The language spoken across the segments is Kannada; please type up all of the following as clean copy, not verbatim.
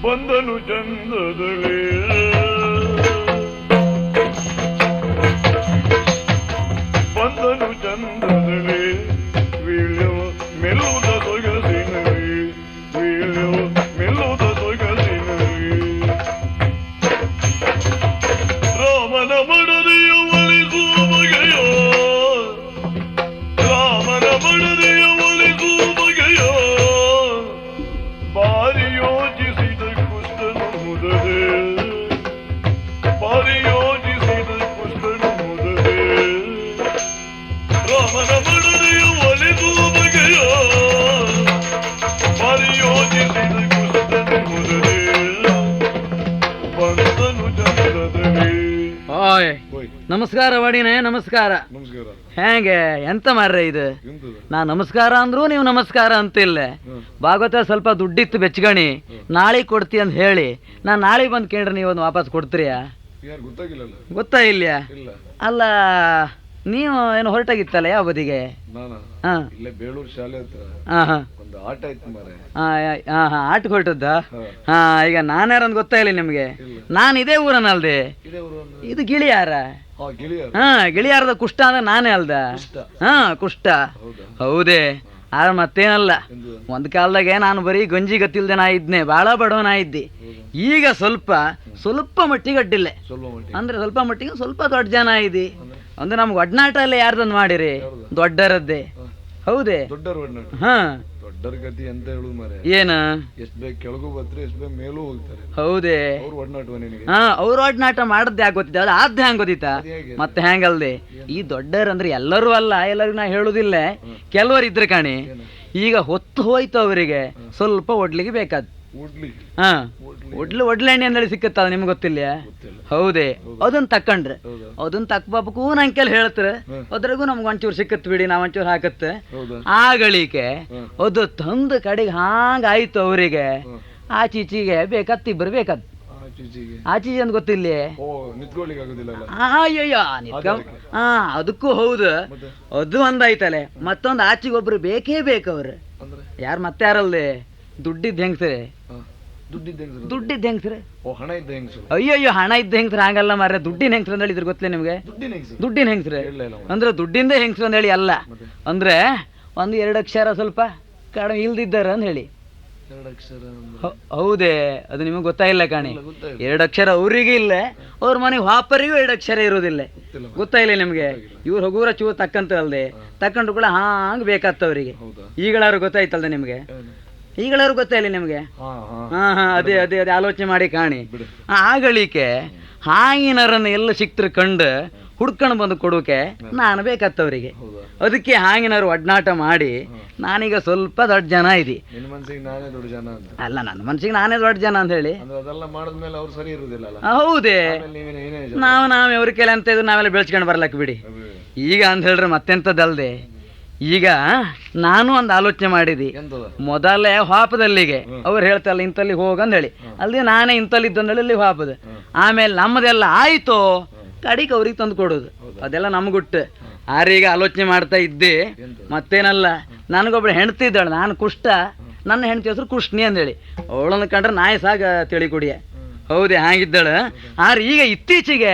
ಬಂದನು ಚಂದದಲ್ಲಿ ಬಂದನು ಚಂದದಲ್ಲಿ ವೀಳ್ಯೋ ಮೆಲ್ಲುದ ಸೊಗಸಿನಲ್ಲಿ ವೀಳ್ಯೋ ಮೆಲ್ಲುದ ಸೊಗಸಿನಲ್ಲಿ ರಾಮನ ಮಡದಿಯ ಒಲಿಸುವ ಬಗೆಯೋ ರಾಮನ ಮಡದಿಯ ಒಲಿಸುವ ಬಗೆಯೋ ಬಾರಿ ಯೋಚಿಸಿದ ಕುಷ್ಟನು ಮುದದೆ ಬಾರಿ ಯೋಚಿಸಿದ ಕುಷ್ಟನು ಮುದದೆ ರಾಮನ ಮಡದಿಯ ಒಲಿಸುವ ಬಗೆಯೋ ಬಾರಿ ಯೋಚಿಸಿದ ಕುಷ್ಟನು ಮುದದೆ ಬಂದನು ಚಂದ್ರದಲ್ಲಿ. ಓಯ್ ನಮಸ್ಕಾರ ವಾಡಿನೇ, ನಮಸ್ಕಾರ. ಹೇಗೆ ಎಂತ ಮಾರ್ರೆ ಇದು? ನಾ ನಮಸ್ಕಾರ ಅಂದ್ರು ನೀವು ನಮಸ್ಕಾರ ಅಂತಿಲ್ಲ. ಭಾಗವತ ಸ್ವಲ್ಪ ದುಡ್ಡಿತ್ತು ಬೆಚ್ಚಗಣಿ, ನಾಳೆ ಕೊಡ್ತಿ ಅಂತ ಹೇಳಿ ನಾನು ನಾಳೆ ಬಂದು ಕೇಳ್ರಿ ನೀವು ಒಂದು ವಾಪಸ್ ಕೊಡ್ತೀರಿಯಾ? ಗೊತ್ತಾಗಿಲ್ಲ. ಅಲ್ಲ ನೀವು ಏನು ಹೊರಟಾಗಿತ್ತಲ್ಲ ಯಾವ ಬದಿಗೆ? ಬೇಳೂರು ಶಾಲೆ ಆಟಕ್ಕೆ ಹೊರಟದ್ದ? ಈಗ ನಾನ್ಯಾರಂತ ಗೊತ್ತಾಗಿಲ್ಲ ನಿಮ್ಗೆ. ನಾನು ಇದೇ ಊರನ್ನಲ್ದೆ, ಇದು ಗಿಳಿಯಾರ. ಗಿಳಿಯಾರದ ಕುಷ್ಟ ಅಂದ್ರೆ ನಾನೇ ಅಲ್ದ. ಕುಷ್ಟ ಹೌದೇ. ಆದ್ರೆ ಮತ್ತೇನಲ್ಲ, ಒಂದ್ ಕಾಲದಾಗೆ ನಾನು ಬರೀ ಗಂಜಿ ಗತ್ತಿಲ್ದೆ ನಾ ಇದ್ನೆ, ಬಾಳ ಬಡವನ ಇದ್ದಿ. ಈಗ ಸ್ವಲ್ಪ ಮಟ್ಟಿಗೆ ಅಡ್ಡಿಲ್ಲ, ಅಂದ್ರೆ ಸ್ವಲ್ಪ ಮಟ್ಟಿಗೆ ಸ್ವಲ್ಪ ದೊಡ್ಡ ಜನ ಇದ್ದಿ. ಅಂದ್ರೆ ನಮ್ಗೆ ಒಡ್ನಾಟ ಎಲ್ಲ ಯಾರ್ದಂದ್ ಮಾಡಿರಿ? ದೊಡ್ಡರದ್ದೇ. ಹೌದೇ. ಹಾ ದೊಡ್ಡರ ಗತಿ ಅಂತ ಹೇಳುದು ಮಾರೆ. ಏನ ಎಷ್ಟ್ ಬೇಗ ಕೆಳಗೂ ಬರ್ತಾರೆ, ಎಷ್ಟ್ ಬೇಗ ಮೇಲೂ ಹೋಗ್ತಾರೆ. ಹೌದೇ. ಅವ್ರ ಒಡನಾಟ ಮಾಡದ್ ಯಾಕೆ ಗೊತ್ತಿದ್ದ? ಅದು ಆದ್ ಹೆಂಗ್ ಗೊತ್ತಿತ್ತಾ? ಮತ್ತೆ ಹೆಂಗಲ್ದೆ, ಈ ದೊಡ್ಡರಂದ್ರೆ ಎಲ್ಲರೂ ಅಲ್ಲ, ಎಲ್ಲರಿಗೂ ನಾ ಹೇಳುದಿಲ್ಲ, ಕೆಲವರು ಇದ್ರೆ ಕಾಣಿ. ಈಗ ಹೊತ್ತು ಹೋಯ್ತು ಅವರಿಗೆ ಸ್ವಲ್ಪ ಒಡ್ಲಿಗೆ ಬೇಕಾದ್. ಒಡ್ಲೆಣ್ಣೆ ಅಂದೇಳಿ ಸಿಕ್ಕತ್ತಲ್ಲ, ನಿಮ್ಗೆ ಗೊತ್ತಿಲ್ಲ? ಹೌದೇ. ಅದನ್ನ ತಕೊಂಡ್ರೆ ಅದನ್ನ ತಕ್ಬಾಬಕ್ಕೂ ನಂಗೆಲ್ಲ ಹೇಳ್ತಾರೆ, ಅದ್ರಾಗೂ ನಮ್ಗೆ ಒಂಚೂರು ಸಿಕ್ಕತ್ ಬಿಡಿ, ನಾವ್ ಒಂಚೂರು ಹಾಕತ್ತೆ. ಆಗಳಿಕೆ ಅದು ತಂದ ಕಡೆಗೆ ಹಾಂಗ ಆಯ್ತು ಅವರಿಗೆ. ಆಚೀಚಿಗೆ ಬೇಕಾತ್ ಇಬ್ಬರು ಬೇಕಾದ್. ಆಚೀಚಿ ಅಂತ ಗೊತ್ತಿಲ್ಲ? ಅಯ್ಯಯ್ಯ ಅದಕ್ಕೂ ಹೌದು. ಅದು ಒಂದಾಯ್ತಲೆ, ಮತ್ತೊಂದು ಆಚೆಗೊಬ್ರು ಬೇಕೇ ಬೇಕವ್ರು. ಯಾರು ಮತ್ತೆ ಯಾರಲ್ದೆ? ದುಡ್ಡಿದ್ದ ಹೆಂಗ್ಸ್ರೆ. ದುಡ್ಡಿದ್ದ ಹೆಂಗ್ಸ್ರೆ? ಅಯ್ಯಯ್ಯೋ ಹಣ ಇದ್ದ ಹೆಂಗ್ಸ್ರೆ ಹಂಗಲ್ಲ ಮಾರ್ರೆ. ದುಡ್ಡಿನ ಹೆಂಗ್ಸ್ರ ಅಂತ ಹೇಳಿದ್ರೆ ಗೊತ್ತಿಲ್ಲ ನಿಮ್ಗೆ? ದುಡ್ಡಿನ ಹೆಂಗ್ಸ್ರೆ ಅಂದ್ರೆ ದುಡ್ಡಿಂದ ಹೆಂಗ್ಸ್ರ ಅಂತ ಹೇಳಿ ಅಲ್ಲ, ಅಂದ್ರೆ ಒಂದು 2 ಅಕ್ಷರ ಸ್ವಲ್ಪ ಕಡಿಮೆ ಇಲ್ದಿದ್ದಾರ ಅಂತ ಹೇಳಿ. ಹೌದೇ. ಅದು ನಿಮಗೆ ಗೊತ್ತಾಗಿಲ್ಲ ಕಾಣಿ. 2 ಅಕ್ಷರ ಅವ್ರಿಗೆ ಇಲ್ಲ, ಅವ್ರ ಮನೆಗೆ ವಾಪರಿಗೂ 2 ಅಕ್ಷರ ಇರೋದಿಲ್ಲ. ಗೊತ್ತಾಗಿಲ್ಲ ನಿಮ್ಗೆ? ಇವ್ರು ಹೋಗೋರ ಚೂರು ತಕ್ಕಂತ ಅಲ್ದೆ, ತಕೊಂಡ್ರು ಕೂಡ ಹಾಂಗ್ ಬೇಕಾಗ್ತವ್ರಿಗೆ. ಈಗಳಾರು ಗೊತ್ತಾಯ್ತಲ್ದ ನಿಮ್ಗೆ? ಈಗಳಾರು ಗೊತ್ತಾಯಿಲ್ಲ ನಿಮ್ಗೆ? ಅದೇ ಅದೇ ಅದೇ ಆಲೋಚನೆ ಮಾಡಿ ಕಾಣಿ. ಆಗಳಿಕೆ ಹಾಂಗಿನರನ್ನು ಎಲ್ಲ ಸಿಕ್ತರು ಕಂಡು ಹುಡ್ಕೊಂಡು ಬಂದು ಕೊಡೋಕೆ ನಾನು ಬೇಕಾಗ್ತವ್ರಿಗೆ. ಅದಕ್ಕೆ ಹಾಂಗಿನರು ಒಡ್ನಾಟ ಮಾಡಿ ನಾನೀಗ ಸ್ವಲ್ಪ ದೊಡ್ಡ ಜನ ಇದಿ. ಅಲ್ಲ, ನನ್ನ ಮನ್ಸಿಗೆ ನಾನೇ ದೊಡ್ಡ ಜನ ಅಂತ ಹೇಳಿ. ಹೌದೇ. ನಾವೇ ಅವ್ರ ಕೆಲ ಅಂತ ಇದ್ರು ನಾವೆಲ್ಲ ಬೆಳೆಸ್ಕೊಂಡು ಬರ್ಲಕ್ ಬಿಡಿ. ಈಗ ಅಂತ ಹೇಳ್ರೆ ಮತ್ತೆಂತದಲ್ದೆ, ಈಗ ನಾನು ಒಂದು ಆಲೋಚನೆ ಮಾಡಿದಿ. ಮೊದಲೇ ಹಾಪದಲ್ಲಿಗೆ ಅವ್ರು ಹೇಳ್ತಲ್ಲ ಇಂತಲ್ಲಿ ಹೋಗಂದ್ ಹೇಳಿ, ಅಲ್ಲಿ ನಾನೇ ಇಂತಲ್ಲಿದ್ದಂದೇಳಿ ಅಲ್ಲಿ ಹಾಪದ. ಆಮೇಲೆ ನಮ್ಮದೆಲ್ಲ ಆಯ್ತು, ಕಡಿಗೆ ಅವ್ರಿಗೆ ತಂದು ಕೊಡೋದು, ಅದೆಲ್ಲ ನಮ್ಗುಟ್ಟು. ಆರೀಗ ಆಲೋಚನೆ ಮಾಡ್ತಾ ಇದ್ದೆ. ಮತ್ತೇನಲ್ಲ, ನನಗೊಬ್ಳು ಹೆಂಡ್ತಿ ಇದ್ದಾಳೆ, ನಾನು ಕುಷ್ಟ, ನನ್ನ ಹೆಂಡತಿ ಹೆಸರು ಕೃಷ್ಣಿ ಅಂದೇಳಿ. ಅವಳನ್ನು ಕಂಡ್ರೆ ನಾಯಿ ಸಾಗ ತಿಳಿ ಕುಡಿಯ. ಹೌದೇ, ಹಾಗಿದ್ದಾಳೆ. ಆದ್ರೆ ಈಗ ಇತ್ತೀಚೆಗೆ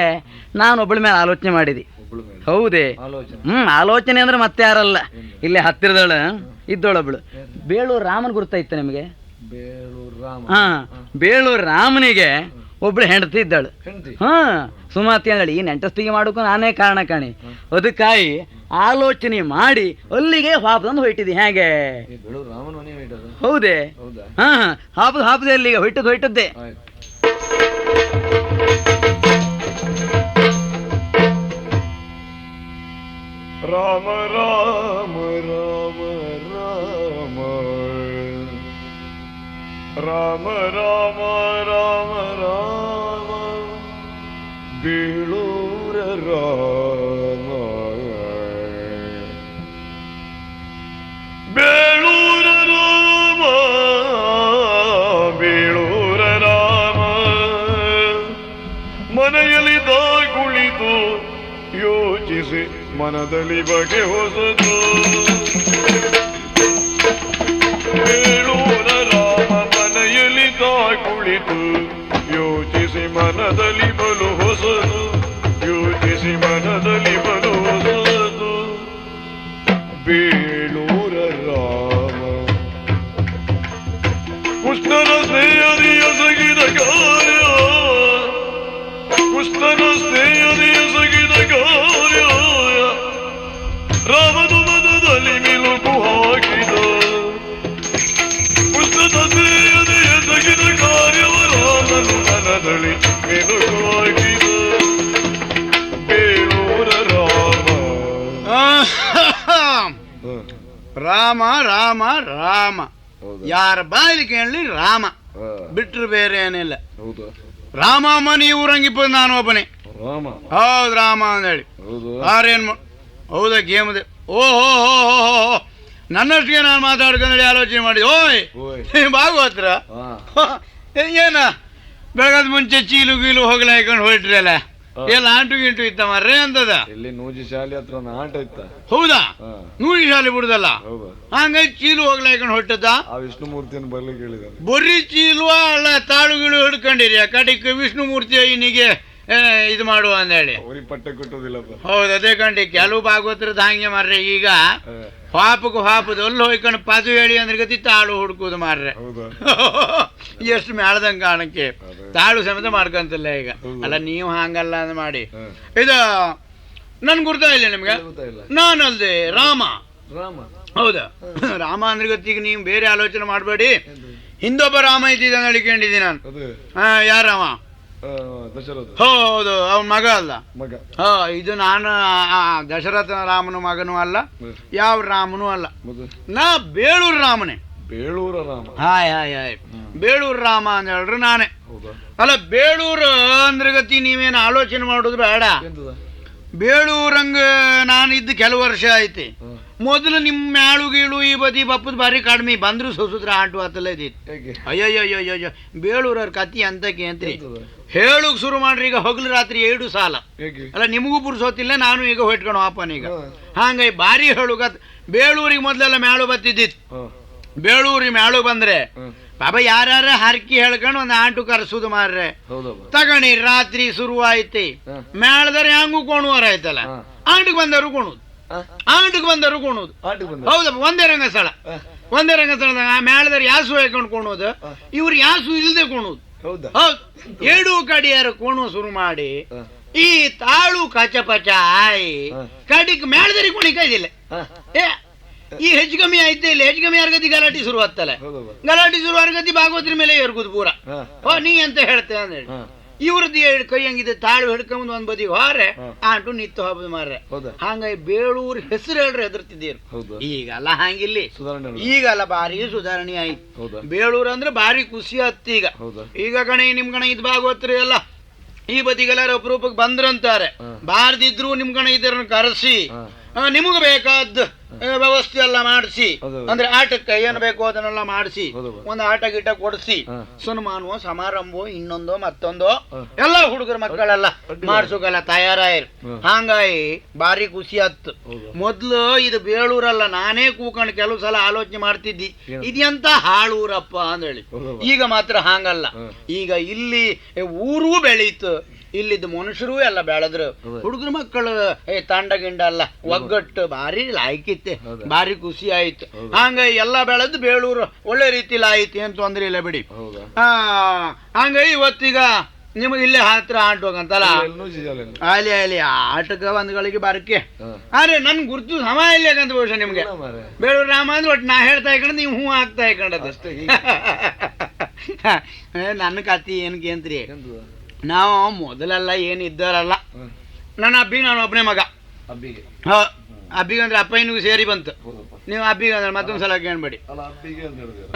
ನಾನು ಒಬ್ಬಳ ಮೇಲೆ ಆಲೋಚನೆ ಮಾಡಿದಿ. ಹೌದೇ. ಆಲೋಚನೆ ಅಂದ್ರೆ ಮತ್ತೆ ಯಾರಲ್ಲ, ಇಲ್ಲೇ ಹತ್ತಿರದಳ ಇದ್ದೊಳೊಬ್ಳು. ಬೇಳೂರು ರಾಮನ್ ಗುರ್ತಾಯ್ತ ನಿಮಗೆ? ಬೇಳೂರು ರಾಮನಿಗೆ ಒಬ್ಳು ಹೆಂಡತಿ ಇದ್ದಾಳು. ಸುಮತಿ ಅಂದಳಿ. ಈ ನೆಂಟಸ್ತಿಗೆ ಮಾಡೋಕ್ಕೂ ನಾನೇ ಕಾರಣ ಕಾಣಿ. ಅದಕ್ಕಾಗಿ ಆಲೋಚನೆ ಮಾಡಿ ಅಲ್ಲಿಗೆ ಹಾಪದಂದು ಹೊಯ್ಟಿದ್ದಿ. ಹೇಗೆ? ಹೌದೇ. ಹಾಪದ ಅಲ್ಲಿಗೆ ಹೊಯ್ಟದ್ದೇ. ರಾಮ ರಾಮ ರಾಮ ರಾಮ ರಾಮ ರಾಮ ರಾಮ ರಾಮ ಬೇಳೂರ ರಾಮ ಬೇಳೂರ ರಾಮ ಬೇಳೂರ ರಾಮ ಮನೆಯಲ್ಲಿ ಕುಳಿತು ಯೋಚಿಸಿ ಮನದಲ್ಲಿ ಬಗೆ ಹೊಸದು. ಬೇಳೂರ ರಾಮ ಮನೆಯಲ್ಲಿ ಕುಳಿತು ಯೋಚಿಸಿ ಮನದಲ್ಲಿ ಬಲು ಹೊಸದು, ಯೋಚಿಸಿ ಮನದಲ್ಲಿ ಬಲು ಹೊಸದು. ಬೇಳೂರ ರಾಮ ಕೃಷ್ಣನ ಸ್ನೇಹದಿ ಎಸಗಿದ ಕಾರ್ಯ, ಕೃಷ್ಣನ ಸ್ನೇಹದಿ ಎಸಗಿದ ಕಾರ್ಯ ರಾಮನು ಮನದಲ್ಲಿ ಮಿಲುಕು ಹಾಕಿದ. ಕೃಷ್ಣನ ಸ್ನೇಹದಿ ಎಸಗಿದ ಕಾರ್ಯವ ರಾಮನು ಮನದಲ್ಲಿ ಮಿಲುಕು ಹಾಕಿದ. ಬೇಳೂರ ರಾಮ ರಾಮ ರಾಮ ರಾಮ, ಯಾರ ಬಾಯಿಲಿ ಕೇಳಲಿ ರಾಮ ಬಿಟ್ರು ಬೇರೆ ಏನಿಲ್ಲ. ರಾಮ ಮನಿ ಊರಂಗಿಪ್ಪ ನಾನು ಒಬ್ಬನೇ. ಹೌದು ರಾಮ ಅಂದೇಳಿ ಆರೇನ್ ಹೌದಾ ಗೇಮದೆ. ಓಹೋ ನನ್ನಷ್ಟಿಗೆ ನಾನು ಮಾತಾಡ್ಕೊಂಡೇಳಿ ಆಲೋಚನೆ ಮಾಡಿ ಓಯ್ ಭಾಗವತ್ರ ಏನ ಬೆಳಗಾದ ಮುಂಚೆ ಚೀಲು ಗೀಲು ಹೋಗ್ಲ ಹಾಕೊಂಡು ಹೊರಟ್ರಿ ಅಲ್ಲ, ಎಲ್ಲ ಆಂಟು ಗಿಂಟು ಇತ್ತ ಮರ್ರೆ ಅಂತದ. ಇಲ್ಲಿ ನೂಜಿ ಶಾಲೆ ಹತ್ರ ಆಟ ಇತ್ತ. ಹೌದಾ ನೂಜಿ ಶಾಲೆ ಬಿಡುದಲ್ಲ, ಹಂಗಾಗಿ ಚೀಲು ಹೋಗ್ಲ ಹಾಕೊಂಡು ಹೊಟ್ಟದ. ಆ ವಿಷ್ಣುಮೂರ್ತಿಯನ್ನು ಬರ್ಲಿಕ್ಕೆ ಹೇಳಿದಾರೆ. ಬರೀ ಚೀಲು ಅಲ್ಲ ತಾಳುಗಳು ಹಿಡ್ಕೊಂಡಿರಿ ಆ ಕಡೆಗೆ ವಿಷ್ಣುಮೂರ್ತಿ ಐನಿಗೆ ಇದು ಮಾಡುವ ಅಂದೇಳಿ ಅವ್ರಿಗೆ ಪಟ್ಟೆ ಕೊಟ್ಟೋದಿಲ್ಲಪ್ಪ. ಹೌದು ಅದೇ ಕಂಡು ಕೆಲವು ಭಾಗವತರದ ಹಂಗೆ ಮಾರ್ರೆ. ಈಗ ಪಾಪಕ್ಕೆ ಪಾಪದ ಅಲ್ಲಿ ಹೋಯ್ಕೊಂಡು ಪದು ಹೇಳಿ ಅಂದ್ರೆ ಗತಿ ತಾಳು ಹುಡುಕುದು ಮಾರ್ರೆ. ಎಷ್ಟು ಮೇಳದಂಗೆ ಕಾಣಕ್ಕೆ ತಾಳು ಸಮೇತ ಮಾಡ್ಕೊಂತಿಲ್ಲ ಈಗ. ಅಲ್ಲ ನೀವು ಹಂಗಲ್ಲ ಅಂತ ಮಾಡಿ ಇದು ನನ್ ಗುರ್ತಾ ಇಲ್ಲ ನಿಮ್ಗೆ. ನಾನಲ್ದೆ ರಾಮ. ಹೌದಾ ರಾಮ ಅಂದ್ರೆ ಗೊತ್ತೀಗ ನೀವು ಬೇರೆ ಆಲೋಚನೆ ಮಾಡಬೇಡಿ. ಹಿಂದೊಬ್ಬ ರಾಮ ಇದ್ದಿದ್ದ ನಡಿಕೊಂಡಿದ್ದೀನಿ ನಾನು. ಯಾರವ? ಹೌದು ಅವನ ಮಗ ಅಲ್ಲ. ಇದು ನಾನು ದಶರಥ ರಾಮನ ಮಗನೂ ಅಲ್ಲ, ಯಾವ ರಾಮನೂ ಅಲ್ಲ. ನಾ ಬೇಳೂರು ರಾಮನೇ. ಬೇಳೂರ ರಾಮ. ಹಾಯ್ ಬೇಳೂರು ರಾಮ ಅಂತ ಹೇಳ್ರಿ ನಾನೇ. ಅಲ್ಲ ಬೇಳೂರು ಅಂದ್ರೆ ಗತಿ ನೀವೇನು ಆಲೋಚನೆ ಮಾಡೋದು ಬೇಡ. ಬೇಳೂರಂಗ ನಾನು ಇದ್ದು ಕೆಲವು ವರ್ಷ ಐತಿ. ಮೊದಲು ನಿಮ್ಮ ಮ್ಯಾಳು ಗೀಳು ಈ ಬದಿ ಬಪ್ಪದ ಬಾರಿ ಕಡಿಮೆ ಬಂದ್ರು ಸುಸುದ್ರ ಆಟು ಹತ್ತಲ್ಲ ಇದ್ದಿತ್ತು. ಅಯ್ಯಯ್ಯಯ್ಯಯ್ಯೋ ಬೇಳೂರವ್ರ ಕತಿ ಅಂತಕ್ಕೆ ಅಂತ್ರಿ ಹೇಳುಗ್ ಶುರು ಮಾಡ್ರಿ. ಈಗ ಹಗಲು ರಾತ್ರಿ 2 ಸಾಲ ಅಲ್ಲ ನಿಮಗೂ ಪುರ್ಸೋತಿಲ್ಲ, ನಾನು ಈಗ ಹೊಯ್ಟ್ಕೊಂಡು ವಾಪನೀಗ ಹಂಗಾಗಿ ಬಾರಿ ಹೇಳುಗ. ಬೇಳೂರಿಗೆ ಮೊದಲೆಲ್ಲ ಮ್ಯಾಳು ಬತ್ತಿದ್ದಿತ್ತು. ಬೇಳೂರಿಗೆ ಮ್ಯಾಳು ಬಂದ್ರೆ ಪಾಪ ಯಾರ್ಯಾರ ಹರಕಿ ಹೇಳ್ಕೊಂಡು ಒಂದು ಆಟು ಕರ್ಸುದು ಮಾರ್ರೆ ತಗಣಿ. ರಾತ್ರಿ ಶುರುವಾಯ್ತಿ ಮೇಳದರೆ ಹಂಗೂ ಕೋಣುವರ ಆಯ್ತಲ್ಲ, ಆಟಕ್ಕೆ ಬಂದವರು ಕೋಣುದು, ಆಟಕ್ಕೆ ಬಂದವರು ಕೋಣುದು. ಹೌದಪ್ಪ ಒಂದೇ ರಂಗಸ್ಥಳ, ಒಂದೇ ರಂಗಸ್ಥಳದಾಗ ಆ ಮೇಳದರೆ ಯಾಸು ಹಾಕೊಂಡು ಕೋಣುದು, ಇವ್ರು ಯಾಸು ಇಲ್ದೆ ಕೋಣುದು. ಹೌದು 2 ಕಡಿಯಾರ ಕೋಣು ಶುರು ಮಾಡಿ ಈ ತಾಳು ಕಚಪಚ ಆಯಿ ಕಡಿಗೆ ಮೇಳದರಿ ಕುಣಿಕೈದಿಲ್ಲ. ಈ ಹೆಚ್ಚು ಕಮ್ಮಿ ಆಯ್ತು ಇಲ್ಲ, ಹೆಚ್ಚು ಕಮ್ಮಿ ಅರ್ಗತಿ ಗಲಾಟಿ ಶುರು ಆಗ್ತಲ್ಲ. ಗಲಾಟಿ ಶುರು ಅರ್ಗತಿ ಭಾಗವತ್ರ ಮೇಲೆ ಎರ್ಗುದು ಪೂರ. ನೀ ಅಂತ ಹೇಳ್ತೇವೆ ಅಂತ ಹೇಳಿ ಇವ್ರದ್ದು ಕೈ ಹಂಗಿದೆ ತಾಳು ಹಿಡ್ಕೊಂಡ್ ಒಂದ್ ಬದಿ ಹೊರೆ ಆಂಟು ನಿತ್ತು ಹಬ್ಬದ ಮಾರ್ರೆ. ಹಂಗಾಗಿ ಬೇಳೂರು ಹೆಸರು ಹೇಳ್ರಿ ಹೆದರ್ತಿದ್ದೀರು. ಈಗಲ್ಲ ಹಂಗಿಲ್ಲಿ, ಈಗಲ್ಲ ಬಾರಿ ಸುಧಾರಣೆ ಆಯ್ತು. ಬೇಳೂರು ಅಂದ್ರೆ ಬಾರಿ ಖುಷಿ ಆತ್ ಈಗ. ಈಗ ಕಣೆ ನಿಮ್ ಕಣ ಇದ್ ಭಾಗವತ್ರಿ ಎಲ್ಲ ಈ ಬದಿಗೆಲ್ಲಾರ ಅಪರೂಪಕ್ಕೆ ಬಂದ್ರಂತಾರೆ. ಬಾರ್ದಿದ್ರು ನಿಮ್ ಕಣ ಇದರನ್ನು ಕರೆಸಿ ನಿಮಗ ಬೇಕಾದ ವ್ಯವಸ್ಥೆ ಎಲ್ಲ ಮಾಡಿಸಿ, ಅಂದ್ರೆ ಆಟಕ್ಕೆ ಏನ್ ಬೇಕೋ ಅದನ್ನೆಲ್ಲ ಮಾಡಿಸಿ ಒಂದು ಆಟ ಗೀಟ ಕೊಡಿಸಿ ಸನ್ಮಾನವೋ ಸಮಾರಂಭವೋ ಇನ್ನೊಂದೋ ಮತ್ತೊಂದೋ ಎಲ್ಲ ಹುಡುಗರ ಮಕ್ಕಳೆಲ್ಲ ಮಾಡ್ಸೋಕೆಲ್ಲ ತಯಾರಾಯಿರು. ಹಂಗಾಗಿ ಬಾರಿ ಖುಷಿ ಆತ್ತು. ಮೊದ್ಲು ಇದು ಬೇಳೂರಲ್ಲ, ನಾನೇ ಕೂಕೊಂಡು ಕೆಲವು ಸಲ ಆಲೋಚನೆ ಮಾಡ್ತಿದ್ದಿ ಇದೆಂತ ಹಾಳೂರಪ್ಪ ಅಂತ ಹೇಳಿ. ಈಗ ಮಾತ್ರ ಹಾಂಗಲ್ಲ, ಈಗ ಇಲ್ಲಿ ಊರೂ ಬೆಳೀತು, ಇಲ್ಲಿದ್ದ ಮನುಷ್ಯರು ಎಲ್ಲ ಬೆಳೆದ್ರು, ಹುಡುಗರ ಮಕ್ಕಳು ತಂಡ ಗಿಂಡ ಅಲ್ಲ ಒಗ್ಗಟ್ಟು ಬಾರಿ ಲಾಯ್ಕಿತ್ತೆ, ಬಾರಿ ಖುಷಿ ಆಯ್ತು. ಹಂಗಾಗಿ ಎಲ್ಲ ಬೆಳೆದು ಬೇಳೂರು ಒಳ್ಳೆ ರೀತಿಲಿ ಆಯ್ತು, ಏನ್ ತೊಂದ್ರೆ ಇಲ್ಲ ಬಿಡಿ. ಹಂಗಾಗಿ ಇವತ್ತೀಗ ನಿಮ್ಗೆ ಇಲ್ಲೇ ಹತ್ರ ಆಟ ಹೋಗಂತಲ್ಲ ಅಲ್ಲಿ ಅಲ್ಲಿ ಆಟಕ್ಕೆ ಒಂದ್ಗಳಿಗೆ ಬರಕ್ಕೆ. ಆದ್ರೆ ನನ್ ಗುರ್ತು ಸಮ ಇಲ್ಲಂತ ಬಹುಶಃ ನಿಮ್ಗೆ ಬೇಳೂರು ರಾಮ ಅಂದ್ರೆ ಒಟ್ಟು ನಾ ಹೇಳ್ತಾ ಇಕೊಂಡ್ ನೀವು ಹೂ ಆಗ್ತಾ ಇಕೊಂಡದ ನನ್ನ ಕತಿ ಏನಕ್ಕೆ ಅಂತ್ರಿ. ನಾವು ಮೊದಲೆಲ್ಲ ಏನಿದ್ದಾರಲ್ಲ, ನನ್ನ ಅಬ್ಬಿ ನಾನು ಒಬ್ಬನೇ ಮಗ. ಅಬ್ಬಿಗೆ ಅಂದ್ರೆ ಅಪ್ಪನಿಗೂ ಸೇರಿ ಬಂತು. ನೀವು ಅಬ್ಬಿಗೆ ಅಂದ್ರೆ ಮತ್ತೊಂದ್ಸಲ ಕೇಳ್ಬೇಡಿ,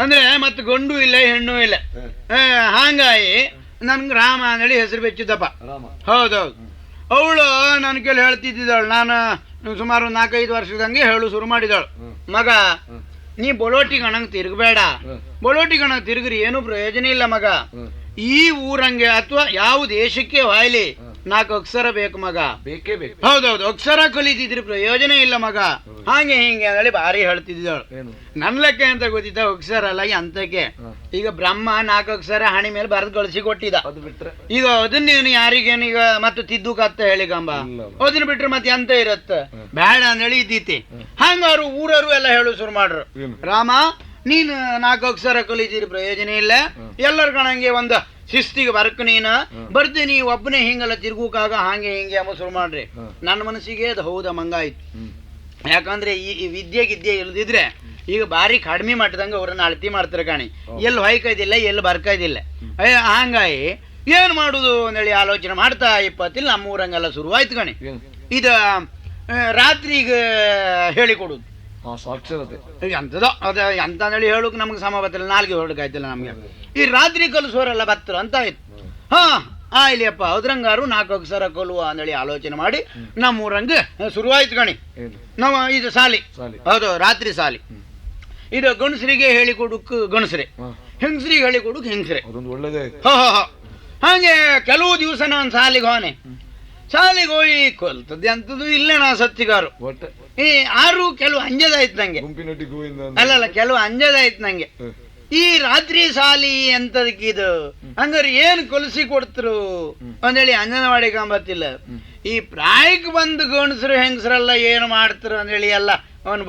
ಅಂದ್ರೆ ಮತ್ತೆ ಗಂಡು ಇಲ್ಲ ಹೆಣ್ಣು ಇಲ್ಲ. ಹಂಗಾಗಿ ನನ್ಗೆ ರಾಮ ಅಂದೇಳಿ ಹೆಸರು ಬೆಚ್ಚಿದ್ದಪ್ಪ. ಹೌದೌದು, ಅವಳು ನನ್ನ ಕೇಳಿ ಹೇಳ್ತಿದ್ದಾಳು. ನಾನು ಸುಮಾರು 4-5 ವರ್ಷದಂಗೆ ಹೇಳು ಶುರು ಮಾಡಿದಾಳು, ಮಗ ನೀ ಬೊಳೋಟಿ ಗಣಂಗ್ ತಿರುಗಬೇಡ, ಬೊಳೋಟಿ ಗಣಂಗ್ ತಿರುಗ್ರಿ ಏನು ಪ್ರಯೋಜನ ಇಲ್ಲ ಮಗ. ಈ ಊರಂಗೆ ಅಥವಾ ಯಾವ ದೇಶಕ್ಕೆ ವಾಯ್ಲಿ 4 ಅಕ್ಷರ ಬೇಕು ಮಗ. ಬೇಕೇ ಬೇಕು. ಹೌದೌದು, ಅಕ್ಷರ ಕಲಿತಿದ್ರೆ ಪ್ರಯೋಜನ ಇಲ್ಲ ಮಗ. ಹಾಗೆ ಹಿಂಗೆ ಹೇಳಿ ಭಾರಿ ಹೇಳ್ತಿದ್ದಳು. ಏನು ನನ್ ಲೆಕ್ಕ ಅಂತ ಗೊತ್ತಿದ್ದ ಅಕ್ಷರ ಅಲ್ಲ ಅಂತಕ್ಕೆ. ಈಗ ಬ್ರಹ್ಮ 4 ಅಕ್ಷರ ಹಣಿ ಮೇಲೆ ಬರೆದು ಕಳಿಸಿ ಕೊಟ್ಟಿದ್ದ. ಅದು ಬಿಟ್ರೆ ಈಗ ಅದನ್ನ ನೀನು ಯಾರಿಗೇನೀಗ ಮತ್ತೆ ತಿದ್ದುಕತ್ತ ಹೇಳಿ ಗಂಬ, ಅದನ್ನ ಬಿಟ್ರೆ ಮತ್ತೆ ಎಂತ ಇರತ್ತ ಬೇಡ ಅಂದೇಳಿ ಇದ್ದೀತಿ. ಹಂಗಾರು ಊರರು ಎಲ್ಲ ಹೇಳು ಶುರು ಮಾಡ್ರು, ರಾಮ ನೀನು 4 ಅಕ್ಷರ ಕಲಿತಿದ್ರೆ ಪ್ರಯೋಜನ ಇಲ್ಲ, ಎಲ್ಲರ ಕಣಂಗೆ ಒಂದು ಶಿಸ್ತಿಗೆ ಬರ್ಕ ನೀನು ಬರ್ತೀನಿ ಒಬ್ಬನೇ ಹಿಂಗಲ್ಲ ತಿರ್ಗುಕಾಗ ಹಾಗೆ ಹಿಂಗೆ ಅಮ್ಮ ಶುರು ಮಾಡ್ರಿ. ನನ್ನ ಮನಸ್ಸಿಗೆ ಅದು ಹೌದ ಮಂಗಾಯ್ತು. ಯಾಕಂದ್ರೆ ಈ ವಿದ್ಯೆ ಗಿದ್ಯೆ ಇಲ್ದಿದ್ರೆ ಈಗ ಬಾರಿ ಕಡಿಮೆ ಮಟ್ಟದಂಗ ಅವ್ರನ್ನ ಅಳತಿ ಮಾಡ್ತಾರೆ ಕಾಣಿ, ಎಲ್ಲಿ ಹೊಯ್ಕೈದಿಲ್ಲ ಎಲ್ಲಿ ಬರ್ಕೈದಿಲ್ಲ. ಹಂಗಾಗಿ ಏನ್ ಮಾಡುದು ಅಂತೇಳಿ ಆಲೋಚನೆ ಮಾಡ್ತಾ ಇಪ್ಪತ್ತಿಲ್ಲ ನಮ್ಮೂರಂಗೆಲ್ಲ ಶುರುವಾಯ್ತು ಕಣಿ. ಇದು ರಾತ್ರಿಗೆ ಹೇಳಿಕೊಡುದು ಸಾಕ್ಷರತೆ ಎಂತದೋ ಅದ ಎಂತ ಹೇಳಿ ಹೇಳಕ್ ನಮ್ಗೆ ಸಮ ಬತ್ತಿಲ್ಲ, ನಾಲ್ಗೆ ಹೊರಡಕಾಯ್ತಿಲ್ಲ ನಮ್ಗೆ. ಈ ರಾತ್ರಿ ಕಲಿಸೋರೆಲ್ಲ ಬತ್ತರು ಅಂತ ಆಯ್ತು. ಹಾ ಇಲ್ಲಿಯಪ್ಪ ಅದ್ರಂಗಾರು 4 ಅಕ್ಷರ ಕಲುವ ಅಂತೇಳಿ ಆಲೋಚನೆ ಮಾಡಿ ನಮ್ಮೂರಂಗ ಶುರುವಾಯ್ತು ಕಣಿ. ನಾವು ಇದು ಸಾಲಿ, ಹೌದು ರಾತ್ರಿ ಸಾಲಿ. ಇದು ಗಣಸರಿಗೆ ಹೇಳಿಕೊಡುಕ್ ಗಣಸರೆ, ಹೆಂಗಸರಿಗೆ ಹೇಳಿಕೊಡುಕ್ ಹೆಂಗಸರೆ. ಒಳ್ಳೇದೇ. ಹಾಗೆ ಕೆಲವು ದಿವಸ ನಾನು ಸಾಲಿಗೆ ಹೋನೆ. ಶಾಲೆಗೆ ಹೋಗಿ ಕೊಲ್ತದ್ದು ಎಂತದ್ದು ಇಲ್ಲ ನಾ ಸತ್ತಿಗಾರು. ಈ ಆರು ಕೆಲವು ಅಂಜದಾಯ್ತು ನಂಗೆ. ಅಲ್ಲಲ್ಲ ಕೆಲವು ಅಂಜದಾಯ್ತು ನಂಗೆ. ಈ ರಾತ್ರಿ ಸಾಲಿ ಎಂತದಕ್ಕಿದು ಹಂಗಾರೆ ಏನ್ ಕೊಲಿಸಿ ಕೊಡ್ತರು ಅಂದೇಳಿ ಅಂಜನ ಮಾಡಿ ಕಾಂಬತ್ತಿಲ್ಲ. ಈ ಪ್ರಾಯಕ್ಕೆ ಬಂದು ಗಣಸರು ಹೆಂಗಸರೆಲ್ಲ ಏನು ಮಾಡ್ತಾರ ಅಂದೇಳಿ ಎಲ್ಲ ಅವನ್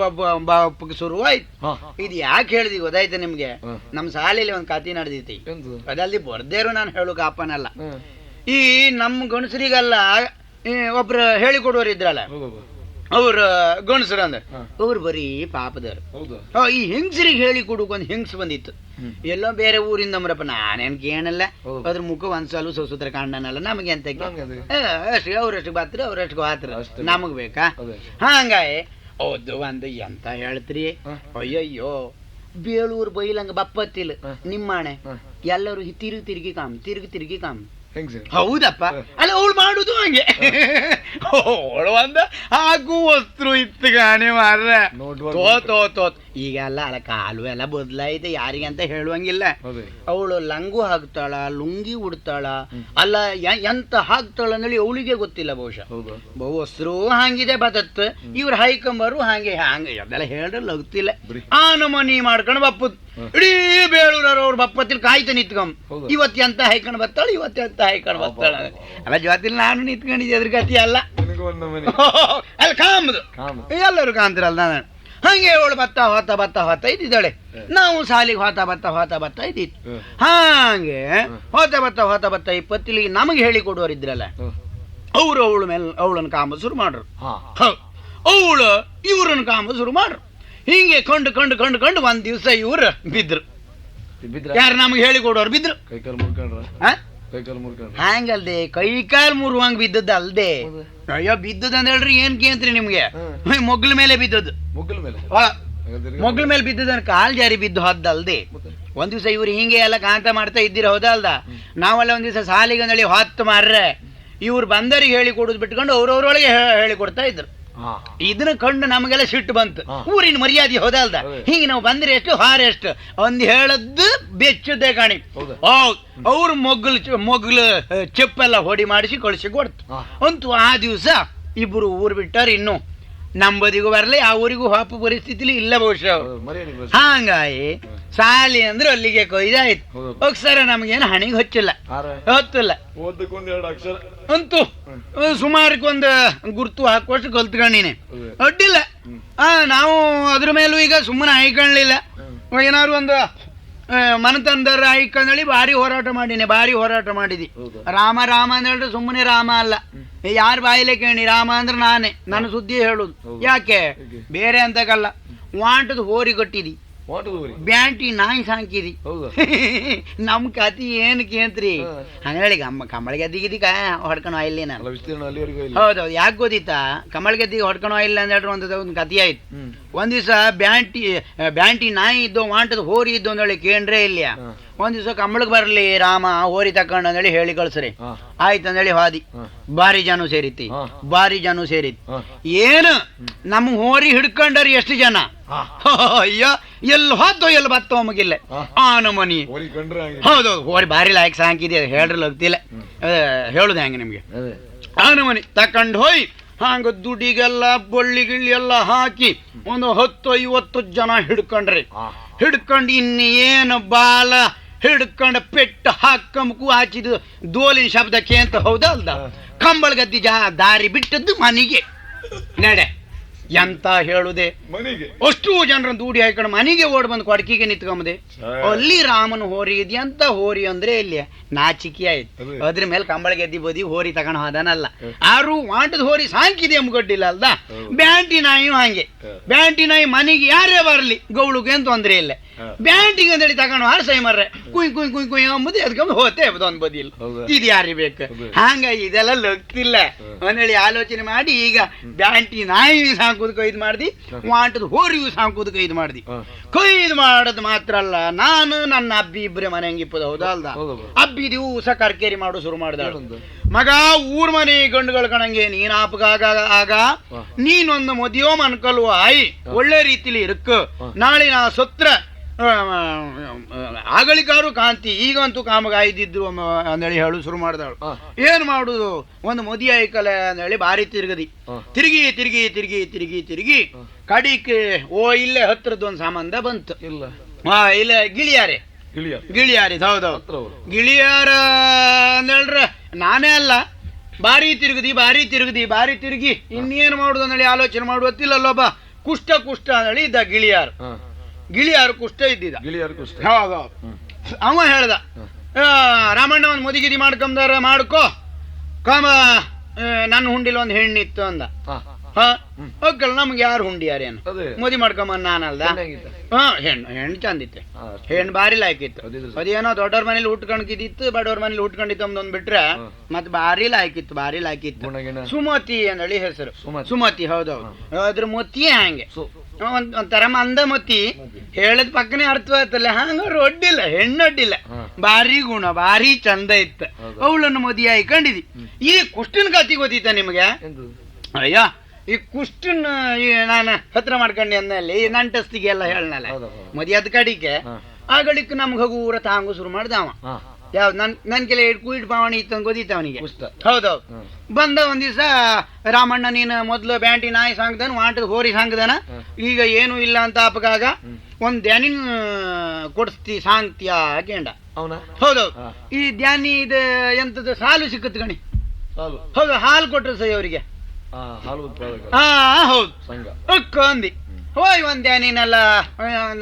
ಬಾಪಕ್ಕೆ ಶುರುವಾಯ್ತು. ಇದು ಯಾಕೆ ಹೇಳಿದಿ ಗೊತ್ತಾಯ್ತು ನಿಮ್ಗೆ? ನಮ್ ಶಾಲೆಯಲ್ಲಿ ಒಂದ್ ಕತಿ ನಡೆದೈತಿ, ಅದಲ್ದಿ ಬರ್ದೇರು ನಾನು ಹೇಳೋಕೆ ಅಪ್ಪನಲ್ಲ. ಈ ನಮ್ಮ ಗಣಸರಿಗೆಲ್ಲ ಒಬ್ರು ಹೇಳಿಕೊಡೋರು ಇದ್ರಲ್ಲ, ಅವ್ರ ಗಣಸರು ಅಂದ್ರೆ ಅವ್ರು ಬರೀ ಪಾಪದವ್ರು. ಈ ಹೆಂಗಸರಿಗೆ ಹೇಳಿ ಕೊಡಕ್ ಒಂದ್ ಹೆಂಗಸ್ ಬಂದಿತ್ತು, ಎಲ್ಲೋ ಬೇರೆ ಊರಿಂದ ಅಂಬ್ರಪ್ಪ. ನಾನೇನ್ ಕೇಳಲ್ಲ, ಅದ್ರ ಮುಖ ಒಂದ್ಸಲ ಸುಸೂತ್ರ ಕಾಣನಲ್ಲ ನಮಗೆ ಅಂತ ಅಷ್ಟಿಗೆ ಅವ್ರಷ್ಟಿಗೆ ಬಾತ್ರ ಅವ್ರಷ್ಟಿಗೆ ಬಾತ್ರ ನಮಗ್ ಬೇಕಾ? ಹಂಗಾಯ್ ಹೌದು ಒಂದು ಎಂತ ಹೇಳ್ತ್ರಿ, ಅಯ್ಯಯ್ಯೋ ಬೇಳೂರು ಬೈಲಂಗ ಬಪ್ಪತ್ತಿಲ್ಲ ನಿಮ್ಮಣೆ ಎಲ್ಲರೂ ತಿರುಗಿ ತಿರುಗಿ ಕಾಮ್. ಹೌದಪ್ಪ, ಅಲ್ಲ ಅವಳು ಮಾಡುದು ಹಂಗೆ. ಅವಳು ಒಂದ ಹಾಕು ವಸ್ತು ಇತ್ತು ಗಾಣಿ ಮಾರ್ರೆ. ತೋತ್ ಈಗೆಲ್ಲ ಅಲ್ಲ ಕಾಲು ಎಲ್ಲ ಬದಲಾಯ್ತು, ಯಾರಿಗೆ ಅಂತ ಹೇಳುವಂಗಿಲ್ಲ. ಅವಳು ಲಂಗು ಹಾಕ್ತಾಳ, ಲುಂಗಿ ಉಡ್ತಾಳ, ಅಲ್ಲ ಎಂತ ಹಾಕ್ತಾಳ ಅಂದೇಳಿ ಅವಳಿಗೆ ಗೊತ್ತಿಲ್ಲ. ಬಹುಶಃ ಬಹುವಸ್ತ್ರು ಹಂಗಿದೆ ಬದತ್, ಇವ್ರು ಹೈಕಂಬರು ಹಂಗೆ ಹಂಗೆ ಅದೆಲ್ಲ ಹೇಳಲ್ಲ ಗೊತ್ತಿಲ್ಲ. ಆ ನಮನಿ ಮಾಡ್ಕೊಂಡು ಬಪ್ಪದ್ ಇಡೀ ಬೇಳೂರವ್ರು ಅವ್ರು ಬಪ್ಪತ್ತಿಲ್ ಕಾಯ್ತ ನಿತ್ಕೊಂಡ್ ಇವತ್ತು ಎಂತ ಹೈಕೊಂಡ್ ಬರ್ತಾಳ, ಇವತ್ತು ಎಂತ ಹೈಕೊಂಡ್ ಬರ್ತಾಳ. ಅಲ್ಲ ಜೊತೆಲಿ ನಾನು ನಿಂತ್ಕೊಂಡಿದ್ದೆ, ಅದ್ರ ಗತಿ ಅಲ್ಲ ಅಲ್ಲ ಕಾಮದು ಎಲ್ಲರೂ ಕಾಂತಿರಲ್ಲ. ನಾನು ಹಂಗೆ ಅವಳು ಬತ್ತ ಇದ್ದಿದ್ದಾಳೆ. ನಾವು ಸಾಲಿಗೆ ಹೋತ ಇದ್ದಿತ್ತು. ಹಾಗೆ ಹೋತ ಬತ್ತ ಇಪ್ಪತ್ತಿಲಿಗೆ ನಮಗೆ ಹೇಳಿ ಕೊಡುವರಿದ್ರಲ್ಲ, ಅವರು ಅವಳನ್ನು ಕಾಮ ಶುರು ಮಾಡ್ರು. ಅವಳು ಇವ್ರನ್ನ ಕಾಮ ಶುರು ಮಾಡ್ರು. ಹಿಂಗೆ ಕಂಡು ಒಂದ್ ದಿವ್ಸ ಇವ್ರು ಬಿದ್ರು. ಯಾರು ನಮ್ಗೆ ಹೇಳಿ ಕೊಡೋರು ಬಿದ್ರು. ಹಂಗಲ್ದೆ ಕೈಕಾಲ್ ಮುರುವಂಗ್ ಬಿದ್ದದ್ದು ಅಲ್ದೆ. ಅಯ್ಯೋ ಬಿದ್ದದ ಅಂತ ಹೇಳ್ರಿ ಏನ್ ಕೇಂತ್ರಿ ನಿಮ್ಗೆ? ಮೊಗ್ಲ ಮೇಲೆ ಬಿದ್ದದ್ದು, ಮೊಗ್ಲ ಮೇಲೆ ಬಿದ್ದದ ಕಾಲ್ ಜಾರಿ ಬಿದ್ದು ಹೋದಲ್ದೆ. ಒಂದ್ ದಿವ್ಸ ಇವ್ರು ಹಿಂಗೆ ಎಲ್ಲ ಕಾಂತ ಮಾಡ್ತಾ ಇದ್ದೀರ ಹೌದಲ್ದ? ನಾವೆಲ್ಲ ಒಂದ್ ದಿವ್ಸ ಸಾಲಿಗೆ ಅಂದೇಳಿ ಹೊತ್ತು ಮಾರ್ರೆ ಇವ್ರು ಬಂದರಿಗೆ ಹೇಳಿ ಕೊಡುದು ಬಿಟ್ಕೊಂಡು ಅವ್ರವ್ರೊಳಗೆ ಹೇಳಿ ಕೊಡ್ತಾ ಇದ್ರು. ಇದನ್ನ ಕಂಡು ನಮಗೆಲ್ಲ ಸಿಟ್ಟು ಬಂತು. ಊರಿನ ಮರ್ಯಾದೆ ಹೋದಲ್ದ? ಹೀಗೆ ನಾವು ಬಂದ್ರೆ ಎಷ್ಟು ಹಾರ ಎಷ್ಟು ಒಂದ್ ಹೇಳದ್ದು ಬೆಚ್ಚದೆ ಕಾಣಿ. ಅವ್ರು ಮೊಗ್ಲು ಚೆಪ್ಪೆಲ್ಲ ಹೊಡಿ ಮಾಡಿಸಿ ಕಳಿಸಿ ಕೊಡ್ತು. ಅಂತೂ ಆ ದಿವಸ ಇಬ್ರು ಊರು ಬಿಟ್ಟಾರ. ಇನ್ನು ನಂಬದಿಗೂ ಬರಲಿ, ಆ ಊರಿಗೂ ಹಾಪು ಪರಿಸ್ಥಿತಿಲಿ ಇಲ್ಲ ಬಹುಶಃ. ಹಂಗಾಗಿ ಸಾಲಿ ಅಂದ್ರೆ ಅಲ್ಲಿಗೆ ಕೊಯ್ದಾಯ್ತು. ಅಕ್ಷರ ನಮ್ಗೇನು ಹಣಿಗೆ ಹೊಚ್ಚಿಲ್ಲ, ಹೊತ್ತಿಲ್ಲ. ಅಂತೂ ಸುಮಾರಕ್ಕೊಂದು ಗುರ್ತು ಹಾಕುವಷ್ಟು ಕಲ್ತ್ಕೊಂಡಿನಿ, ಅಡ್ಡಿಲ್ಲ. ನಾವು ಅದ್ರ ಮೇಲೂ ಈಗ ಸುಮ್ಮನೆ ಆಯ್ಕೊಳ್ಳಿಲ್ಲ. ಏನಾದ್ರು ಒಂದು ಮನತಂದರ ಆಯ್ಕೊಂಡೇಳಿ ಭಾರಿ ಹೋರಾಟ ಮಾಡಿದಿ. ರಾಮ ಅಂತ ಹೇಳಿದ್ರೆ ಸುಮ್ಮನೆ ರಾಮ ಅಲ್ಲ, ಯಾರ ಬಾಯಿಲೆ ಕೇಳಿ ರಾಮ ಅಂದ್ರೆ ನಾನೇ, ನನ್ನ ಸುದ್ದಿ ಹೇಳುದು. ಯಾಕೆ ಬೇರೆ ಅಂತಕಲ್ಲ, ವಾಂಟದ ಹೋರಿ ಕಟ್ಟಿದಿ, ಬ್ಯಾಂಟಿ ನಾಯಿ ಸಾಕಿದಿ. ನಮ್ ಕತಿ ಏನ್ ಕೇಂತ್ರಿ ಹಂಗೇಳಿ ಕಮಳ ಗೆದ್ದಿಗಿದಿ ಹೊಡ್ಕೊಂಡು ಇಲ್ಲಿ ನಾನು. ಹೌದೌದು, ಯಾಕೆ ಗೊತ್ತಿತ್ತಾ? ಕಮಳ ಗೆದ್ದಿಗೆ ಹೊಡ್ಕೊಂಡು ಇಲ್ಲ ಅಂತ ಹೇಳ್ರಿ ಒಂದು ಕತಿ ಆಯ್ತು. ಒಂದ್ ದಿವ್ಸ ಬ್ಯಾಂಟಿ ನಾಯಿ ಇದ್ದು ವಾಂಟದ ಹೋರಿ ಇದ್ದು ಅಂದೇಳಿ ಕೇಂದ್ರೇ ಇಲ್ಲ. ಒಂದ್ ದಿವ್ಸ ಕಮಳಗ್ ಬರ್ಲಿ ರಾಮ ಹೋರಿ ತಕೊಂಡ್ ಅಂದೇಳಿ ಹೇಳಿ ಕಳ್ಸ್ರಿ. ಆಯ್ತು ಅಂದೇಳಿ ಹಾದಿ ಬಾರಿ ಜನ ಸೇರಿತಿ. ಏನು ನಮ್ ಹೋರಿ ಹಿಡ್ಕೊಂಡರಿ ಎಷ್ಟು ಜನ? ಅಯ್ಯೋ ಎಲ್ಲಿ ಹೋತೋ ಎಲ್ಲಿ ಬತ್ತೋ ಮಗಿಲ್ಲ ಆ ನಮನಿ. ಹೌದೌದು, ಹೋರಿ ಬಾರಿ ಲಾಯಕ್ ಸಾಕಿದೆ ಹೇಳ್ರಲ್ಲ ಹೋಗ್ತಿಲ್ಲ. ಹೇಳುದು ಹೆಂಗೆ ನಿಮ್ಗೆ? ಅವನ ಮನೆ ತಕೊಂಡು ಹೋಯ್ ಹಾಂಗ ದುಡಿಗೆಲ್ಲ ಬಳ್ಳಿಗಿಳ್ಳಿ ಎಲ್ಲ ಹಾಕಿ ಒಂದು 10-50 ಜನ ಹಿಡ್ಕೊಂಡ್ರಿ. ಹಿಡ್ಕೊಂಡು ಇನ್ನೇನು ಬಾಲ ಹಿಡ್ಕೊಂಡು ಪೆಟ್ಟು ಹಾಕಂಬಕು ಹಾಚಿದ್ದು ದೋಲಿನ ಶಬ್ದಕ್ಕೆ ಅಂತ ಹೌದಲ್ದ. ಕಂಬಳ ಗದ್ದಿ ದಾರಿ ಬಿಟ್ಟದ್ದು ಮನೆಗೆ ನಡೆ ಎಂತ ಹೇಳುದೆ. ಮನೆಗೆ ಅಷ್ಟು ಜನರನ್ನು ದೂಡಿ ಹಾಕೊಂಡು ಮನೆಗೆ ಓಡ್ ಬಂದು ಕೊಡಕಿಗೆ ನಿಂತ್ಕೊಂಬದೆ. ಅಲ್ಲಿ ರಾಮನ ಹೋರಿ ಇದೆಯಂತ ಹೋರಿ ಅಂದ್ರೆ ಇಲ್ಲಿ ನಾಚಿಕೆ ಆಯ್ತು. ಅದ್ರ ಮೇಲೆ ಕಂಬಳ ಗೆದ್ದಿ ಬದಿ ಹೋರಿ ತಗೊಂಡು ಹೋದನಲ್ಲ. ಆರು ವಾಂಟದ ಹೋರಿ ಸಾಂಕಿದೆ ಎಂಬುಗಡ್ಡಿಲ್ಲ ಅಲ್ದ. ಬ್ಯಾಂಟಿ ನಾಯಿಯು ಹಂಗೆ. ಬ್ಯಾಂಟಿ ನಾಯಿ ಮನೆಗೆ ಯಾರೇ ಬರಲಿ ಗೌಳುಗೆ ಅಂತ ತೊಂದ್ರೆ ಇಲ್ಲ. ಬ್ಯಾಂಟಿಗೆ ಅಂತೇಳಿ ತಗೊಂಡು ಹಾರ್ಸೈ ಮರ್ರೆ ಕುಯ್ ಕುಯ್ ಕುಯ್ ಕುಯ್ ಅಂಬುದು ಎದ್ಕೊಂಡು ಹೋತೆ ಒಂದ್ ಬದಿಲ್. ಇದು ಯಾರಿಗೆ ಬೇಕು? ಹಂಗ ಇದೆಲ್ಲ ಲಗ್ತಿಲ್ಲ ಅಂದೇಳಿ ಆಲೋಚನೆ ಮಾಡಿ ಈಗ ಬ್ಯಾಂಟಿ ನಾಯಿ ಸಾಕುದು ಕೈದು ಮಾಡ್ದಿ, ವಾಂಟದ ಹೋರಿಯು ಸಾಕುದು ಕೈದು ಮಾಡ್ದಿ. ಕೈದು ಮಾಡೋದು ಮಾತ್ರ ಅಲ್ಲ, ನಾನು ನನ್ನ ಅಬ್ಬಿ ಇಬ್ಬರೇ ಮನೆ ಹಂಗಿಪ್ಪದ ಹೌದಲ್ದ. ಅಬ್ಬಿ ದಿವಸ ಕರ್ಕೇರಿ ಮಾಡು ಶುರು ಮಾಡ್ದಾಳು. ಮಗ ಊರ್ ಮನೆ ಗಂಡುಗಳ ಕಣಂಗೆ ನೀನ್ ಆಗ ನೀನೊಂದು ಮದುವೆ ಮನ್ಕಲ್ವ ಆಯಿ ಒಳ್ಳೆ ರೀತಿಲಿ ಇರಕ್ಕ. ನಾಳೆ ನಾ ಸತ್ರ ಆಗಳಿಕಾರು ಕಾಂತಿ ಈಗಂತೂ ಕಾಮಗ ಆಯ್ದಿದ್ರು ಅಂದೇಳಿ ಹೇಳು ಶುರು ಮಾಡ್ದಾಳು. ಏನ್ ಮಾಡುದು, ಒಂದು ಮದಿ ಆಯ್ಕಲೆ ಅಂದೇಳಿ ಬಾರಿ ತಿರುಗಿ ಕಡಿಕೆ ಇಲ್ಲೇ ಹತ್ರದ್ದು ಒಂದು ಸಂಬಂಧ ಬಂತು. ಇಲ್ಲ ಗಿಳಿಯಾರಿ ಹೌದೌದು. ಗಿಳಿಯಾರ ಅಂದೇಳ್ರೆ ನಾನೇ ಅಲ್ಲ, ಬಾರಿ ತಿರುಗಿ ಇನ್ನೇನು ಮಾಡುದು ಅಂದೇಳಿ ಆಲೋಚನೆ ಮಾಡುವತ್ತಿಲ್ಲಲ್ಲೊಬ್ಬ ಕುಷ್ಟ ಅಂದೇಳಿ ಇದ್ದ ಗಿಳಿಯಾರು ಕುಷ್ಟ ಇದ್ದಿದ್ದ. ಅವ ಹೇಳ್ದ, ರಾಮಣ್ಣ ಒಂದು ಮದಿಗಿದಿ ಮಾಡ್ಕೊಂಡಾರ ಮಾಡ್ಕೋ, ಕಾಮ ನನ್ನ ಹುಂಡಿಲಿ ಒಂದು ಹೆಣ್ಣಿತ್ತು ಅಂದ. ಹೋಗಲ್ಲ ನಮ್ಗೆ ಯಾರು ಹುಂಡಿಯಾರೇನು ಮದಿ ಮಾಡ್ಕೊಂಬಂದ ನಾನಲ್ದ. ಹೆಣ್ಣು ಚಂದಿತ್ತೆ, ಹೆಣ್ಣು ಬಾರಿ ಲಾಯ್ಕಿತ್ತು. ಅದೇನೋ ದೊಡ್ಡವ್ರ ಮನೇಲಿ ಉಟ್ಕೊಂಡ್ಕಿದ್ದಿತ್ತು, ಬಡವ್ರ ಮನೇಲಿ ಉಟ್ಕೊಂಡಿತ್ತು ಅಂದೊಂದ್ ಬಿಟ್ರೆ ಮತ್ತೆ ಬಾರಿ ಲಾಯ್ಕಿತ್ತು. ಸುಮತಿ ಅಂದೇಳಿ ಹೆಸರು, ಸುಮತಿ ಹೌದೌದು. ಅದ್ರ ಮೊತ್ತಿಯೇ ಹಂಗೆ ಒಂಥರ ಮಂದ ಮತಿ ಹೇಳದ್ ಪಕ್ಕನೆ ಅರ್ಥ ಆಯ್ತಲ್ಲ. ಹಂಗ ಒಡ್ಡಿಲ್ಲ, ಹೆಣ್ಣೊಡ್ಡಿಲ್ಲ, ಬಾರಿ ಗುಣ, ಬಾರಿ ಚಂದ ಇತ್ತ. ಅವಳನ್ನು ಮದಿ ಆಯ್ಕೊಂಡಿದಿ. ಈ ಕುಷ್ಟನ್ ಕತಿ ಗೊತ್ತಿತ್ತ ನಿಮ್ಗೆ? ಅಯ್ಯ ಈ ಕುಷ್ಟನ್ ನಾನು ಹತ್ರ ಮಾಡ್ಕೊಂಡೆ ಅಂದಲ್ಲಿ ನಂಟಸ್ತಿಗೆ ಎಲ್ಲ ಹೇಳನಲ್ಲ ಮದಿ ಅದ್ ಕಡಿಕೆ ಆಗಳಿಕ್ ನಮ್ಗೆ ಹಗೂರ ತಾಂಗು ಶುರು ಮಾಡ್ದ ಅವ. ಯಾವ್ದು ನನ್ ಕೆಲ ಕುಯಿಟ್ ಪಾವಣಿ ಇತ್ತು ಗೊತ್ತಿತ್ತ ಅವನಿಗೆ. ಹೌದೌದು. ಬಂದ ಒಂದ್ ದಿವಸ, ರಾಮಣ್ಣ ನೀನು ಮೊದ್ಲು ಬ್ಯಾಂಟಿ ನಾಯಿ ಸಾಂಗ್ದಾನ, ವಾಂಟದ ಹೋರಿ ಸಾಂಗ್ದಾನ, ಈಗ ಏನು ಇಲ್ಲ ಅಂತ ಅಪಗಾಗ ಒಂದ್ ಧ್ಯಾನಿನ್ ಕೊಡಿಸ್ತಿ ಸಾಂಗ್ತಿಯ ಕೇಂಡ ಅವನ. ಹೌದೌದು. ಈ ಧ್ಯಾನಿ ಇದು ಎಂತದ ಸಾಲು ಸಿಕ್ಕತ್ ಗಣಿ. ಹೌದು, ಹಾಲು ಕೊಟ್ರು ಸೈ ಅವರಿಗೆ. ಹೌದು ಅಕ್ಕ ಅಂದಿ. ಹೋಯ್ ಒಂದ್ ಧ್ಯಾನಿನೆಲ್ಲ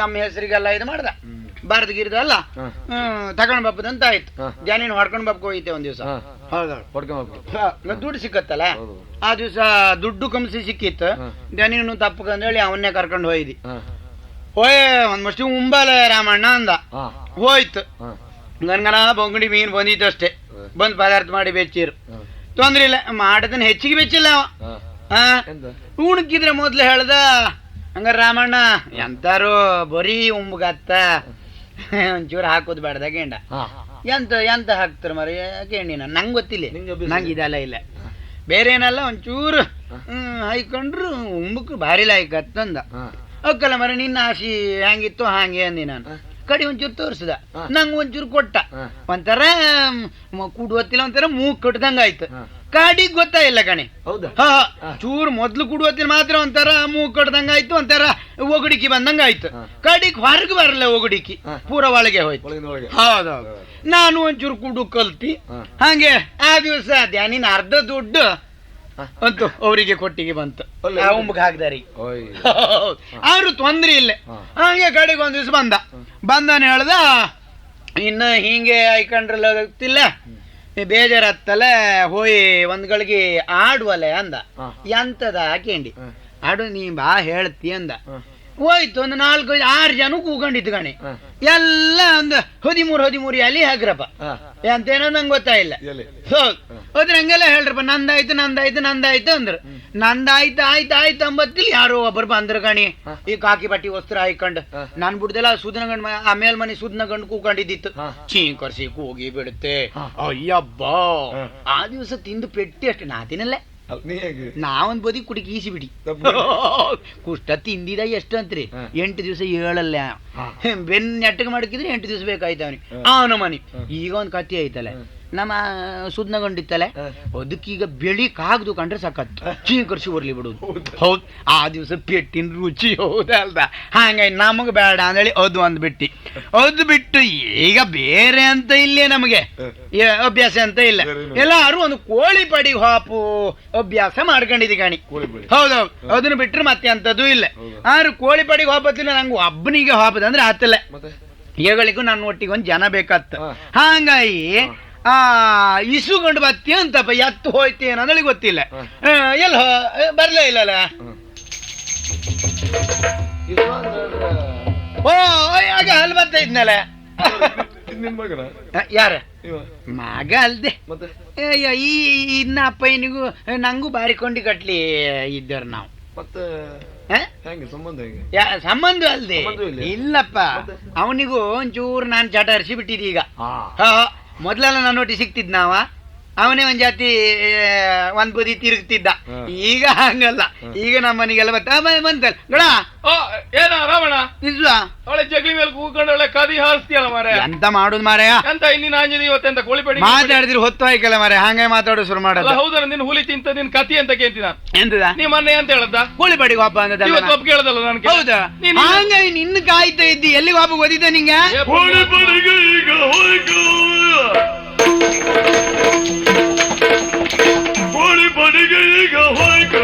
ನಮ್ಮ ಹೆಸರಿಗೆಲ್ಲ ಇದು ಮಾಡ್ದ, ಬಾರದ್ ಗಿರ್ದ ಅಲ್ಲ ತಗೊಂಡ್ ಬಪ್ಪದಂತ ಆಯ್ತು. ಧ್ಯಾನಿನ ಹೊಡ್ಕೊಂಡ್ ಬಪ್ಪ ಹೋಯ್ತೆ ಒಂದ್ ದಿವ್ಸ. ದುಡ್ಡು ಸಿಕ್ಕತ್ತಲ್ಲ, ಆ ದಿವ್ಸ ದುಡ್ಡು ಕಮ್ಸಿ ಸಿಕ್ಕಿತ್ತು. ಧ್ಯಾನಿನು ತಪ್ಪಕಂದೇಳಿ ಅವನ್ನೇ ಕರ್ಕೊಂಡು ಹೋಯ್ದಿ. ಒಂದ್ ಮಸ್ತಿ ಉಂಬಲ ರಾಮಣ್ಣ ಅಂದ. ಹೋಯ್ತು, ನನ್ಗನ ಬೊಂಗಡಿ ಮೀನ್ ಬಂದಿತ್ತು ಅಷ್ಟೇ. ಬಂದ್ ಪದಾರ್ಥ ಮಾಡಿ ಬೆಚ್ಚಿರು, ತೊಂದ್ರೆ ಇಲ್ಲ. ಮಾಡದನ್ನ ಹೆಚ್ಚಿಗೆ ಬೆಚ್ಚಿಲ್ಲ ಅವ. ಉಣ್ಕಿದ್ರೆ ಮೊದ್ಲು ಹೇಳ್ದ, ಹಂಗಾರ ರಾಮಣ್ಣ ಎಂತಾರು ಬರೀ ಉಂಬಗತ್ತ ಒಂಚೂರು ಹಾಕೋದು ಬೇಡದ ಗೇಂಡ. ಎಂತ ಹಾಕ್ತಾರ ಮರ ಗೇಂಡಿನ ನಂಗೆ ಗೊತ್ತಿಲ್ಲ, ನಂಗೆ ಇದೆಲ್ಲ ಇಲ್ಲ. ಬೇರೆ ಏನಲ್ಲ, ಒಂಚೂರು ಹಾಕೊಂಡ್ರು ಉಂಬಕ್ ಭಾರಿ ಲಾಯ್ಕತ್ತಂದ. ಅಕ್ಕಲ್ಲ ಮರ ನಿನ್ನ ಆಸಿ ಹೆಂಗಿತ್ತು ಹಾಗೆ ಅಂದಿ ನಾನು. ಕಡಿ ಒಂಚೂರು ತೋರಿಸ್ದ, ನಂಗೆ ಒಂಚೂರು ಕೊಟ್ಟ. ಒಂಥರ ಕುಡುವತ್ತಿಲ್ಲ, ಒಂಥರ ಮೂಗ್ ಕಟ್ದಂಗ ಆಯ್ತು. ಕಾಡಿಗೆ ಗೊತ್ತಾಯಿಲ್ಲ ಕಣೆ. ಚೂರು ಮೊದ್ಲು ಕುಡುವತ್ತಿನ ಮಾತ್ರ ಒಂಥರ ಮೂಗ್ ಕಟ್ದಂಗ ಆಯ್ತು, ಒಂಥರ ಒಗಡಿಕೆ ಬಂದಂಗ ಆಯ್ತು. ಕಾಡಿಗೆ ಹೊರಗೆ ಬರಲ್ಲ, ಒಗಡಿಕೆ ಪೂರ ಒಳಗೆ ಹೋಯ್ತು. ಹೌದೌದು. ನಾನು ಒಂಚೂರು ಕುಡು ಕಲ್ತಿ ಹಂಗೆ ಆ ದಿವಸ ಧ್ಯಾನಿನ ಅರ್ಧ ದುಡ್ಡು ಅಂತೂ ಅವರಿಗೆ ಕೊಟ್ಟಿಗೆ ಬಂತು. ಉಂಬಕ್ ಹಾಕ್ದಾರಿ ಅವ್ರು ತೊಂದ್ರೆ ಇಲ್ಲ. ಹಂಗೆ ಕಡೆಗೆ ಒಂದ್ ದಿವ್ಸ ಬಂದಾನ ಹೇಳ್ದ, ಇನ್ನು ಹಿಂಗೆ ಆಯ್ಕೊಂಡ್ರಲ್ಲ ಗೊತ್ತಿಲ್ಲ, ಬೇಜಾರತ್ತಲ್ಲ, ಹೋಯ್ ಒಂದ್ಗಳಿಗೆ ಆಡುವಲೆ ಅಂದ. ಎಂತದ ಹಾಕೇಂಡಿ ಆಡು ನೀ ಬಾ ಹೇಳ್ತಿ ಅಂದ. ಹೋಯ್ತು, ಒಂದು 4-5-6 ಜನ ಕೂಕೊಂಡಿತ್ತು ಗಣಿ. ಎಲ್ಲ ಒಂದು 13 ಎಲಿ ಹಾಕ್ರಪ್ಪ. ಎಂತೇನೋ ನಂಗೆ ಗೊತ್ತಾಯಿಲ್ಲ. ಹೋದ್ರೆ ಹಂಗೆಲ್ಲ ಹೇಳ್ರಪ್ಪ, ನಂದಾಯ್ತು ಅಂದ್ರು. ನಂದಾಯ್ತು ಅಂಬತ್ತಿಲ್ ಯಾರೋ ಒಬ್ಬರು ಬಂದ್ರು ಗಣಿ. ಈ ಕಾಕಿ ಬಟ್ಟಿ ವಸ್ತ್ರ ಹಾಕೊಂಡು ನಾನ್ ಬಿಡ್ದೆಲ್ಲ ಸುದ್ನ ಗಂಡ್ ಆ ಮೇಲ್ಮನಿ ಸುದ್ನ ಗಂಡು ಕೂಕೊಂಡಿದ್ದಿತ್ತು. ಚೀಂಕರ್ಸಿ ಕೂಗಿ ಬಿಡುತ್ತೆ. ಅಯ್ಯಬ್ಬಾ, ಆ ದಿವಸ ತಿಂದು ಪೆಟ್ಟಿ ಅಷ್ಟೇ. ನಾ ತಿನ್ನಲ್ಲೇ, ನಾವೊಂದ್ ಬದಿ ಕುಡಿಕಿ ಈಸಿ ಬಿಡಿ. ಕುಷ್ಟ ತಿಂದಿದ ಎಷ್ಟು ಅಂತ್ರಿ? 8 ದಿವಸ ಹೇಳಲ್ಲ. ಬೆನ್ ನೆಟ್ಟಗೆ ಮಾಡಕಿದ್ರೆ 8 ದಿವಸ ಬೇಕಾಯ್ತು ಅವನಿಗೆ. ಅವನ ಮನಿ ಈಗ ಒಂದ್ ಕತ್ತಿ ಐತಲ್ಲ, ನಮ್ಮ ಸುದ್ನಗೊಂಡಿತ್ತಲೆ ಅದಕ್ಕೀಗ ಬೆಳಿಕಾಗ್ದು ಕಂಡ್ರೆ ಸಖತ್ ಚೀಕರ್ಸಿ ಬರ್ಲಿ ಬಿಡುದು. ಹೌದು, ಆ ದಿವಸ ಪೆಟ್ಟಿನ ರುಚಿ ಹೌದಲ್ದ, ಹಂಗಾಗಿ ನಮಗ್ ಬೇಡ ಅಂದೇಳಿ ಅದು ಒಂದು ಬಿಟ್ಟು ಅದು ಬಿಟ್ಟು ಈಗ ಬೇರೆ ಅಂತ ಇಲ್ಲೇ ನಮಗೆ ಅಭ್ಯಾಸ ಅಂತ ಇಲ್ಲ. ಎಲ್ಲಾರು ಒಂದು ಕೋಳಿ ಪಡಿ ಹಾಪು ಅಭ್ಯಾಸ ಮಾಡ್ಕೊಂಡಿದ್ದಿ ಕಾಣಿ. ಹೌದೌದು, ಅದನ್ನ ಬಿಟ್ರೆ ಮತ್ತೆ ಅಂತದ್ದು ಇಲ್ಲ. ಆದ್ರೆ ಕೋಳಿ ಪಡಿಗೆ ಹಾಪತ್ತಿಲ್ಲ, ನಂಗೆ ಒಬ್ಬನಿಗೆ ಹಾಪದಂದ್ರೆ ಆತಲ್ಲ, ಏಗಳಿಗೂ ನನ್ನ ಒಟ್ಟಿಗೆ ಒಂದು ಜನ ಬೇಕತ್ತ. ಹಂಗಾಗಿ ಇಸುಕೊಂಡು ಬತ್ತಿ ಅಂತಪ್ಪ ಎತ್ತು ಹೋಯ್ತೇನ ನನಗೆ ಗೊತ್ತಿಲ್ಲ. ಎಲ್ಲ ಬರ್ಲೇ ಇಲ್ಲಲ್ಲ. ಓ ಆಗ ಅಲ್ಲಿ ಬರ್ತಾ ಇದ್ನಲ್ಲ. ಯಾರ ಮಗ ಅಲ್ದೆ ಈ ಇನ್ನ ಅಪ್ಪನಿಗೂ ನಂಗೂ ಬಾರಿಕೊಂಡಿ ಕಟ್ಲಿ ಇದ್ದಾರ ನಾವು. ಸಂಬಂಧ ಅಲ್ದೆ ಇಲ್ಲಪ್ಪ, ಅವನಿಗೂ ಒಂಚೂರು ನಾನು ಚಟ ಹರಿಸಿ ಬಿಟ್ಟಿದ್ದೀಗ. ಮೊದ್ಲೆಲ್ಲ ನನ್ನ ಒಟ್ಟಿಗೆ ಸಿಕ್ತಿದ್ ನಾವ, ಅವನೇ ಒಂದ್ ಜಾತಿ ಒಂದ್ ಬದಿ ತಿರುಗ್ತಿದ್ದ. ಈಗ ಹಂಗಲ್ಲ, ಈಗ ನಮ್ಮ ಮನೆಗೆಲ್ಲ ಬಂತಲ್ಲ ಗಡ ಏನ ರಾವಣ ನಿಜ ಅವಳೆ ಜಗಲಿ ಮೇಲೆ ಕೂತ್ಕೊಂಡು ಒಳ್ಳೆ ಕದಿ ಹಾರಿಸ್ತೀಯಲ್ಲ ಮಾರ. ಎಂತ ಮಾಡುದು ಮಾರಾಯ, ಎಂತ ಇನ್ನಿನ ಆಂಜನಿ ಇವತ್ತೆಂತ ಕೋಳಿಪಡಿ ಮಾತಾಡಿದ್ರೆ ಹೊತ್ತು ಆಯ್ಕಲ್ಲ ಮಾರಾಯ, ಹಂಗೆ ಮಾತಾಡೋ ಶುರು ಮಾಡೋದು. ಹೌದಲ್ಲ, ನಿನ್ ಹುಲಿ ತಿಂತ ನಿನ್ ಕತಿ ಅಂತ ಕೇಳ್ತೀನಿ. ಎಂತದ ನೀ ಮೊನ್ನೆ ಅಂತ ಹೇಳದ್ದ ಕೋಳಿಪಡಿಗೆ ವಾಪ ಅಂತ ಇವತ್ತು ಒಪ್ಪ ಕೇಳದಲ್ಲ ನನ್. ಹೌದಾ, ಹಂಗ ನಿನ್ನ ಕಾಯ್ತಾ ಇದ್ದಿ. ಎಲ್ಲಿಗೆ ವಾಪ ಓದಿದ್ದೆ ನಿಂಗೆ? ಕೋಳಿ ಬಡಿಗೆ ಈಗ ಹೋಯ್ಕ,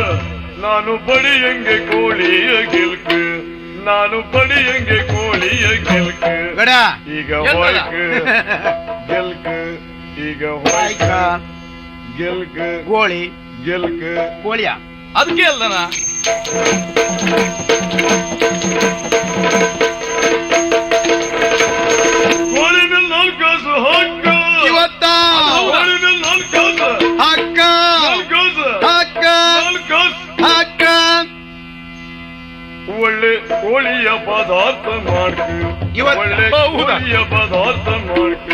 ನಾನು ಬಡಿಯಂಗೆ ಕೋಳಿಯ ಗೆಲ್ಕ, ನಾನು ಬಡಿಯಂಗೆ ಕೋಳಿಯ ಗೆಲ್ಕ. ಈಗ ಹೋಯ್ಕ ಗೆಲ್ಕ, ಈಗ ಹೋಯ್ಕ ಗೆಲ್ಕ, ಕೋಳಿ ಗೆಲ್ಕ ಕೋಳಿಯ ಅದಕ್ಕೆ ಅಲ್ದನ ಕೋಳಿ ಮೇಲೆ 4 ಕಾಸು ಹಾಕ, ಇವತ್ತ ಕೋಳಿ ಮೇಲೆ 4 ಕಾಸು ಹಾಕ, 4 ಕಾಸು ಹಾಕ, 4 ಕಾಸು ಹಾಕ. ಒಳ್ಳೆ ಕೋಳಿಯ ಪದಾರ್ಥ ಮಾಡ್ಕ, ಒಳ್ಳೆ ಕೋಳಿಯ ಪದಾರ್ಥ ಮಾಡ್ಕ,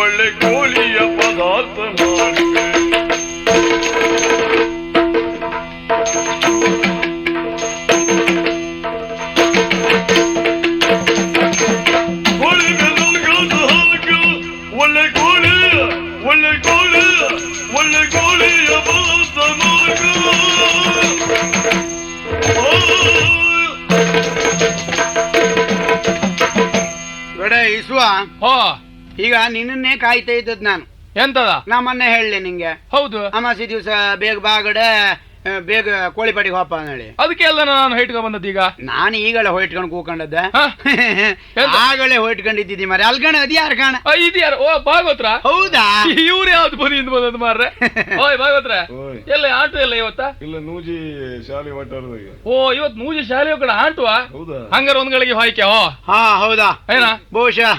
ಒಳ್ಳೆ ಕೋಳಿಯ ಪದಾರ್ಥ ಮಾಡ್ಕ. ಕೋಳಿ ಮೇಲೆ 4 ಕಾಸು ಹಾಕ, ಒಳ್ಳೆ ಕೋಳಿ, ಒಳ್ಳೆ ಕೋಳಿ, ಒಳ್ಳೆ ಕೋಳಿಯ ಪದಾರ್ಥ ಮಾಡ್ಕ. ಇಸುವ ಈಗ ನಿನ್ನೇ ಕಾಯ್ತಾ ಇದ್ದದ್ ನಾನು. ಎಂತದ ನಾ ಮೊನ್ನೆ ಹೇಳಲಿ ನಿಂಗೆ, ಹೌದು ಅಮಾಸಿ ದಿವಸ ಬೇಗ ಬಾಗಡೆ ಬೇಗ ಕೋಳಿಪಡಿಗೆ ಹೋಪ ಹೇಳಿ. ಅದಕ್ಕೆ ಎಲ್ಲ ನಾನು ಹೊಯ್ಟ್ಕೊಂಡ್ ಬಂದದ್ದು. ಈಗ ನಾನು ಈಗಲೇ ಹೊಯ್ಟ್ಕೊಂಡು ಕೂಕೊಂಡದ್ದೆ, ಆಗಲೇ ಹೊಯ್ಟ್ಕೊಂಡಿದ್ದಿ ಮರ ಅಲ್ಗಣ. ಅದ್ ಯಾರ ಕಾಣ? ಇದು ಯಾರು? ಓ ಭಾಗವತ್ರ. ಹೌದಾ, ಇವ್ರು ಯಾವ್ದು ಬದಿಯಿಂದ ಬಂದದ್ದು ಮಾರ್ರೆ? ಓಯ್ ಭಾಗವತ್ರ, ಎಲ್ಲ ಆಟು ಎಲ್ಲ ಇವತ್ತ? ಇಲ್ಲ, ನೂಜಿ ಶಾಲೆ ಒಟ್ಟಾರದಾಗ. ಓ ಇವತ್ ನೂಜಿ ಶಾಲೆ ಕಡೆ ಆಟುವ? ಹೌದಾ? ಹಂಗಾರ ಒಂದ್ ಗಳಿಗೆ ಹಾಯ್ಕೆ. ಹಾ ಹೌದಾ, ಏನ ಬಹುಶಃ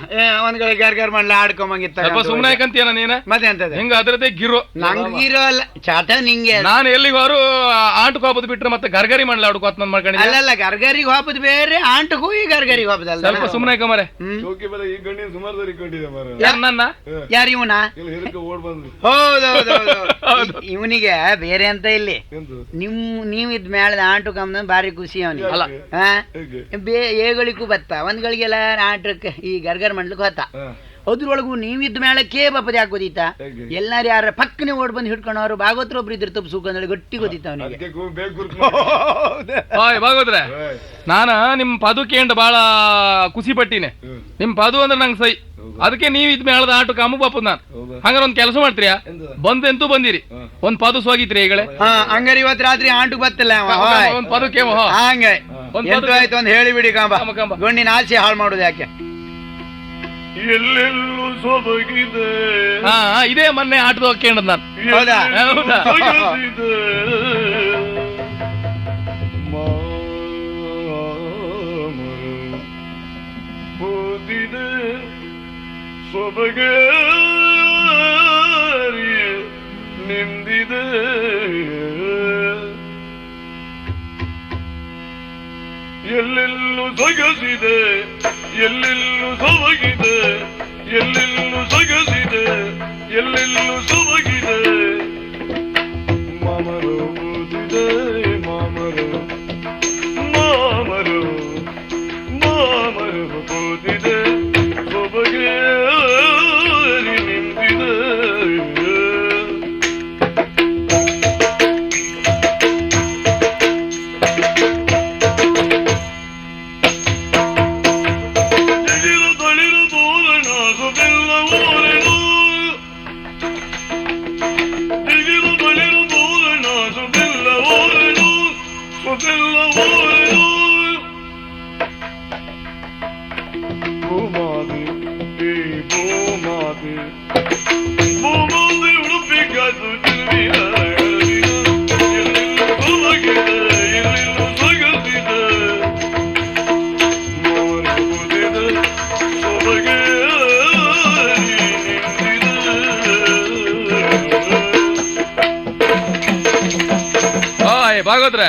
ಒಂದ್ ಗಳಿಗೆ ಗ್ಯಾರ್ ಮಾಡ್ಲ ಆಡ್ಕೊಂಬಂಗಿತ್ತ. ಸ್ವಲ್ಪ ಸುಮ್ನೆ ಕಂತೀಯನ ನೀನ? ಮತ್ತೆ ಅಂತದ ಹಿಂಗ ಅದ್ರದ್ದೇ ಗಿರು. ನಂಗಿರೋ ಅಲ್ಲ ಚಟ ನಿಂಗೆ. ನಾನು ಎಲ್ಲಿಗಾರು ಆಟಕ್ಕೆ ಹೋಗೋದು ಬಿಟ್ರೆ ಮತ್ತೆ ಗರ್ಗರಿ ಮಾಡ್ಲ ಆಡ್ಕೋತ್ ನನ್ ಮಾಡ್ಕೊಂಡು. ಅಲ್ಲಲ್ಲ, ಗರ್ಗರಿಗೆ ಹೋಗೋದು ಬೇರೆ, ಆಂಟಗೂ ಈ ಗರ್ಗರಿಗೆ ಹೋಗೋದಲ್ಲ. ಸ್ವಲ್ಪ ಸುಮ್ನೆ ಕಮರೆ. ಚೌಕಿ ಮೇಲೆ ಈ ಗಂಡಿನ ಸುಮಾರು ಸರಿ ಇಟ್ಕೊಂಡಿದೆ ಮರ. ಯಾರು ನನ್ನ? ಯಾರು ಇವನ? ಇಲ್ಲ, ಹೆರಕ ಓಡ್ ಬಂದ್ರು. ಹೌದೌದೌದು, ಇವನಿಗೆ ಬೇರೆ ಅಂತ ಇಲ್ಲಿ ಎಂತು ನೀವಿದ್ ಮೇಳದ ಆಂಟು ಕಮ್ಮನ ಬಾರಿ ಖುಷಿ ಅವನಿಗೆ. ಅಲ್ಲ ಏಗಳಿಗೂ ಬತ್ತ ಒಂದ್ಗಳಿಗೆಲ್ಲ ಆಟಕ್ಕೆ ಈ ಗರ್ಗರ್ ಮಾಡ್ಲಿಕ್ಕೆ ಹೋತ. ಅದ್ರೊಳಗು ನೀವಿದ್ದ ಮೇಳಕ್ಕೆ ಬಾಪದಿ ಹಾಕೋದಿತ್ತ. ಎಲ್ಲಾರು ಯಾರ ಪಕ್ಕನೆ ಓಡ್ ಬಂದು ಹಿಡ್ಕೊಂಡವ್ರು ಭಾಗವತ್ರ ಒಬ್ರು ಇದ್ರ ತಪ್ಪು ಸುಖ ಗಟ್ಟಿ ಗೊತ್ತಿತ್ತ ಅವನಿಗೆ. ಭಾಗವತ್ರೆ, ನಾನ ನಿಮ್ ಪದು ಕೇಂದ್ರ ಬಾಳ ಖುಷಿ ಪಟ್ಟಿನಿ. ನಿಮ್ ಪದು ಅಂದ್ರೆ ನಂಗೆ ಸೈ. ಅದಕ್ಕೆ ನೀವ್ ಇದ್ ಮೇಳದ ಆಟು ಕಾಮು ಬಾಪದ್ ನಾನು. ಹಂಗಾರ ಒಂದ್ ಕೆಲಸ ಮಾಡ್ತೀರಾ? ಬಂದೆಂತೂ ಬಂದಿರಿ, ಒಂದ್ ಪದು ಹೋಗಿತ್ರಿ ಈಗಳೆ. ಹಂಗಾರ ಇವತ್ ರಾತ್ರಿ ಆಂಟು ಬತ್ತಿಲ್ಲ ಒಂದ್ ಪದು ಕೇಮ ಹಂಗ ಆಯ್ತು ಒಂದ್ ಹೇಳಿಬಿಡಿ ಕಾಂಬ. ಗಂಡಿನ ಆಸೆ ಹಾಳು ಮಾಡುದು ಯಾಕೆ? ಎಲ್ಲೆಲ್ಲೂ ಸೊಬಗಿದೆ. ಇದೇ ಮೊನ್ನೆ ಆಟದ ಕೇಳದ್ ನಾನು. ಹೌದಾ? ಓದಿದೆ ಸೊಬಗೆ ನಿಂದಿದೆ, ಎಲ್ಲೆಲ್ಲೂ ಸೊಗಸಿದೆ, ಎಲ್ಲೆಲ್ಲೂ ಸೊಬಗಿದೆ, ಎಲ್ಲೆಲ್ಲೂ ಸೊಗಸಿದೆ, ಎಲ್ಲೆಲ್ಲೂ ಸೊಬಗಿದೆ. ಮಾಮರು ಓದಿದೆ, ಮಾಮರು ಮಾಮರು ಮಾಮರು ಓದಿದೆ, ಸೊಬಗೆ ನಿಂದಿದೆ. ಬಗೆ ಭಾಗವತ್ರೆ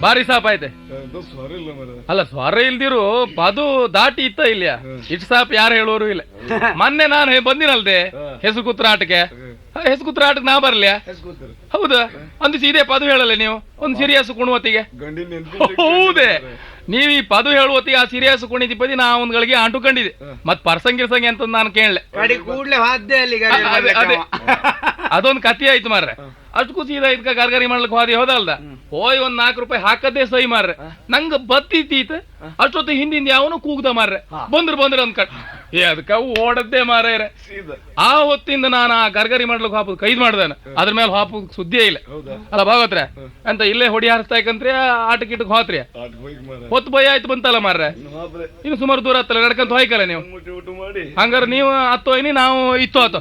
ಬಾರಿ ಸಾಪ್ ಆಯ್ತೆ ಅಲ್ಲ ಸ್ವರ ಇಲ್ದಿರು ಪದು ದಾಟಿ ಇತ್ತ ಇಲ್ಯಾ ಇಟ್ ಸಾಪ್ ಯಾರು ಹೇಳೋರು ಇಲ್ಲ ಮೊನ್ನೆ ನಾನು ಬಂದಿನಲ್ದೆ ಹೆಸರು ಕೂತ್ರ ಆಟಕ್ಕೆ ಹೆಸರು ಕೂತ್ರ ಆಟಕ್ಕೆ ನಾ ಬರ್ಲ್ಯಾ ಹೌದಾ ಅಂದಿಸಿ ಇದೇ ಪದು ಹೇಳಲ್ಲ ನೀವು ಒಂದು ಸಿರಿಯಸ್ ಕುಣುವತ್ತಿಗೆ ಹೌದೇ ನೀವ್ ಈ ಪದು ಹೇಳುವತ್ತಿಗೆ ಆ ಸಿರಿಯಸ್ ಕುಣಿದಿ ಪದಿ ನಾ ಒಂದ್ಗಳಿಗೆ ಅಂಟುಕೊಂಡಿದೆ ಮತ್ ಪರ್ಸಂಗಿರ್ಸಂಗಿ ಅಂತ ನಾನು ಕೇಳಲೆ ಕೂಡ್ಲೆ ವಾದ್ಯ ಅಲ್ಲಿ ಅದೇ ಅದೊಂದು ಕತಿ ಆಯ್ತು ಮಾರ್ರೆ ಅಷ್ಟು ಸೀದಾ ಇದಕ್ಕ ಗರ್ಗರಿ ಮಾಡ್ಲಿಕ್ಕೆ ಹೋದಿ ಹೋದಲ್ದ ಹೋಯ್ ಒಂದ್ 4 ರೂಪಾಯಿ ಹಾಕದೇ ಸೈ ಮಾರ್ರೆ ನಂಗ ಬತ್ತೀತ ಅಷ್ಟೊತ್ತು ಹಿಂದಿಂದ ಯಾವನು ಕೂಗ್ದ ಮಾರ್ರೆ ಬಂದ್ರು ಅಂದ್ಕಂಡ್ ಅದಕ್ಕ ಓಡದ್ದೇ ಮಾರ್ರೆ ಆ ಹೊತ್ತಿಂದ ನಾನು ಆ ಗರ್ಗರಿ ಮಾಡ್ಲಿಕ್ಕೆ ಹಾಪುದು ಕೈದ್ ಮಾಡ್ದಾನ ಅದ್ರ ಮೇಲೆ ಹಾಪುದು ಸುದ್ದಿಯೇ ಇಲ್ಲ ಅಲ್ಲ ಭಾಗವತ್ರೆ ಅಂತ ಇಲ್ಲೇ ಹೊಡಿ ಹಾರಿಸ್ತಾಯ್ಕಂತ್ರಿ ಆಟಕ್ಕೆ ಇಟ್ಟಕ್ ಹೋತ್ರಿ ಹೊತ್ತು ಭಯ ಆಯ್ತು ಬಂತಲ್ಲ ಮಾರ್ರೆ ಇನ್ನು ಸುಮಾರು ದೂರ ಹತ್ತಲ್ಲ ನಡ್ಕಂತ ಹೋಯ್ಕಲ್ಲ ನೀವು ಹಂಗಾರ ನೀವು ಹತ್ತು ಹೋಯ್ನಿ ನಾವು ಇತ್ತು ಆತ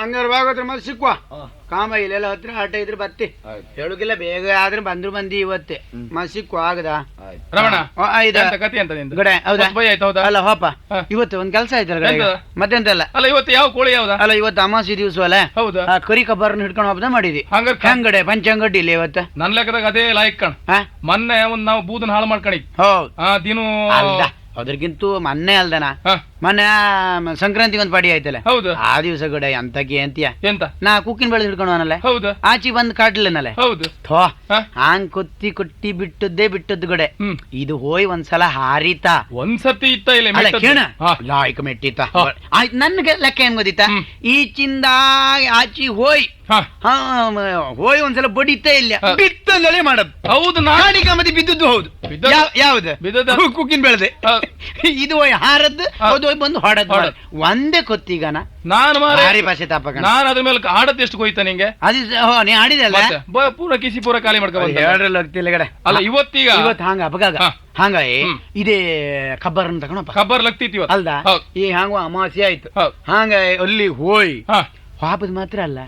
ಹಂಗಾರ ಭಾಗವತ್ರ ಮತ್ತೆ ಸಿಕ್ಕುವ ಕಾಮ ಇಲ್ಲೆಲ್ಲ ಹತ್ರ ಆಟ ಇದ್ರೆ ಬತ್ತಿ ಹೇಳುಕಿಲ್ಲ ಬೇಗ ಆದ್ರೆ ಬಂದಿ ಇವತ್ತೇ ಮತ್ತೆ ಸಿಕ್ಕುವ ಆಗದ ರಮಣ ಕತಿ ಅಂತ ಗಡೆ ಹೌದಾ ಭಯ ಆಯ್ತು ಹೌದಾ ಅಲ್ಲ ಹೋಪ ಇವತ್ತು ಒಂದ್ ಕೆಲಸ ಆಯ್ತಲ್ಲ ಮತ್ತೆಂತಲ್ಲ ಅಲ್ಲ ಇವತ್ತು ಯಾವ ಕೋಳಿ ಯಾವ್ದ ಅಲ್ಲ ಇವತ್ತು ಅಮಾಸಿ ದಿವಸ ಅಲ್ಲ ಹೌದಾ ಕರಿ ಕಬ್ಬರ್ನ ಹಿಡ್ಕೊಂಡು ಹೋಗ್ದ ಮಾಡಿದಿ ಹಂಗಾರ ಹೆಂಗಡೆ ಪಂಚಂಗಡ್ಡಿ ಇಲ್ಲ ಇವತ್ತು ನನ್ ಲೆಕ್ಕದಾಗ ಅದೇ ಲಾಯಕ್ ಕಣ್ ಮೊನ್ನೆ ಒಂದ್ ನಾವು ಬೂದನ್ ಹಾಳು ಮಾಡ್ಕೊಂಡಿದ್ ಹೌದು ದಿನ ಅದ್ರಗಿಂತ ಮೊನ್ನೆ ಅಲ್ದನ ಮೊನ್ನೆ ಸಂಕ್ರಾಂತಿ ಒಂದ್ ಪಾಡಿ ಆಯ್ತಲ್ಲ ಹೌದು ಆ ದಿವಸ ಗಡೆ ಅಂತಕ್ಕೆ ಅಂತೀಯ ಎಂತ ನಾ ಕುಕ್ಕಿನ ಬೆಳೆದ್ ಹಿಡ್ಕೊಂಡವನಲ್ಲ ಹೌದು ಆಚಿ ಬಂದ್ ಕಾಡ್ಲನಲ್ಲ ಹೌದು ಥೋ ಹಾಂಗ್ ಕೊಟ್ಟಿ ಬಿಟ್ಟದ್ದು ಗಡೆ ಇದು ಹೋಯ್ ಒಂದ್ಸಲ ಹಾರಿತ ಒಂದ್ಸತಿ ಇತ್ತ ಇಲ್ಲ ಕೇಣ ಲಾಯ್ಕ ಮೆಟ್ಟಿತ ಆಯ್ತು ನನ್ಗೆ ಲೆಕ್ಕ ಏನ್ ಗೊತ್ತಿತ್ತ ಈಚಿಂದ ಆಚಿ ಹೋಯ್ ಹೋಯ್ ಒಂದ್ಸಲ ಬಡಿತ ಇಲ್ಲ ಬಿತ್ತಂದಳೆ ಮಾಡದ್ ಹೌದು ನಾಡಿಗ ಮತ್ತೆ ಬಿದ್ದದ್ದು ಹೌದು ಯಾವ್ದು ಕುಕ್ಕಿನ ಬೆಳೆದೆ ಇದು ಹೋಯ್ ಹಾರದ್ದು ಹೌದು ಹೋಯ್ ಬಂದು ಹೊಡದ್ ಒಂದೇ ಕೊತ್ತಿಗನ ನಾನು ಭಾರಿ ಭಾಷೆ ತಾಪ ನಾನು ಅದ್ರ ಮೇಲೆ ಆಡದ್ ಎಷ್ಟು ಹೋಯ್ತಾ ನಿಂಗೆ ಅದು ನೀ ಆಡಿದಲ್ಲ ಪೂರ ಕಿಸಿ ಪೂರ ಖಾಲಿ ಮಾಡ್ಕೊಂಡ್ ಹೇಳ್ರಲ್ಲ ಹೋಗ್ತಿಲ್ಲ ಕಡೆ ಅಲ್ಲ ಇವತ್ತೀಗ ಇವತ್ತು ಹಂಗ ಅಪಗಾಗ ಹಂಗ ಇದೇ ಖಬ್ಬರ್ನ ತಗೊಂಡಪ್ಪ ಖಬ್ಬರ್ ಲಗ್ತಿತ್ತು ಅಲ್ದ ಈ ಹಂಗ ಅಮಾವಾಸ್ಯೆ ಆಯ್ತು ಹಂಗ ಅಲ್ಲಿ ಹೋಯ್ ಪಾಪದ ಮಾತ್ರ ಅಲ್ಲ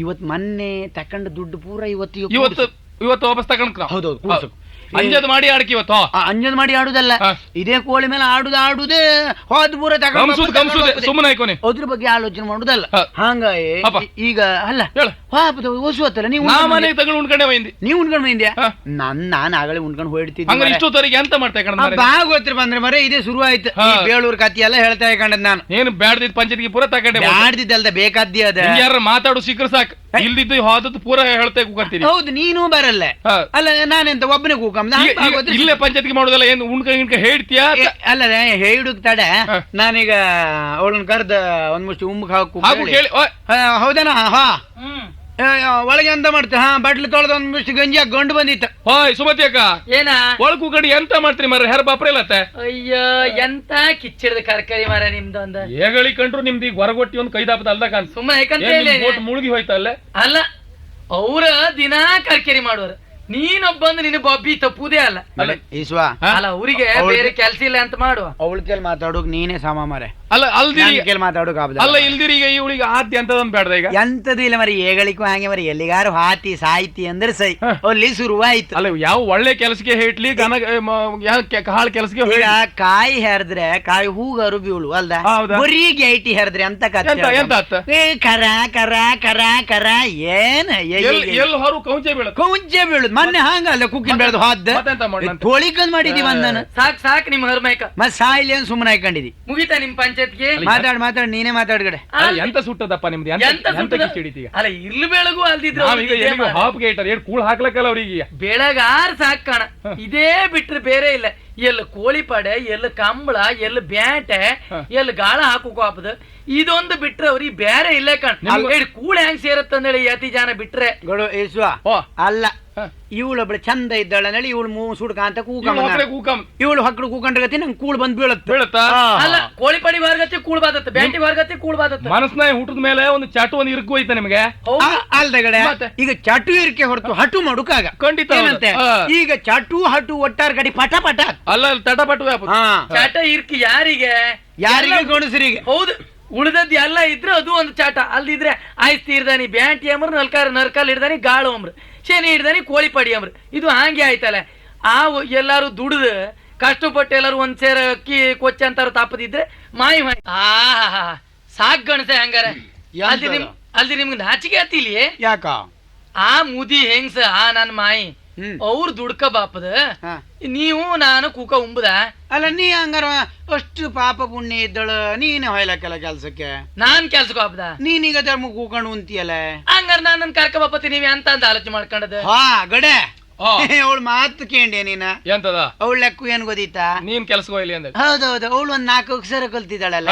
ಇವತ್ ಮೊನ್ನೆ ತಕೊಂಡ ದುಡ್ಡು ಪೂರ ಇವತ್ತು ವಾಪಸ್ ತಗೊಂಡ್ ಹೌದೌದು ಅಂಜದ್ ಮಾಡಿ ಆಡಕ್ ಇವತ್ತು ಅಂಜದ್ ಮಾಡಿ ಆಡುದಲ್ಲ ಇದೇ ಕೋಳಿ ಮೇಲೆ ಆಡುದೇ ಹೋದ್ ಪೂರ ಸುಮ್ಮನೆ ಆಯ್ಕೊನಿ ಅದ್ರ ಬಗ್ಗೆ ಆಲೋಚನೆ ಮಾಡುದಲ್ಲ ಹಂಗ ಈಗ ಅಲ್ಲ ಪಾಪದ ಹೊಸುವತ್ತಲ್ಲ ನೀವು ಮನೆಗೆ ತಗೊಂಡು ಉಣ್ಕೊಂಡೆ ಹೋಯ್ದಿ ನೀವು ಉಣ್ಕೊಂಡ್ ಬಂದ್ಯಾ ನಾನು ಆಗಲೇ ಉಣ್ಕೊಂಡು ಹೋಯ್ತಿದ್ದೆ ಇಷ್ಟೊತ್ತರಿಗೆ ಎಂತ ಮಾಡ್ತಾ ಭಾಗವತ್ರ ಬಂದ್ರೆ ಮರೆ ಇದೇ ಶುರು ಆಯ್ತು ಬೇಳೂರ್ ಕತಿ ಎಲ್ಲ ಹೇಳ್ತಾ ಕಂಡದ್ ನಾನು ಏನು ಬ್ಯಾಡ್ದಿದ್ ಪಂಚಾಯತ್ಗೆ ಪೂರ ತಗೊಂಡೆ ಬ್ಯಾಡ್ದಿದ್ದಲ್ದ ಬೇಕಾದ್ದಿ ಅದ ಯಾರ ಮಾತಾಡು ಸಿಕ್ಕರು ಸಾಕು ಇಲ್ದಿದ್ದು ಹೋದದ್ದು ಪೂರ ಹೇಳ್ತಾ ಕೂಕಂತೀನಿ ಹೌದು ನೀನು ಬರಲ್ಲ ಅಲ್ಲ ನಾನೆಂತ ಒಬ್ಬನೇ ಕೂಕ ಇಲ್ಲೇ ಪಂಚಾಯತ್ಗೆ ಮಾಡೋದಲ್ಲ ಏನು ಉಣ್ಕ ಹೇಳ್ತೀಯಾ ಅಲ್ಲ ಹೇಳುಕ್ ತಡೆ ನಾನೀಗ ಅವಳನ್ನ ಕರ್ದ ಒಂದ್ ಮುಷ್ಟಿ ಹೇಳಿ ಹೌದೇನಾ ಒಳಗೆ ಎಂತ ಮಾಡ್ತೆ ಬಟ್ಲು ತೊಳೆದ ಒಂದ್ ಮುಷ್ಟಿ ಗಂಜಿ ಗಂಡು ಬಂದಿತ್ತ ಹೋಯ್ ಸುಮತಿ ಅಕ್ಕ ಏನ ಒಳಕು ಗಡಿ ಎಂತ ಮಾಡ್ತೀರಿ ಮರ ಹೆರ ಬಾಪ್ರ ಇಲ್ಲತ್ತೆ ಅಯ್ಯೋ ಎಂತ ಕಿಚ್ಚಿಡ್ದ ಕರ್ಕರಿ ಮರ ನಿಮ್ದು ಒಂದ ಹೇಳಿ ಕಂಡ್ರು ನಿಮ್ದು ಈಗ ಹೊರಗೊಟ್ಟಿ ಒಂದ್ ಕೈದಾಪದ ಅಲ್ದ ಕಾಣ್ ಸುಮ್ಮನೆ ಮುಳುಗಿ ಹೋಯ್ತಲ್ಲೇ ಅಲ್ಲ ಅವ್ರ ದಿನಾ ಕರ್ಕರಿ ಮಾಡೋರು ನೀನೊಬ್ಬಂದು ನಿನ್ನ ಬಬ್ಬಿ ತಪ್ಪುದೇ ಅಲ್ಲ ಈಶ್ವಾ ಅಲ್ಲ ಅವ್ರಿಗೆ ಬೇರೆ ಕೆಲ್ಸ ಇಲ್ಲ ಅಂತ ಮಾಡುವ ಅವಳ ಕೇಳಿ ಮಾತಾಡೋಕ್ ನೀನೇ ಸಾಮ ಮರೆ ಅಲ್ಲ ಅಲ್ದಿರಿ ಕೇಳಿ ಮಾತಾಡೋಕ್ ಅಲ್ಲ ಇಲ್ದಿರಿ ಈಗ ಇವಳಿಗೆ ಆದ್ಯ ಅಂತದೊಂದು ಬೇಡ ಈಗ ಎಂತದು ಇಲ್ಲ ಮರಿ ಏಗಳಿಗೂ ಹಾಗೆ ಮರಿ ಎಲ್ಲಿಗಾರು ಹಾತಿ ಸಾಯ್ತಿ ಅಂದ್ರೆ ಸೈ ಅಲ್ಲಿ ಶುರುವಾಯ್ತು ಅಲ್ಲ ಯಾವ ಒಳ್ಳೆ ಕೆಲಸಕ್ಕೆ ಹೇಳ್ಲಿ ಹಾಳ್ ಕೆಲಸಕ್ಕೆ ಈಗ ಕಾಯಿ ಹೆರದ್ರೆ ಕಾಯಿ ಹೂಗಾರು ಬೀಳು ಅಲ್ದ ಬರೀ ಗೈಟಿ ಹೆರದ್ರೆ ಅಂತ ಕರ ಕರ ಕರ ಕರ ಏನ್ ಎಲ್ಲಿ ಹೊರ ಕೌಂಚೆ ಬೀಳ ಕೌಂಚೆ ಬೀಳುದು ಮೊನ್ನೆ ಹಂಗಲ್ಲ ಕುಕ್ಕಿನ ಬೆಳೆದು ಹಾದ್ದೆ ತೊಳಿಕಂದ್ ಮಾಡಿದೀವಿ ಅಂದನ ಸಾಕ್ ನಿಮ್ ಹರ್ಮೈಕ ಮತ್ ಸಾಯಿಲಿ ಅಂತ ಸುಮ್ಮನೆ ಹಾಕೊಂಡಿದಿ ಮುಗಿತಾ ನಿಮ್ ಪಂಚಾಯತ್ಗೆ ಮಾತಾಡ್ ನೀನೇ ಮಾತಾಡ್ಗಡೆ ಎಂತ ಸುಟ್ಟದಪ್ಪ ನಿಮ್ದು ಎಂತ ಕಿಚ್ಚಿಡಿತೀಗ ಅಲ್ಲ ಇಲ್ಲಿ ಬೆಳಗು ಅಲ್ದಿದ್ರು ಹಾಪ್ ಗೇಟರ್ ಏನ್ ಕೂಳ್ ಹಾಕ್ಲಕ್ಕಲ್ಲ ಅವ್ರಿಗೆ ಬೆಳಗಾರ್ ಸಾಕ್ ಕಾಣ ಇದೇ ಬಿಟ್ರೆ ಬೇರೆ ಇಲ್ಲ ಎಲ್ಲ ಕೋಳಿ ಪಡೆ ಎಲ್ಲ ಕಂಬಳ ಎಲ್ಲ ಬ್ಯಾಟೆ ಎಲ್ಲ ಗಾಳ ಹಾಕೋಕ ಹಾಪದ ಇದೊಂದು ಬಿಟ್ರೆ ಅವ್ರಿಗೆ ಬೇರೆ ಇಲ್ಲೇ ಕಣ್ ಕೂಳ ಹೆಂಗ್ ಸೇರತ್ತಂದೇಳಿ ಯತಿ ಜನ ಬಿಟ್ರೆ ಅಲ್ಲ ಇವಳೊಬ್ಳು ಚಂದ ಇದ್ದಾಳ ನಳಿ ಇವಳು ಸುಡ್ಕ ಅಂತ ಇವಳು ಹಕ್ಕಳು ಕೂಕೊಂಡ್ರಗತಿ ನಂಗೆ ಕೂಳ್ ಬಂದ್ ಬೀಳತ್ತ ಅಲ್ಲ ಕೋಳಿ ಪಡಿ ವರ್ಗತಿ ಕೂಳ್ ಬಾದತ್ತ ಬ್ಯಾಟಿ ವರ್ಗತಿ ಕೂಳ್ ಬಾದತ್ತ ಮನಸ್ನ ಹುಟ್ಟದ ಮೇಲೆ ಒಂದು ಚಾಟು ಒಂದು ಇರ್ಕು ಹೋಯ್ತ ನಿಮ್ಗೆ ಅಲ್ದಗಡೆ ಈಗ ಚಾಟು ಇರ್ಕೆ ಹೊರತು ಹಟು ಮಾಡುಕಾಗ ಖಂಡಿತ ಈಗ ಚಾಟು ಹಟು ಒಟ್ಟಾರ್ ಗಡಿ ಪಟ ಪಟ ಅಲ್ಲ ತಟಪಟು ಚಾಟ ಇರ್ಕಿ ಯಾರಿಗೆ ಗಣಸರಿಗೆ ಹೌದು ಉಳಿದದ್ ಎಲ್ಲ ಇದ್ರೆ ಅದು ಒಂದು ಚಾಟ ಅಲ್ಲಿದ್ರೆ ಆಯ್ತು ಹಿಡ್ದಾನಿ ಬ್ಯಾಂಟಿ ಅಂಬ್ರ ನರ್ಕಾಲ್ ಹಿಡ್ದಾನಿ ಗಾಳು ಅಂಬ್ರ ಶನಿ ಹಿಡ್ದಾನಿ ಕೋಳಿ ಪಡಿ ಅಂಬ್ರ ಇದು ಹಂಗೆ ಆಯ್ತಲ್ಲ ಆ ಎಲ್ಲಾರು ದುಡ್ದು ಕಷ್ಟಪಟ್ಟು ಎಲ್ಲರೂ ಒಂದ್ ಸೇರ ಅಕ್ಕಿ ಕೊಚ್ಚ ಅಂತಾರು ತಾಪದಿದ್ರೆ ಮಾಯಿ ಮಾಯಿ ಸಾಕ್ ಗಣಸೆ ಹಂಗಾರ ಅಲ್ದಿ ನಿಮ್ಗೆ ನಾಚಿಕೆ ಆತಿಲಿ ಯಾಕ ಆ ಮುದಿ ಹೆಂಗ್ಸ ಆ ನನ್ ಮಾಯಿ ಅವ್ರು ದುಡ್ಕ ಬಾಪದ ನೀವು ನಾನು ಕೂಕ ಉಂಬುದ ಅಲ್ಲ ನೀ ಹಂಗಾರ ಅಷ್ಟು ಪಾಪ ಪುಣ್ಯ ಇದ್ದಳು ನೀನ್ ಹೊಯ್ಲಕ್ಕೆಲ್ಲ ಕೆಲ್ಸಕ್ಕೆ ನಾನ್ ಕೆಲ್ಸಕ್ಕೆ ಬಾಪದ ನೀನೀಗ ಧರ್ಮ ಕೂಕೊಂಡು ಉಂತಿಯಲ್ಲ ಹಂಗಾರ ನಾನ್ ಕರ್ಕ ಬಾಪತಿ ನೀವ್ ಎಂತ ಅಂತ ಆಲೋಚನೆ ಮಾಡ್ಕೊಂಡದ ಹಾ ಗಡೆ ಅವಳು ಮಾತು ಕೇಂಡೆ ನೀನ ಎಂತದ ಅವಳ ಲೆಕ್ಕ ಏನ್ ಗೊತ್ತಿತ್ತಾ ನೀನ್ ಕೆಲ್ಸಕ್ಕೆ ಹೋಗ್ಲಿ ಅಂದ ಹೌದೌದು ಅವಳು ಒಂದ್ 4 ಅಕ್ಷರ ಕಲ್ತಿದ್ದಾಳಲ್ಲ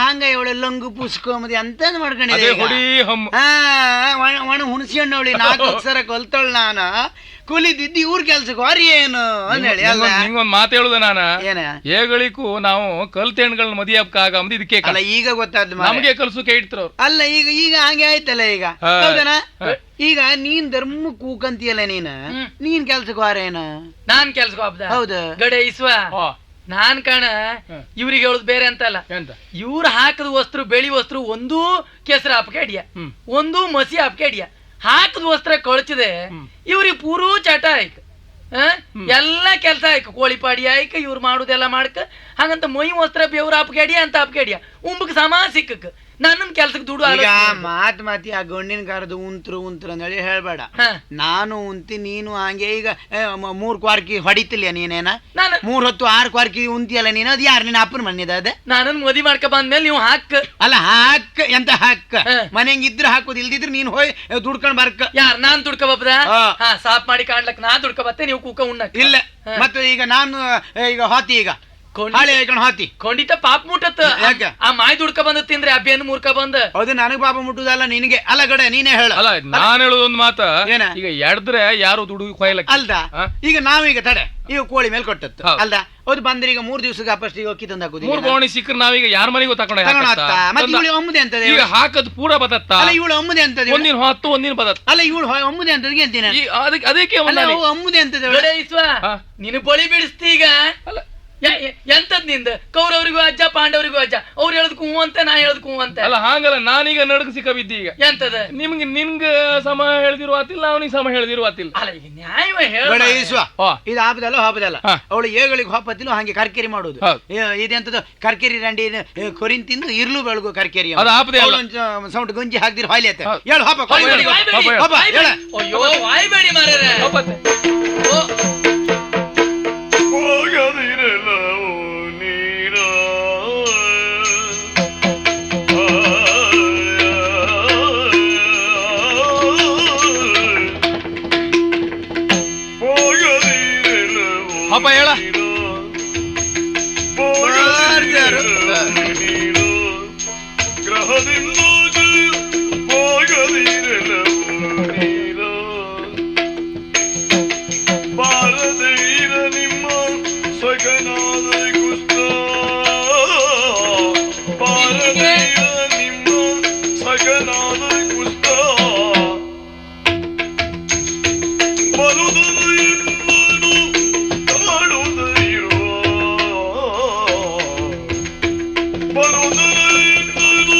ಹಂಗ ಇವಳು ಲಂಗು ಪುಸ್ಕೊಂಬದಿ ಅಂತ ಮಾಡ್ಕೊಂಡಿದ್ದೆ ಒಣ ಹುಣಸಿ ಹಣ್ಣು ಅವಳಿ 4 ಅಕ್ಷರ ಕಲ್ತಳ ನಾನ ಕೂಲಿದಿದ್ದು ಇವ್ರ ಕೆಲ್ಸಕ್ಕೆ ವಾರಿ ಏನು ಅಂದೇಳಿ ಅಲ್ಲ ನಿಂಗೊಂದ್ ಮಾತು ಹೇಳುದ ನಾನ ಏನ ಏಗಳಿಗೂ ನಾವು ಕಲ್ತೆಣ್ಗಳನ್ನ ಮದಿ ಹಬ್ಬ ಇದಕ್ಕೆ ಅಲ್ಲ ಈಗ ಗೊತ್ತಾದ್ ನಮಗೆ ಕಲ್ಸಕ್ಕೆ ಇಡ್ತಾರ ಅಲ್ಲ ಈಗ ಈಗ ಹಂಗೆ ಆಯ್ತಲ್ಲ ಈಗ ಹೌದನ ಈಗ ನೀನ್ ಧರ್ಮ ಕೂಕಂತಿಯಲ್ಲ ನೀನ್ ಕೆಲ್ಸಕ್ಕೆ ವಾರೇನ ನಾನ್ ಕೆಲ್ಸಕ್ಕೆ ಬಾಪದ ಹೌದು ಗಡೆ ಇಸ್ವ ನಾನ್ ಕಾಣ ಇವ್ರಿಗೆ ಹೇಳುದು ಬೇರೆ ಅಂತಲ್ಲ ಇವ್ರು ಹಾಕದ ವಸ್ತ್ರ ಬೆಳಿ ವಸ್ತ್ರ ಒಂದೂ ಕೆಸರ ಹಾಪಕೆ ಅಡಿಯ ಒಂದೂ ಮಸಿ ಹಾಪಕೆ ಅಡಿಯ ಹಾಕದ ವಸ್ತ್ರ ಕಳ್ಚಿದೆ ಇವ್ರಿಗೆ ಪೂರೂ ಚಟ ಆಯ್ಕ ಎಲ್ಲ ಕೆಲ್ಸ ಆಯ್ಕ ಕೋಳಿ ಪಾಡಿ ಆಯ್ಕ ಇವ್ರು ಮಾಡುದೆಲ್ಲ ಮಾಡ್ಕ ಹಾಗಂತ ಮೈ ವಸ್ತ್ರ ಬೆವ್ರ ಹಾಪಕೆ ಅಡಿಯ ಅಂತ ಹಾಪಕೆ ಅಡಿಯ ಉಂಬಕ್ ಸಮ ಸಿಕ್ಕಕ್ ನನ್ನ ಕೆಲ್ಸಕ್ಕೆ ದುಡ್ಡು ಮಾತಿ ಆ ಗಂಡಿನ ಕಾರದು ಉಂತ್ರು ಅಂದೇಳಿ ಹೇಳ್ಬೇಡ ನಾನು ಉಂತಿ ನೀನು ಹಂಗೆ ಈಗ 3 ಕ್ವಾರ್ಕಿ ಹೊಡಿತಿಲ್ಲ ನೀನೇನ 3 ಹೊತ್ತು 6 ಕ್ವಾರ್ಕಿ ಉಂತಿಯಲ್ಲ ನೀನು ಅದ್ ಯಾರು ನಿನ್ನ ಅಪ್ಪನ ಮನೆದ ಅದ ನಾನು ಮದಿ ಮಾಡ್ಕ ಬಂದ್ಮೇಲೆ ನೀವು ಹಾಕ ಅಲ್ಲ ಹಾಕ ಎಂತ ಹಾಕ ಮನೆಂಗ್ ಇದ್ರೆ ಹಾಕೋದು ಇಲ್ದಿದ್ರೆ ನೀನ್ ಹೋಯ್ ದುಡ್ಕೊಂಡ್ ಬರ್ಕ ಯಾರು ನಾನ್ ದುಡ್ಕ ಬಬ್ಬದ ಸಾಫ್ ಮಾಡಿ ಕಾಣ್ಲಕ್ ನಾ ದುಡ್ಕ ಬತ್ತೆ ನೀವು ಕೂಕ ಉಣ್ಣಕ್ ಇಲ್ಲ ಮತ್ತೆ ಈಗ ನಾನು ಈಗ ಹಾತಿ ಈಗ ಹಾತಿ ಖಂಡಿತ ಪಾಪ ಮುಟ್ಟತ್ ಆ ಮಾಯಿ ದುಡ್ಕ ಬಂದ ತಿಂದ್ರೆ ಅಭ್ಯನ್ ಮೂರ್ಖ ಬಂದ ಹೌದು ನನಗ್ ಪಾಪ ಮುಟ್ಟುದಲ್ಲ ನಿನಗೆ ಅಲ್ಲ ಗಡೆ ನೀನೇ ಹೇಳ ಅಲ್ಲ ನಾನ್ ಹೇಳೋದೊಂದು ಮಾತ ಈಗ ಎಡ್ದ್ರೆ ಯಾರು ದುಡ್ಡು ಕೊಯ್ಲಕ್ ಅಲ್ದ ಈಗ ನಾವೀಗ ತಡೆ ಈಗ ಕೋಳಿ ಮೇಲೆ ಕೊಟ್ಟತ್ತು ಅಲ್ದ ಹೌದು ಬಂದ್ರೆ ಈಗ 3 ದಿವಸಕ್ಕೆ ಅಪ್ಪಷ್ಟು ಈಗ ಅಕ್ಕಿ ತಂದು ಹಾಕುದು 3 ಬೋಣಿ ಸಿಕ್ಕರೆ ನಾವೀಗ ಯಾರ ಮನೆಗೂ ಮತ್ತೆ ಇವಳು ಒಮ್ಮದೆ ಅಂತದೆ ಈಗ ಹಾಕದ್ ಪೂರ ಬದತ್ತ ಅಲ್ಲ ಇವಳು ಒಮ್ಮದೆ ಅಂತದೆ ಒಂದಿನ ಹೊತ್ತು ಒಂದಿನ ಬದತ್ತ ಅಲ್ಲ ಇವಳು ಒಮ್ಮದೆ ಅಂತದ್ಗೆ ಅಂತೀನಿ ಅದಕ್ಕೆ ಒಮ್ಮದೆ ಅಂತದೆ ನೀನು ಬಳಿ ಬಿಡಿಸ್ತಿ ಈಗ ಎಂತದ್ ನಿಂದ ಕೌರವರಿಗೂ ಅಜ್ಜ ಪಾಂಡವರಿಗೂ ಅಜ್ಜ ಅವ್ರು ಹೇಳದ್ ಹೂ ಅಂತ ನಾ ಹೇಳದ್ ಹೂ ಅಂತ ಅಲ್ಲ ಹಾಗಲ್ಲ ನಾನೀಗ ನಡಕ ಸಿಕ್ಕ ಬಿದ್ದಿ ಈಗ ಎಂತದ ನಿನ್ಗ ಸಮ ಹೇಳ್ದಿರುವ ಆತಿಲ್ಲ ಅವನಿಗೆ ಸಮ ಹೇಳ್ದಿರುವ ಆತಿಲ್ಲ ಅಲ್ಲ ಈಗ ನ್ಯಾಯವ ಹೇಳ ಇದು ಹಾಪದಲ್ಲ ಹಾಪದಲ್ಲ ಅವಳು ಏಗಳಿಗೆ ಹಾಪತ್ತಿಲ್ಲ ಹಂಗೆ ಕರ್ಕೆರಿ ಮಾಡೋದು ಇದೆಂತದ ಕರ್ಕೆರಿ ರಂಡಿ ಕೊರಿನ್ ತಿಂದು ಇರ್ಲು ಬೆಳಗು ಕರ್ಕೆರಿ ಸೌಂಡ್ ಗಂಜಿ ಹಾಕ್ದಿರ ಹಾಯ್ಲಿ ಆತ ಹೇಳು ಹಾಪ ಅಯ್ಯೋ ವಾಯ್ಬೇಡಿ ಮಾರ್ಯಾರೆ ಹೋಗದಿರಲವು ನೀರ ಹೋಗದಿರಲವು ಹಬ್ಬ ಹೇಳ ಗ್ರಹದಿಂದ ಹೋಗದಿರಲವು ನೀರ ಬಾರದೀರ ನಿಮ್ಮ ಸಗನಾದ ಕುಸ್ತ ಬಾರದೀರ ನಿಮ್ಮ ಸಗನಾದ ಕುಸ್ತ ಬರುವುದು ಎಂಬನು ಕಾಡುವುದಿರುವ ಬರುವುದು ಎಂಬನು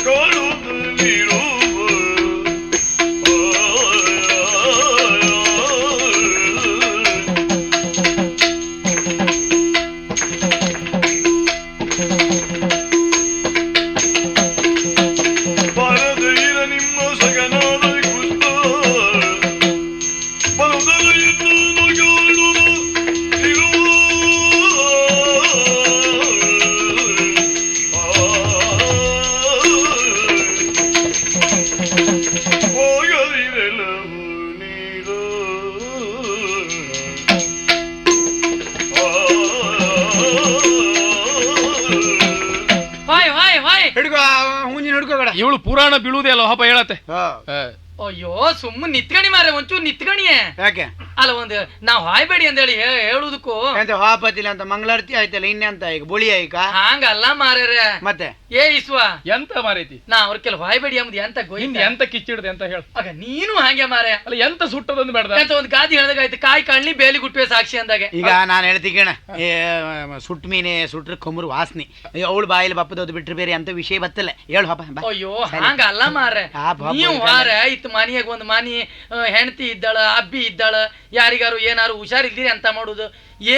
ಕಾಡುವುದಿರುವ ಇವಳು ಪುರಾಣ ಬೀಳುವುದೇ ಅಲ್ಲ ಹಬ್ಬ ಹೇಳತ್ತೆ ಅಯ್ಯೋ ಸುಮ್ಮನೆ ನಿತ್ಗಣಿ ಮಾರೆ ಒಂಚೂರು ನಿತ್ಗಣಿಯೇ ಯಾಕೆ ಅಲ್ಲ ಒಂದು ನಾವ್ ಹಾಯ್ಬೇಡಿ ಅಂತ ಹೇಳಿ ಹೇಳುದಕ್ಕೂ ಹಾಪತಿಲ್ಲ ಅಂತ ಮಂಗಳಾರತಿ ಆಯ್ತಲ್ಲ ಇನ್ನೆಂತ ಈಗ ಬುಳಿ ಆಯ್ಕ ಹಂಗಲ್ಲ ಮಾರ್ಯಾರ ಮತ್ತೆ ಏ ಇಸ್ವ ಎಂತ ಮಾರೈತಿ ನಾ ಅವ್ರ ಕೆಲ ಹಾಯ್ಬೇಡಿ ಅಂಬುದು ಎಂತ ಎಂತ ಕಿಚ್ಚಿಡ್ದೆ ಅಂತ ಹೇಳ ಆಗ ನೀನು ಹಾಗೆ ಮಾರೆ ಅಲ್ಲ ಎಂತ ಸುಟ್ಟದಂದು ಬೇಡ ಅಂತ ಒಂದು ಗಾದಿ ಹೇಳ್ದಾಗ ಆಯ್ತು ಕಾಯಿ ಕಳ್ಳಿ ಬೇಲಿ ಗುಟ್ಟುವೆ ಸಾಕ್ಷಿ ಅಂದಾಗ ಈಗ ನಾನು ಹೇಳ್ತೀಗಣ ಸುಟ್ಟ ಮೀನೆ ಸುಟ್ರ ಕೊಮ್ಮರು ವಾಸನೆ ಅವಳು ಬಾಯಲ್ಲಿ ಬಪ್ಪದೋದು ಬಿಟ್ರೆ ಬೇರೆ ಅಂತ ವಿಷಯ ಬತ್ತಲ್ಲ ಹೇಳು ಹಬ್ಬ ಅಯ್ಯೋ ಹಂಗಲ್ಲ ಮಾರೆ ನೀವು ವಾರ ಇತ್ತು ಮನೆಯಾಗ ಒಂದು ಮನಿ ಹೆಂಡತಿ ಇದ್ದಾಳ ಅಬ್ಬಿ ಇದ್ದಾಳ ಯಾರಿಗಾರು ಏನಾರು ಹುಷಾರಿದ್ದೀರಿ ಅಂತ ಮಾಡುದು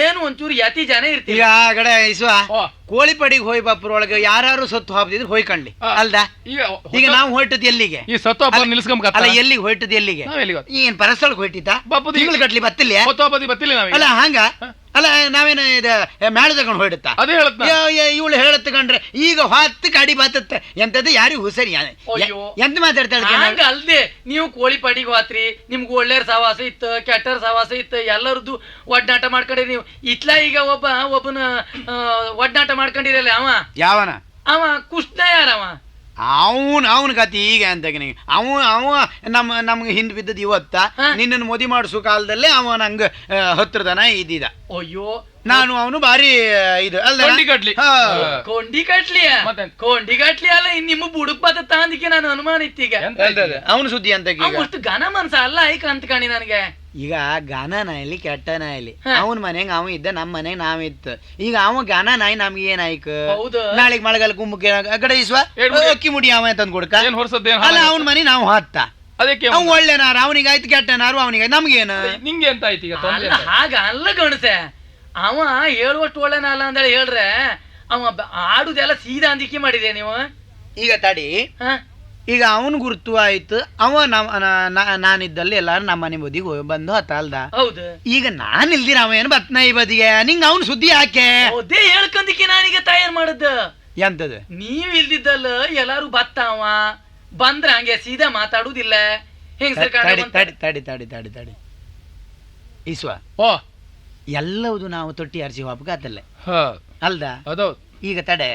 ಏನು ಒಂಚೂರು ಯತಿ ಜನ ಇರ್ತೀವಿ. ಈಗ ಗಡೆ ಇಸುವ ಓ, ಕೋಳಿ ಪಡಿಗೆ ಹೋಯ್ ಬಾಪುರೊಳಗೆ ಯಾರು ಸತ್ತು ಹಾಕಿದ್ರು ಹೋಯ್ಕಂಡ್ಲಿ ಅಲ್ದ. ಈಗ ಈಗ ನಾವು ಹೊರಟದ್ ಎಲ್ಲಿಗೆ? ಈ ಸತ್ವ ನಿಲ್ಸ್ಕೊಂಬ ಅಲ್ಲ ಎಲ್ಲಿಗೆ ಹೊರಟದ್ ಎಲ್ಲಿಗೆ? ನಾವ್ ಎಲ್ಲಿಗೆ ಹೋದ್? ಏನ್ ಪರಸ್ಥಳಕ್ಕೆ ಹೊಯ್ಟಿದ್ದ ಬಾಪುದಿ ತಿಂಗಳು ಗಟ್ಲಿ ಬತ್ತಿಲ್ಲ ಹೊತ್ತೋಪದಿ ಬತ್ತಿಲ್ಲ ನಾವೀಗ. ಅಲ್ಲ ಹಂಗ ಅಲ್ಲ ನಾವೇನ ಇದು ಮೇಳ ತಗೊಂಡು ಹೊರಡುತ್ತಾ ಅದೇ ಹೇಳತ್ ನಾ. ಇವಳು ಹೇಳತ್ತಕೊಂಡ್ರೆ ಈಗ ಹೊತ್ತು ಕಡಿ ಬತ್ತತ್ತೆ ಎಂತದ್ದು ಯಾರಿಗೂ ಹುಸರಿ ಅಯ್ಯೋ. ಎಂತ ಮಾತಾಡ್ತಾಳೆ ಹಂಗ ಅಲ್ದೆ ನೀವು ಕೋಳಿ ಪಡಿಗೆ ಹೋತ್ರಿ, ನಿಮ್ಗೆ ಒಳ್ಳೆಯ ಸವಾಸ ಇತ್ತು, ಕೆಟ್ಟರ ಸವಾಸ ಇತ್ತು, ಎಲ್ಲರದ್ದು ಒಡ್ನಾಟ ಮಾಡ್ಕೊಂಡ್ರಿ ನೀವು. ಇತ್ಲ ಈಗ ಒಬ್ಬನ ಒಡ್ನಾಟ ಮಾಡ್ಕೊಂಡಿರಲ್ಲ ಯಾವನ ಅವ ಕುಷ್ಣ ಯಾರವ? ಅವನ ಕತಿ ಈಗ ಅಂತ ಅವ ನಮ್ಗೆ ಹಿಂದ್ ಬಿದ್ದದ್ ಇವತ್ತ ನಿನ್ನನ್ನು ಮದುವೆ ಮಾಡಿಸೋ ಕಾಲದಲ್ಲೇ ಅವ ನಂಗ ಹತ್ರದನ ಇದ್ದಿದ. ಅಯ್ಯೋ ನಾನು ಅವನು ಬಾರಿ ಇದು ಅಲ್ಲ ಕೊಂಡಿ ಕಟ್ಲಿ. ಕೊಂಡಿ ಕಟ್ಲಿಯ ಮತ್ತೆ? ಕೊಂಡಿ ಕಟ್ಲಿ ಅಲ್ಲ ಇನ್ ನಿಮ್ಮ ಬುಡುಕ್ ಬತ್ತ ತಾಂದಿಕ್ಕೆ ನಾನು ಅನುಮಾನ ಇತ್ತೀಗ. ಅವನು ಸುದ್ದಿ ಅಂತ ಅಷ್ಟು ಘನ ಮನ್ಸ ಅಲ್ಲ ಐಕ ಅಂತ ಕಾಣಿ ನನಗೆ. ಈಗ ಗಾನನ ಇಲ್ಲಿ ಕೆಟ್ಟನ ಇಲ್ಲಿ ಅವನ ಮನೆಗೆ ಅವ ಇದ್ದ ನಮ್ಮ ಮನೆಗೆ ನಾವ್ ಇತ್ತು. ಈಗ ಅವ ಗಾನ ನಾಯಿ ನಮ್ಗೆ ಏನಾಯ್ಕ ಹೌದು. ನಾಳೆಗ್ ಮಳೆಗಾಲ ಕುಂಭಕ್ಕೆ ಗಡೆ ಇಸ್ವ ಅಕ್ಕಿ ಮುಡಿ ಅವ ತಂದ್ ಕೊಡ್ಕ ಏನ್ ಹೊರಸದ್ದೇನ್ ಅಲ್ಲ ಅವನ ಮನೆ ನಾವು ಹತ್ತ ಅದಕ್ಕೆ ಅವ್ ಒಳ್ಳೆನಾರ ಅವನಿಗಾಯ್ತು ಕೆಟ್ಟನಾರು ಅವನಿಗೆ ನಮ್ಗೇನು ನಿಂಗೆ ಎಂತ ಆಯ್ತು ಈಗ ತೊಂದ್ರೆ ಅಲ್ಲ ಹಾಗ ಅಲ್ಲ ಗಣಸೆ ಅವ ಹೇಳುವಷ್ಟು ಒಳ್ಳೆನ ಅಲ್ಲ ಅಂದೇಳಿ ಹೇಳ್ರೆ ಅವ ಆಡುದೆಲ್ಲ ಸೀದಾ ಅಂದಿಕೆ ಮಾಡಿದೆ ನೀವು. ಈಗ ತಡಿ ಹ ಈಗ ಅವನ್ ಗುರ್ತು ಆಯ್ತು ಅವ ನಾನಿದ್ದಲ್ಲಿ ಎಲ್ಲಾರು ನಮ್ಮ ಮನೆ ಬದಿಗೆ ಬಂದು ಹತ್ತ ಅಲ್ದ. ಹೌದು. ಈಗ ನಾನ್ ಇಲ್ದಿರ ಅವ ಏನು ಬತ್ನ ಈ ಬದಿಗೆ ನಿಂಗ ಅವನ್ ಸುದ್ದಿ ಯಾಕೆ? ಅದೇ ಹೇಳ್ಕಂದಿಕ್ಕೆ ನಾನೀಗ ತಯಾರು ಮಾಡದ್ದು. ಎಂತದು? ನೀವ್ ಇಲ್ದಿದ್ದಲ್ಲ ಎಲ್ಲಾರು ಬತ್ತಾವ ಬಂದ್ರ ಹಂಗೆ ಸೀದಾ ಮಾತಾಡುದಿಲ್ಲ ಹೆಂಗಸರ್ ತಡಿ ತಡಿ ತಡಿ ತಡಿ ಈಸ್ವ ಓ ಎಲ್ಲವುದು ನಾವು ತೊಟ್ಟಿ ಹರಿಸಿ ಹೋಗ್ಬೇಕಾತಲ್ಲ ಅಲ್ದ. ಅದೌದು. ಈಗ ತಡೆ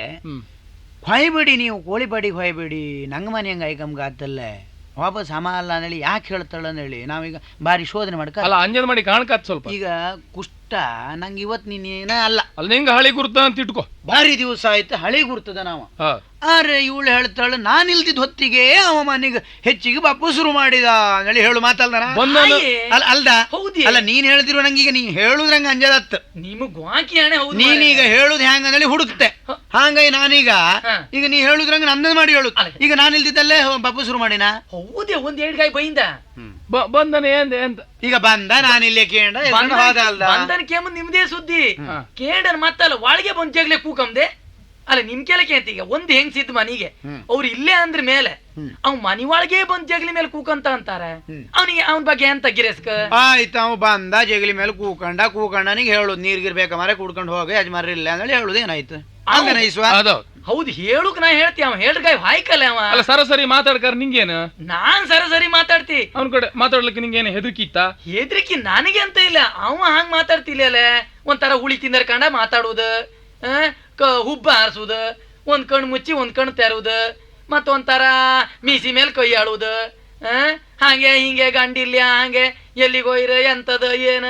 ಹೊಯ್ಬೇಡಿ ನೀವು ಕೋಳಿ ಬಡಿಗೆ ಹೊಯ್ಬೇಡಿ ನಂಗ ಮನೆ ಹಂಗ ಐಕಮ್ಗ ಆತಲ್ಲ ವಾಪಸ್ ಸಮ ಅಲ್ಲ ಅಂದೇಳಿ ಯಾಕೆ ಹೇಳ್ತಾಳ ಅಂದೇಳಿ ನಾವೀಗ ಬಾರಿ ಶೋಧನೆ ಮಾಡ್ಕ ಅಲ್ಲ ಅಂಜದ್ ಮಾಡಿ ಕಾಣ್ಕತ್ ಸ್ವಲ್ಪ. ಈಗ ಕುಷ್ಟ ನಂಗೆ ಇವತ್ ನೀನೇನ ಅಲ್ಲ ಅಲ್ಲ ನಿಂಗ ಹಳಿ ಗುರುತ ಅಂತ ಇಟ್ಕೋ. ಬಾರಿ ದಿವಸ ಆಯ್ತು ಹಳಿ ಗುರ್ತದ ನಾವು. ಆರೆ ಇವಳು ಹೇಳ್ತಾಳ ನಾನ್ ಇಲ್ದಿದ್ ಹೊತ್ತಿಗೆ ಅವ ಮನೆಗೆ ಹೆಚ್ಚಿಗೆ ಬಾಪು ಶುರು ಮಾಡಿದ ಅಂದೇಳಿ ಹೇಳು ಮಾತಲ್ದನ ಅಲ್ದ. ಅಲ್ಲ ನೀನ್ ಹೇಳ್ದಿರುವ ನಂಗೀಗ ನೀನ್ ಹೇಳುದ್ರಂಗ ಅಂಜದತ್ತ ನಿಮಗ್ ವಾಕಿ ಹಣೆ. ನೀನೀಗ ಹೇಳುದ್ ಹೆಂಗ ಅಂದೇಳಿ ಹುಡುಕ್ತೆ ಹಂಗಾಗಿ ನಾನೀಗ ಈಗ ನೀ ಹೇಳುದ್ರಂಗ ನಂದನ್ ಮಾಡಿ ಹೇಳುದು. ಈಗ ನಾನು ಇಲ್ದಿದ್ದಲ್ಲೇ ಬಾಪು ಶುರು ಮಾಡಿನ. ಹೌದೇ ಒಂದ್ ಎರಡು ಗಾಯ ಬೈಂದ ಬಂದನೆ ಎಂತ ಈಗ ಬಂದ ನಾನಿಲ್ಲೇ ಕೇಂಡ ಬಂದನ್ ಕೇಮ ನಿಮ್ದೇ ಸುದ್ದಿ ಕೇಂಡನ್ ಮತ್ತಲ್ಲ ಒಳಗೆ ಬಂದ್ ಜಗ್ಲೆ ಕೂಕಂದೆ ಅಲ್ಲ ನಿಮ್ ಕೇಳಕ್ಕೆ ಅಂತ ಈಗ ಒಂದ್ ಹೆಂಗ್ಸಿದ್ ಮನಿಗೆ ಅವ್ರು ಇಲ್ಲೇ ಅಂದ್ರ ಮೇಲೆ ಅವ್ ಮನಿ ಒಳಗೆ ಬಂದ್ ಜಗ್ಲಿ ಮೇಲೆ ಕೂಕಂತ ಅಂತಾರೆ. ಅವನಿಗೆ ಅವನ ಬಗ್ಗೆ ಎಂತ ಗಿರೇಸ್ಕ ಆಯ್ತು ಅವ್ ಬಂದ ಜಗಲಿ ಮೇಲೆ ಕೂಕಂಡನಿಗೆ ಹೇಳುದು ನೀರ್ಗಿರ್ಬೇಕ ಮರ ಕುಡ್ಕೊಂಡು ಹೋಗಿ ಯಜಮಾನ್ರಿ ಇಲ್ಲ ಅಂದ್ರೆ ಹೇಳುದು ಏನಾಯ್ತು ಹೌದು ಹೇಳುಕ್ ನಾ ಹೇಳ್ತಿ ಅವ ಹೇಳ್ರಿ ಹಾಯ್ಕಲ್ಲ ಅವ. ಅಲ್ಲ ಸರಸರಿ ಮಾತಾಡ್ಕಾರ ನಿಂಗೇನು? ನಾನ್ ಸರಿ ಮಾತಾಡ್ತಿ ಅವ್ನ ಕಡೆ ಮಾತಾಡ್ಲಿಕ್ಕೆ ನಿಂಗೇನು ಹೆದರಿಕೆ ಇತ್ತ? ಹೆದರಿಕೆ ನನಗೆ ಅಂತ ಇಲ್ಲ ಅವ ಹಂಗ್ ಮಾತಾಡ್ತಿಲ್ಲ ಒಂಥರ ಹುಳಿ ತಿಂದರ್ ಕಂಡ ಮಾತಾಡುದು, ಹುಬ್ಬ ಹಾರಿಸುದು, ಒಂದ್ ಕಣ್ಣು ಮುಚ್ಚಿ ಒಂದ್ ಕಣ್ಣು ತೆರುವುದು, ಮತ್ತೊಂಥರ ಮೀಸಿ ಮೇಲೆ ಕೈ ಆಳುವುದು, ಹಾಗೆ ಹಿಂಗೆ ಗಂಡಿಲ್ಯ ಹಂಗೆ ಎಲ್ಲಿಗೋಯ್ರ ಎಂತದ ಏನ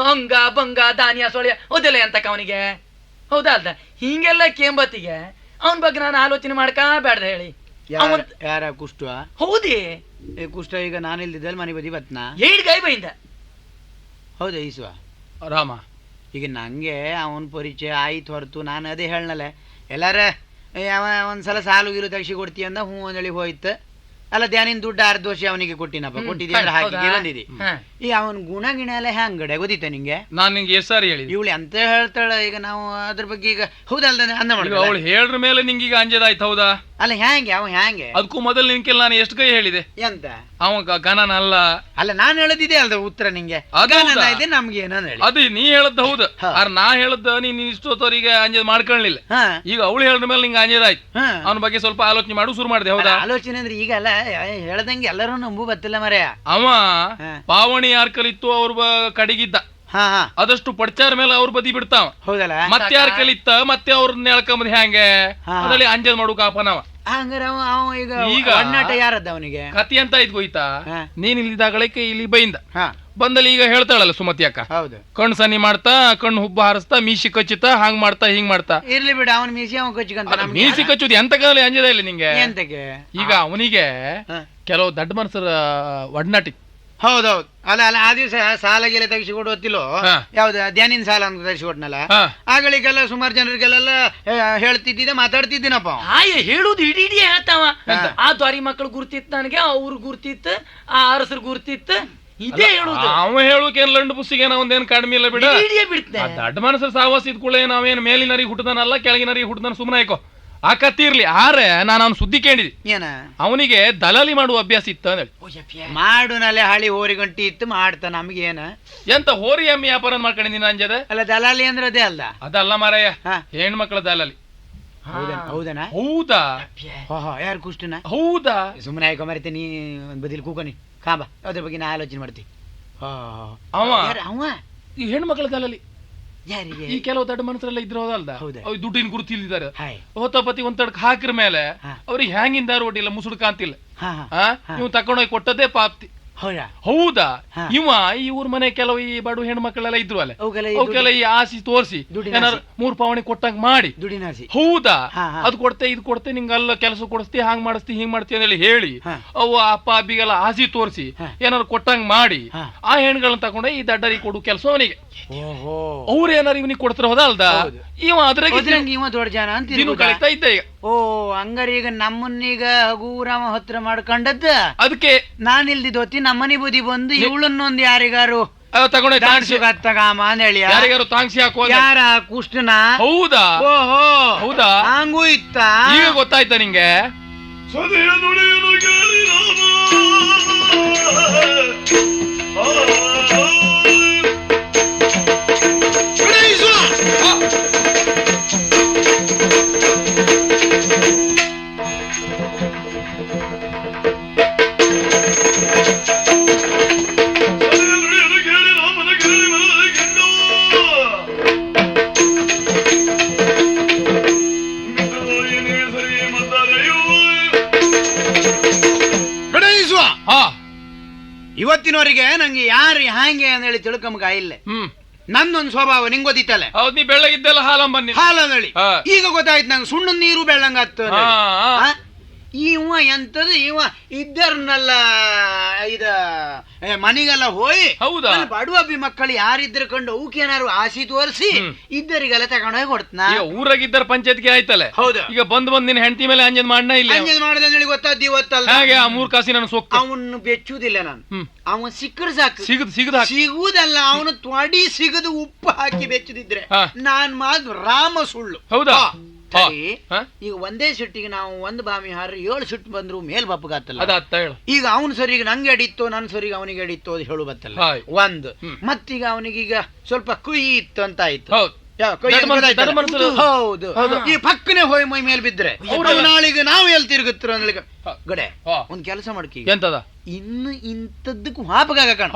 ಹಂಗ ಬಂಗ ಧಾನ್ಯ ಸೊಳ್ಯ ಓದಲ್ಲ ಎಂತಕ್ಕ ಅವನಿಗೆ. ಹೌದಾ ಅಲ್ದ ಹಿಂಗೆಲ್ಲ ಕೇಂಬತ್ತಿಗೆ ಅವನ ಬಗ್ಗೆ ನಾನು ಆಲೋಚನೆ ಮಾಡ್ಕ ಬೇಡ್ದ ಹೇಳಿ. ಯಾರ ಕುಷ್ಟ? ಹೌದೇ ಕುಷ್ಟ ಈಗ ನಾನು ಇಲ್ದಿದ್ದಲ್ಲಿ ಮನೆ ಬದಿ ಬತ್ನಾ ಏಡ್ ಗಾಯ ಬೈಂದ. ಹೌದಾ ಈಸುವ ರಾಮ ಈಗ ನಂಗೆ ಅವನ ಪರಿಚಯ ಆಯ್ತು ಹೊರತು ನಾನು ಅದೇ ಹೇಳನಲ್ಲ ಎಲ್ಲಾರ ಒಂದ್ಸಲ ಸಾಲು ಗೀರು ತೆಗ್ಸಿ ಕೊಡ್ತೀಯ ಅಂದ ಹ್ಞೂ ಅಂದೇಳಿ ಹೋಯ್ತು. ಅಲ್ಲ ಧ್ಯಾನಿನ ದುಡ್ಡು 6 ದೋಷ ಅವನಿಗೆ ಕೊಟ್ಟಿನಪ್ಪ ಕೊಟ್ಟಿದ್ದೆ ಅಂದ್ರೆ ಹಾಕಿ ಬಂದಿದ್ದಿ. ಈ ಅವನ್ ಗುಣ ಗಿಣ ಎಲ್ಲ ಹೆಂಗಡೆ ಗೊತ್ತಿತ್ತ ನಿಂಗೆ? ನಾನ್ ನಿಂಗೆ ಎಷ್ಟು ಸಾರಿ ಹೇಳಿದ್ದೆ ಇವಳು ಎಂತ ಹೇಳ್ತಾಳ ಈಗ ನಾವು ಅದ್ರ ಬಗ್ಗೆ ಈಗ ಹೌದಲ್ದ ಅಂದ ಮಾಡಿ ಅವಳು ಹೇಳ್ರ ಮೇಲೆ ನಿಂಗೀಗ ಅಂಜದಾಯ್ತು ಹೌದಾ? ಅಲ್ಲ ಹ್ಯಾಂಗೆ ಅವ ಹ್ಯಾಂಗೆ ಅದಕ್ಕೂ ಮೊದಲು ನಿನ್ಕೆಲ್ಲ ನಾನು ಎಷ್ಟು ಕೈ ಹೇಳಿದೆ ಎಂತ ಅವ ಗಣನ ಅಲ್ಲ. ಅಲ್ಲ ನಾನು ಹೇಳದಿದೆ ಅಲ್ದ ಉತ್ತರ ನಿಂಗೆ ಇದೆ ನಮ್ಗೆ ಏನೋ ಹೇಳಿ ಅದು ನೀ ಹೇಳದ್ ಹೌದು. ಆದ್ರೆ ನಾ ಹೇಳದ್ ನೀನ್ ಇಷ್ಟೊತ್ತವರಿಗೆ ಅಂಜದ್ ಮಾಡ್ಕೊಳ್ಳಿಲ್ಲ. ಈಗ ಅವಳು ಹೇಳ್ರ ಮೇಲೆ ನಿಂಗೆ ಅಂಜದಾಯ್ತು. ಅವನ ಬಗ್ಗೆ ಸ್ವಲ್ಪ ಆಲೋಚನೆ ಮಾಡು ಶುರು ಮಾಡಿದೆ ಹೌದಾ? ಆಲೋಚನೆ ಅಂದ್ರೆ ಈಗ ಅಲ್ಲ ಹೇಳ್ದಂಗೆ ಎಲ್ಲರೂ ನಂಬು ಬತ್ತಿಲ್ಲ ಮರ. ಅವ ಪಾವಣಿ ಯಾರ್ ಕಲಿತ್ತು ಅವ್ರ ಕಡೆಗಿದ್ದ ಅದಷ್ಟು ಪಡ್ಚಾರ ಮೇಲೆ ಅವ್ರ ಬದಿ ಬಿಡ್ತಾವ. ಹೌದಲ್ಲ ಮತ್ತೆ ಯಾರ ಕಲಿತ್ತ ಮತ್ತೆ ಅವ್ರನ್ನ ಎಳ್ಕೊಂಬದ್ ಹೆಂಗೆ ಅದ್ರಲ್ಲಿ ಅಂಜದ್ ಮಾಡು ಕಾಪನವ. ಈಗ ಯಾರದ್ದ ಅವನಿಗೆ ಕತಿ ಅಂತ ಇದ್ ಹೋಯ್ತಾ? ನೀನ್ ಇಲ್ಲಿದಾಗಳಕ್ಕೆ ಇಲ್ಲಿ ಬೈಂದ ಬಂದಲ್ಲಿ ಈಗ ಹೇಳ್ತಾಳಲ್ಲ ಸುಮತಿ ಅಕ್ಕ, ಹೌದು ಕಣ್ಣು ಸನ್ನಿ ಮಾಡ್ತಾ ಕಣ್ಣು ಹುಬ್ಬ ಹಾರಿಸ್ತಾ ಮೀಸಿ ಕಚ್ಚುತ್ತಾ ಹಾಂಗ್ ಮಾಡ್ತಾ ಹಿಂಗ್ ಮಾಡ್ತಾ. ಇರ್ಲಿ ಬಿಡ ಅವನ್ ಮೀಸಿ ಅವ ಕಚ್ಚಿಕಂತ ಮೀಸಿ ಕಚ್ಚುದು ಎಂತ ಕಾಲ ಅಂಜದ ಇಲ್ಲ ನಿಂಗೆ? ಎಂತಕ್ಕೆ? ಈಗ ಅವನಿಗೆ ಕೆಲವು ದಡ್ಡ ಮನಸ್ಸರ ಒಡನಾಟಿ. ಹೌದೌದು ಅಲ್ಲ ಅಲ್ಲ ಆ ದಿವಸ ಸಾಲ ಗೆಲೆ ತೆಗಿಸಿ ಕೊಡುತ್ತಿಲ್ಲೋ ಯಾವ್ದು ಧ್ಯಾನಿನ ಸಾಲ ಅಂತ ತೆಗಿಸಿ ಕೊಟ್ನಲ್ಲ ಆಗಳಿಗೆಲ್ಲ ಸುಮಾರು ಜನರಿಗೆಲ್ಲ ಹೇಳ್ತಿದ್ದ ಮಾತಾಡ್ತಿದ್ದೀನಪ್ಪ. ಹೇಳುದು ಇಡೀ ಹೇಳ್ತಾವ. ಆ ದ್ವಾರಿ ಮಕ್ಕಳು ಗುರ್ತಿತ್ತು ನನಗೆ, ಅವ್ರು ಗುರ್ತಿತ್ತು, ಆ ಅರಸರು ಗುರ್ತಿತ್ತು, ಇದೇ ಹೇಳುದು. ಅವ ಹೇಳುಕೇನ್ ಲಂಡು ಪುಸ್ಸಿಗೆ ಒಂದೇನ್ ಕಡಿಮೆ ಇಲ್ಲ ಬಿಡ. ದಡ್ಡ ಮನಸ್ಸರ ಸಾವಾಸ ಇದ್ಕೊಳ್ಳೆ ನಾವೇನ್ ಮೇಲಿನರಿಗೆ ಹುಟ್ಟದನಲ್ಲ ಕೆಳಗಿನರಿಗೆ ಹುಟ್ಟದನ ಸುಮ್ಮನೆ ಆಯ್ಕೋ ಆ ಕತ್ತಿರ್ಲಿ. ಆರೆ ನಾನು ಅವ್ನು ಸುದ್ದಿ ಕೇಳಿದಿ ಏನ ಅವನಿಗೆ ದಲಾಲಿ ಮಾಡುವ ಅಭ್ಯಾಸ ಇತ್ತು ಅಂತ ಮಾಡುನಲೆ ಹಳಿ ಹೋರಿಗಂಟಿ ಇತ್ತು ಮಾಡ್ತಾ ನಮ್ಗೇನ ಎಂತ ಹೋರಿ ಎಮ್ಮಿ ವ್ಯಾಪಾರ ಮಾಡ್ಕೊಂಡಿದ್ದೀನಿ ಅಂಜದ. ಅಲ್ಲ ದಲಾಲಿ ಅಂದ್ರೆ ಅದೇ ಅಲ್ದ. ಅದಲ್ಲ ಮಾರಾಯ, ಹಾ. ಹೆಣ್ಮಕ್ಳ ದಲಾಲಿ. ಹೌದನ? ಹೌದಾ? ಯಾರು ಕುಷ್ಟನ? ಹೌದಾ? ಸುಮ್ಮನೆ ಆಯ್ಕೊ ಮರಿತೆ ನೀ ಒಂದ್ ಬದಿಲ್ ಕೂಕನಿ ಕಾಂಬ ಅದ್ರ ಬಗ್ಗೆ ನಾ ಆಲೋಚನೆ ಮಾಡ್ತಿ. ಅವ ಅವ ಈ ಹೆಣ್ಮಕ್ಳ ದಲಾಲಿ. ಯಾರಿಗೆ? ಈ ಕೆಲವು ದೊಡ್ಡ ಮನಸ್ಸರೆಲ್ಲ ಇದ್ರೋದಲ್ದ, ಹೌದಾ? ಅವ್ರು ದುಡ್ಡಿನ ಗುರುತು ಇಲ್ಲಿದ್ದಾರೆ. ಹಾಯ್. ಹೊತ್ತಪತಿ ಒಂದ್ ತಡಕ್ ಹಾಕಿರ ಮೇಲೆ ಹಾ. ಅವ್ರಿಗೆ ಹ್ಯಾಂಗಿಂದ ಒಡ್ಡಿಲ್ಲ ಮುಸುಡು ಕಾಂತಿಲ್ಲ. ಹಾ ಹಾ. ನೀವು ತಕೊಂಡೋಗಿ ಕೊಟ್ಟದೇ ಪಾಪ್ತಿ. ಹೌದಾ? ಹೌದಾ? ಹಾ. ಇವ ಈ ಊರ್ ಮನೆ ಕೆಲವು ಈ ಬಡು ಹೆಣ್ಮಕ್ಳೆಲ್ಲ ಇದ್ರು ಅಲ್ಲ, ಅವುಗೆಲ್ಲ ಈ ಅವಕ್ಕೆಲ್ಲ ಈ ಆಸಿ ತೋರಿಸಿ ದುಡ್ಡಿನ ಏನಾರು 3 ಪಾವಣಿ ಕೊಟ್ಟಂಗ್ ಮಾಡಿ. ದುಡ್ಡಿನ ಆಸೆ. ಹೌದಾ? ಹಾ, ಹಾ. ಅದು ಕೊಡ್ತೆ ಇದು ಕೊಡ್ತೆ ನಿಂಗೆ ಅಲ್ಲ ಕೆಲಸ ಕೊಡಿಸ್ತಿ ಹಾಂಗ್ ಮಾಡಿಸ್ತಿ ಹಿಂಗ್ ಮಾಡ್ತಿ ಅಂತ ಹೇಳಿ ಹಾ. ಅವು ಅಪ್ಪ ಅಬ್ಬಿಗೆಲ್ಲ ಆಸಿ ತೋರಿಸಿ ಹಾ. ಏನಾರು ಕೊಟ್ಟಂಗ್ ಮಾಡಿ ಹಾ. ಆ ಹೆಣ್ಗಳನ್ನ ತಕೊಂಡೆ ಈ ದಡ್ಡರಿಗೆ ಕೊಡು ಕೆಲಸ ಅವನಿಗೆ. ಓಹೋ. ಅವ್ರು ಏನಾರು ಇವನಿಗೆ ಕೊಡ್ತಾರ ಹೋದಲ್ದ, ಹೌದು. ಇವ ಅದ್ರಾಗ ಅದ್ರಂಗ್ ಇವ ದೊಡ್ಡ ಜನ ಅಂತ ದಿನ ಇರ್ಬೋದಾ? ಕಳೀತಾ ಇದ್ದ ಈಗ. ಓ ಹಂಗಾರೀಗ ನಮ್ಮನ್ನೀಗ ಹಗೂರಾಮ ಹತ್ರ ಮಾಡ್ಕೊಂಡದ್ದ ಅದಕ್ಕೆ ನಾನ್ ಇಲ್ದಿದ್ ಹೊತ್ತಿ ನಮ್ಮನಿ ಬುದಿ ಬಂದು ಇವಳನ್ನೊಂದ್ ಯಾರಿಗಾರು ತಗೊಂಡೆ ತಗಾಮ ಅಂತ ಹೇಳಿ ಯಾರಿಗಾರು ತಾಂಗ್ಸಿ ಹಾಕುವ. ಯಾರ ಕುಷ್ಟನ? ಹೌದಾ? ಓಹೋ. ಹೌದಾ? ಹಂಗೂ ಇತ್ತ? ಈಗ ಗೊತ್ತಾಯ್ತಾ ನಿಂಗೆ? ಸದೆಯ ನುಡಿಯನ್ನು ಕೇಳಿ ರಾಮ ಇವತ್ತಿನವರೆಗೆ ನಂಗೆ ಯಾರು ಹ್ಯಾಂಗೆ ಅಂತ ಹೇಳಿ ತಿಳ್ಕೊಂಬ ಇಲ್ಲ. ನಂದೊಂದು ಸ್ವಭಾವ ನಿಂಗೆ ಗೊತ್ತಿತ್ತಲ್ಲ. ಹೌದ್, ನೀ ಬೆಳ್ಳಗಿದ್ದೆಲ್ಲ ಹಾಲಂಬನ್ನಿ ಹಾಲಂದಳಿ. ಈಗ ಗೊತ್ತಾಯ್ತು ನಂಗೆ ಸುಣ್ಣದ ನೀರು ಬೆಳ್ಳಂಗತ್ತ. ಇವ ಎಂತದ ಇವ ಇದ್ದರ್ನೆಲ್ಲ ಇದ ಮನಿಗೆಲ್ಲ ಹೋಗಿ. ಹೌದಾ? ಬಡವಬ್ಬಿ ಮಕ್ಕಳು ಯಾರಿದ್ರು ಕಂಡು ಅವಕ್ಕೇನಾರು ಆಸಿ ತೋರಿಸಿ ಇದ್ದರಿಗೆಲ್ಲ ತಗೊಂಡೋಗಿ ಕೊಡ್ತನ. ಊರಾಗಿದ್ದರ ಪಂಚಾಯತ್ಗೆ ಆಯ್ತಲ್ಲ. ಹೌದು. ಈಗ ಬಂದ್ ನಿನ್ ಹೆಂಡತಿ ಮೇಲೆ ಅಂಜನ್ ಮಾಡನ ಇಲ್ಲ. ಅಂಜನ್ ಮಾಡದ ಹೇಳಿ ಗೊತ್ತಾದ್ ಇವತ್ತಲ್ಲ. ಹಾಗೆ ಆ 3 ಕಾಸಿ ನಾನು ಸೊಕ್ಕ ಅವನು ಬೆಚ್ಚುದಿಲ್ಲ ನಾನು. ಅವನ್ ಸಿಕ್ಕರು ಸಾಕು. ಸಿಗದ ಸಿಗುವುದಲ್ಲ, ಅವನು ತ್ವಡಿ ಸಿಗದು ಉಪ್ಪು ಹಾಕಿ ಬೆಚ್ಚದಿದ್ರೆ ನಾನ್ ಮಾತು ರಾಮ ಸುಳ್ಳು. ಹೌದಾ? ಈಗ ಒಂದೇ ಸಿಟ್ಟಿಗೆ ನಾವು ಒಂದು ಬಾಮಿ ಹಾರಿ 7 ಸಿಟ್ಟು ಬಂದ್ರು ಮೇಲ್ ಬಪ್ಪಗಾತಲ್ಲ. ಅದ ಹೇಳು. ಈಗ ಅವನು ಸರಿಗೆ ನಂಗೆ ಅಡಿತ್ತು, ನನ್ ಸರಿಗೆ ಅವನಿಗೆ ಅಡಿತ್ತು ಅದು ಹೇಳು ಬತ್ತಲ್ಲ. ಒಂದು ಮತ್ತೀಗ ಅವನಿಗೀಗ ಸ್ವಲ್ಪ ಕುಯಿ ಇತ್ತು ಅಂತ ಆಯ್ತು. ಹೌದು. ಈ ಪಕ್ಕನೆ ಹೋಯ್ ಮೈ ಮೇಲೆ ಬಿದ್ರೆ ನಾಳಿಗೆ ನಾವು ಎಲ್ಲಿ ತಿರುಗುತ್ತರ ಅಂದ್ಲಿಕ್ಕೆ ಗಡೆ ಒಂದ್ ಕೆಲಸ ಮಾಡ್ಕಿ. ಎಂತದ? ಇನ್ನು ಇಂಥದ್ದಕ್ಕೂ ಹಾಪಗಾಗ ಕಾಣ.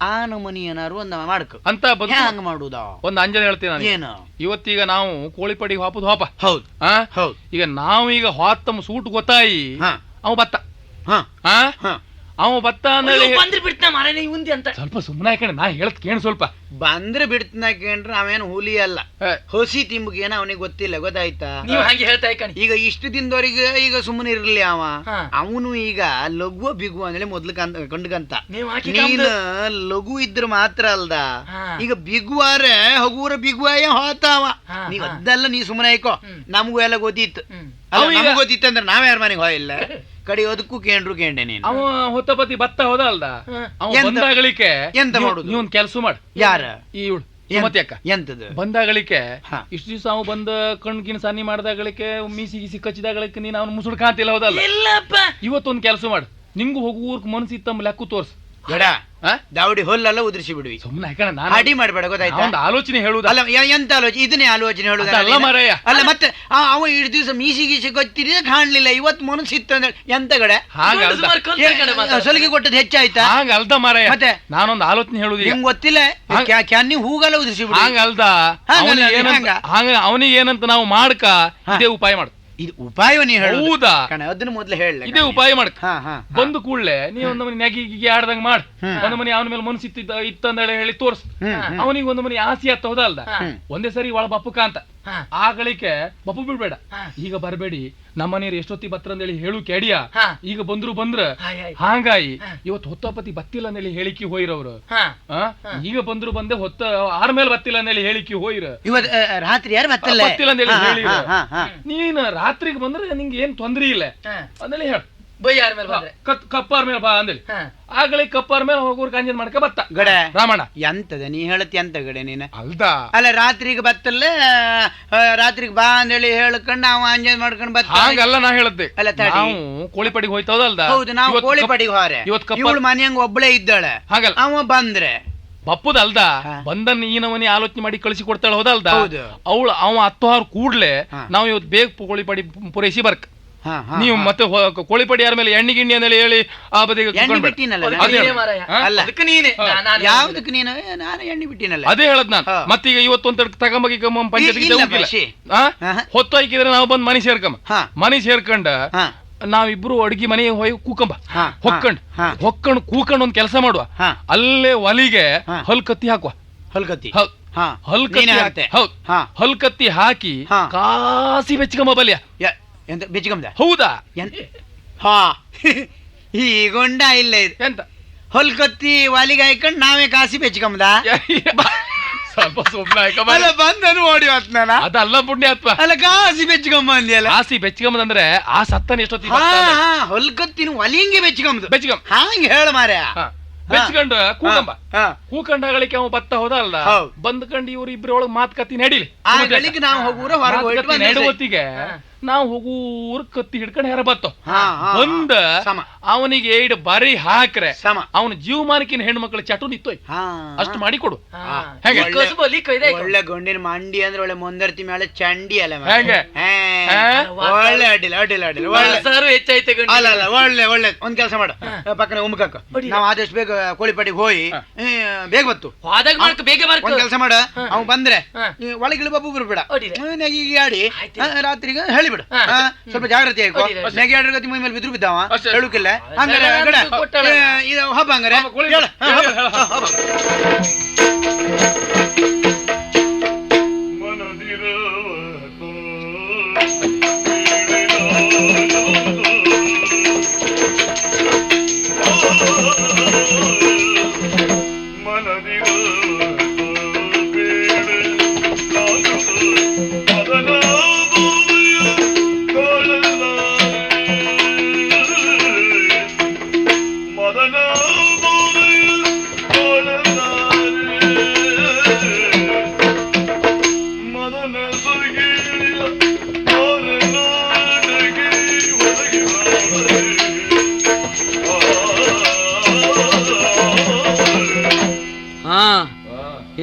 ಆ ನಮನಿ ಏನಾರು ಒಂದ್ ಮಾಡ್ಕ ಅಂತ ಹಂಗ ಮಾಡುದಾ? ಒಂದ್ ಅಂಜನ್ ಹೇಳ್ತೀನಿ ನಾನು. ಏನು? ಇವತ್ತೀಗ ನಾವು ಕೋಳಿ ಪಡಿಗೆ ಹಾಪುದು ಹಾಪ. ಹೌದು ಹೌದು. ಈಗ ನಾವು ಈಗ ಹೊತ್ತಮ್ಮ ಸೂಟ್ ಗೊತ್ತಾಯಿ ಅವ ಬತ್ತ. ಅವ ಬತ್ತ ಅಂದ್ರೆ ಬಂದ್ರೆ ಬಿಡ್ತಾ ಮಾರೇನೆ ಇವಂದಿ ಅಂತ ಸ್ವಲ್ಪ ಸುಮ್ಮನೆ ಹಾಕಣೆ. ನಾ ಹೇಳತ್ ಕೇಣ ಸ್ವಲ್ಪ. ಬಂದ್ರೆ ಬಿಡ್ತನ ಕೇಂದ್ರ ಅವೇನು ಹುಲಿ ಅಲ್ಲ, ಹೊಸಿ ತಿಂಬುಗೇನ ಅವನಿಗೆ ಗೊತ್ತಿಲ್ಲ. ಗೊತ್ತಾಯ್ತಾ? ನೀವು ಹಾಗೆ ಹೇಳ್ತಾ ಇಕಣಿ. ಈಗ ಇಷ್ಟು ದಿನದವರೆಗೆ ಈಗ ಸುಮ್ಮನೆ ಇರ್ಲಿ ಅವ. ಅವನು ಈಗ ಲಘುವ ಬಿಗುವ ಅಂದ್ರೆ ಮೊದ್ಲು ಕಂಡ್ಕಂತ. ನೀನು ಲಘು ಇದ್ರ ಮಾತ್ರ ಅಲ್ದ, ಈಗ ಬಿಗುವಾರೆ ಹಗುರ ಬಿಗುವಾಯ ಹೋತಾವ. ನೀವ್ ಅದೆಲ್ಲ ನೀ ಸುಮ್ಮನೆ ಆಯ್ಕೋ. ನಮಗೂ ಎಲ್ಲ ಗೊತ್ತಿತ್ತು. ನಮಗ್ ಗೊತ್ತಿತ್ತು ಅಂದ್ರೆ ನಾವ್ ಯಾರ ಮನೆಗೆ ಹೋಯಿಲ್ಲ ಕಡೆ ಅದಕ್ಕೂ ಕೇಂಡೆ ನೀನು. ಅವ ಹೊತ್ತಪತಿ ಬತ್ತ ಹೋದ ಅಲ್ದ, ಅವ ಬಂದಾಗಳಿಕೆ ಎಂತ ಮಾಡುದು? ನೀವ್ ಒಂದ್ ಕೆಲಸ ಮಾಡ. ಯಾರ? ಈ ಸುಮತಿ ಅಕ್ಕ. ಎಂತದ? ಬಂದಾಗಳಿಕೆ ಇಷ್ಟು ದಿವಸ ಅವ ಬಂದ ಕಣ್ಗಿನ ಸನ್ನಿ ಮಾಡ್ದಾಗಳಿಕೆ ಮೀಸಿ ಗೀಸಿ ಕಚ್ಚಿದಾಗಳಿಕೆ ನೀನ್ ಅವ್ನ ಮುಸುಡ್ ಕಾಂತಿಲ್ಲ ಹೋದಲ್ಲ. ಇವತ್ತೊಂದ್ ಕೆಲಸ ಮಾಡು. ನಿಂಗು ಹೋಗುವರ್ಕ್ ಮನಸ್ಸು ಇತ್ತಮ್ಮ ಲೆಕ್ಕ ತೋರ್ಸು. ಗಡ ದಾವಡಿ ಹೊಲ್ಲೆಲ್ಲ ಉದುರಿಸಿ ಬಿಡ್ವಿ. ಸುಮ್ಮನೆ ಹಾಕಣ. ನಾನು ಅಡಿ ಮಾಡ್ಬೇಡ. ಗೊತ್ತಾಯ್ತಾ? ಆಲೋಚನೆ ಹೇಳುದು ಅಲ್ಲ. ಎಂತ ಆಲೋಚನೆ? ಇದನ್ನೇ ಆಲೋಚನೆ ಹೇಳುದು ಅಲ್ಲ. ಮತ್ತೆ ಅವ ಇಷ್ಟು ದಿವಸ ಮೀಸಿ ಗೀಸಿ ಗೊತ್ತಿದ್ರೆ ಕಾಣ್ಲಿಲ್ಲ, ಇವತ್ ಮನಸ್ಸಿತ್ತು ಅಂದ್ರೆ ಎಂತ ಗಡೆ ಸಲಿಗೆ ಕೊಟ್ಟದ್ ಹೆಚ್ಚಾಯ್ತಾ? ಹಂಗ ಅಲ್ದ ಮಾರಾಯ. ಮತ್ತೆ ನಾನೊಂದು ಆಲೋಚನೆ ಹೇಳುದು ನಿಂಗೆ ಗೊತ್ತಿಲ್ಲ. ಕ್ಯಾನಿ ಹೂಗೆಲ್ಲ ಉದುರಿಸಿ ಬಿಡು. ಹಂಗ ಅಲ್ದ. ಅವನಿಗೆ ಏನಂತ ನಾವು ಮಾಡ್ಕ ಇದೇ ಉಪಾಯ ಮಾಡು. ಇದು ಉಪಾಯ ನೀ ಹೇಳುದಾ? ಅದನ್ನ ಮೊದ್ಲು ಹೇಳ. ಇದೇ ಉಪಾಯ ಮಾಡ್ಕ. ಬಂದು ಕೂಡ್ಲೆ ನೀ ಒಂದ್ ಮನಿ ನೆಗಿಗೆ ಆಡ್ದಂಗ್ ಮಾಡ್. ಒಂದ್ ಮನಿ ಅವನ ಮೇಲೆ ಮನಸ್ಸು ಇತ್ತಂದ ಹೇಳಿ ತೋರ್ಸ್. ಅವನಿಗೆ ಒಂದ್ ಮನಿ ಆಸೆ ಆತ ಹೋದಲ್ದ, ಒಂದೇ ಸರಿ ಒಳ ಬಪ್ಪುಕ ಅಂತ ಆಗಳಿಕೆ ಬಪ್ಪು ಬಿಡ್ಬೇಡ. ಈಗ ಬರ್ಬೇಡಿ, ನಮ್ಮನೇರು ಎಷ್ಟೊತ್ತಿ ಬತ್ರ ಅಂದೇಳಿ ಹೇಳು ಕೆಡಿಯ. ಈಗ ಬಂದ್ರ ಹಾಂಗಾಯಿ ಇವತ್ತು ಹೊತ್ತಪತಿ ಬತ್ತಿಲ್ಲ ಅಂದೇಳಿ ಹೇಳಿಕಿ ಹೋಯ್ರವ್ರು. ಈಗ ಬಂದೆ ಹೊತ್ತ ಆರ್ಮೇಲೆ ಬತ್ತಿಲ್ಲ ಅಂದೇಳಿ ಹೇಳಿಕಿ ಹೋಯ್ರ. ರಾತ್ರಿ ಯಾರು ಬತ್ತಿಲ್ಲ ಅಂದೇಳಿ ಹೇಳಿ. ನೀನ್ ರಾತ್ರಿಗೆ ಬಂದ್ರೆ ನಿಂಗೆ ಏನ್ ತೊಂದ್ರೆ ಇಲ್ಲ ಅಂದೇಳಿ ಹೇಳ. ಬೈಯಾರ ಮೇಲೆ ಬಂದ್ರೆ ಕಪ್ಪಾರ ಮೇಲೆ ಬಾ ಅಂದೇಳಿ ಆಗಲೇ ಕಪ್ಪಾರ ಮೇಲೆ ಹೋಗೋರ್ ಕಂಜನ್ ಮಾಡ್ಕ ಬತ್ತ ಗಡೆ ರಾಮಣ್ಣ ಎಂತದ ನೀ ಹೇಳತಿ ಎಂತ ಗಡೆ ನೀನು ಅಲ್ದಾ ಅಲ್ಲ ರಾತ್ರಿಗೆ ಬತ್ತಲ್ಲೇ ರಾತ್ರಿಗೆ ಬಾ ಅಂದೇಳಿ ಹೇಳ್ಕೊಂಡು ನಾವು ಅಂಜನ್ ಮಾಡ್ಕೊಂಡು ಬತ್ತ ಹಂಗಲ್ಲ ನಾ ಹೇಳದ್ದೆ ಅಲ್ಲ ತಡಿ. ನಾವು ಕೋಳಿಪಡಿಗೆ ಹೋಯ್ತದಲ್ದ ಹೌದು ನಾವು ಕೋಳಿ ಪಡಿಗೆ ಹೋರೆ ಇವತ್ತು ಕಪ್ಪ ಇವಳು ಮನೆಯಂಗ ಒಬ್ಬಳೇ ಇದ್ದಾಳೆ ಹಾಗಲ್ಲ ಅವ ಬಂದ್ರೆ ಬಪ್ಪುದಲ್ದ ಬಂದನ್ನ ಈನವನಿ ಆಲೋಚನೆ ಮಾಡಿ ಕಳಿಸಿ ಕೊಡ್ತಾಳೆ ಹೋದಲ್ದ ಹೌದು. ಅವ 10 ಕೂಡ್ಲೆ ನಾವು ಇವತ್ತು ಬೇಗ ಕೋಳಿಪಡಿ ಪೂರೈಸಿ ಬರ್ಕ ನೀವು ಮತ್ತೆ ಕೋಳಿಪಡಿ ಯಾರ ಮೇಲೆ ಎಣ್ಣೆ ಗಿಣ್ಣಿ ಅಂದೇಳಿ ಹೇಳಿ ಆ ಬದಿಗೆ ಯಾವ್ದಕ್ಕೆ ನೀನು ನಾನು ಎಣ್ಣೆ ಬಿಟ್ಟಿನಲ್ಲ ಅದೇ ಹೇಳದ್ ನಾನು ಮತ್ತೀಗ ಇವತ್ತೊಂದ್ ತಗೊಂಬಗಿ ಪಂಚಾಯತ್ ಹೊತ್ತು ಹಾಕಿದ್ರೆ ನಾವು ಬಂದ್ ಮನೆ ಸೇರ್ಕಮ್ಮ ಮನೆ ಸೇರ್ಕೊಂಡ ನಾವಿಬ್ರು ಅಡ್ಗಿ ಮನೆಗೆ ಹೋಗಿ ಕೂಕಂಬ ಹೊಕ್ಕಂಡ್ ಕೂಕಂಡ್ ಒಂದ್ ಕೆಲಸ ಮಾಡುವ ಅಲ್ಲೇ ಒಲಿಗೆ ಹಲ್ಕತ್ತಿ ಹಾಕುವ ಹಲ್ಕತ್ತಿ ಹಲ್ಕತ್ತಿ ಹಾಕಿ ಕಾಸಿ ಬೆಚ್ಚಕಂಬ ಬಲ್ಯ ಎಂತ ಬೆಚ್ಚಕಂಬ ಹೌದಾ ಹಾ ಈ ಗೊಂಡ ಇಲ್ಲ ಇದು ಎಂತ ಹೊಲ್ಕತ್ತಿ ವಾಲಿಗೆ ಹಾಕೊಂಡ್ ನಾವೇ ಕಾಸಿ ಬೆಚ್ಚಕಂಬದ ಸ್ವಲ್ಪ ಅಲ್ಲ ಬಂದನು ಓಡಿ ಹೊತ್ ನಾನ ಅದಲ್ಲ ಪುಣ್ಯಾತ್ಮ ಅಲ್ಲ ಕಾಸಿ ಬೆಚ್ಚಕಂಬ ಅಂದಿಯಲ್ಲ ಕಾಸಿ ಬೆಚ್ಚಕಂಬದಂದ್ರೆ ಆ ಸತ್ತನ ಎಷ್ಟೊತ್ತಿ ಹೊಲ್ಕತ್ತಿನ ಒಲಿಂಗೆ ಬೆಚ್ಚಕಂಬದು ಬೆಚ್ಚಕಂಬ ಹಾಂಗೆ ಹೇಳ ಮಾರ್ಯ ಬೆಚ್ಕೊಂಡು ಕೂಕಂಬ ಕೂಕಂಡಗಳಿಗೆ ಅವ ಬತ್ತ ಹೋದ ಅಲ್ಲ ಬಂದ್ಕಂಡು ಇವ್ರು ಇಬ್ರೊಳಗ್ ಮಾತುಕತೆ ನಡೀಲಿ ನಾವು ಹೋಗುವ ನಡುವತ್ತಿಗೆ ನಾವು ಹೋಗೂರ್ ಕತ್ತಿ ಹಿಡ್ಕೊಂಡು ಹೆರ ಬತ್ತು ಒಂದ ಅವನಿಗೆ ಇಡ್ ಬರಿ ಹಾಕ್ರೆ ಅವನ ಜೀವಮಾನಕಿನ ಹೆಣ್ಮಕ್ಳ ಚಟು ನಿತ್ತೋಯ್ ಅಷ್ಟು ಮಾಡಿ ಕೊಡು ಒಳ್ಳೆ ಗೊಂಡಿನ ಮಂಡಿ ಅಂದ್ರೆ ಒಳ್ಳೆ ಮುಂದರ್ತಿ ಮೇಲೆ ಚಂಡಿ ಅಲ್ಲ ಹೆಂಗೆ ಒಳ್ಳೆ ಅಡ್ಡಿಲ್ಲ ಅಡ್ಡಿಲ್ಲ ಅಡ್ಡಿಲ್ಲ ಒಳ್ಳೆ ಅಲ್ಲ ಒಳ್ಳೆ ಒಳ್ಳೆ ಒಂದ್ ಕೆಲಸ ಮಾಡ ಪಕ್ಕನೆ ಉಮ್ಕಕ್ಕ ನಾವು ಆದಷ್ಟು ಬೇಗ ಕೋಳಿಪಾಟಿಗೆ ಹೋಗಿ ಬೇಗ ಬತ್ತು ಒಂದ್ ಕೆಲಸ ಮಾಡ ಅವ್ ಬಂದ್ರೆ ಒಳಗಿಳಿ ಬಾಬು ಬರ್ಬೇಡ ನೆಗಿಗೆ ಆಡಿ ರಾತ್ರಿಗೆ ಹೇಳಿಬಿಡ ಸ್ವಲ್ಪ ಜಾಗ್ರತೆ ಆಯ್ಕೋ ನೆಗೆ ಆಡ್ರ ಗತಿ ಮೈ ಮೇಲೆ ಬಿದ್ರು ಬಿದ್ದಾವ ಹೇಳುಕಿಲ್ಲ ಹಂಗಾರೆ ಇದು ಹಬ್ಬ ಹಂಗಾರೆ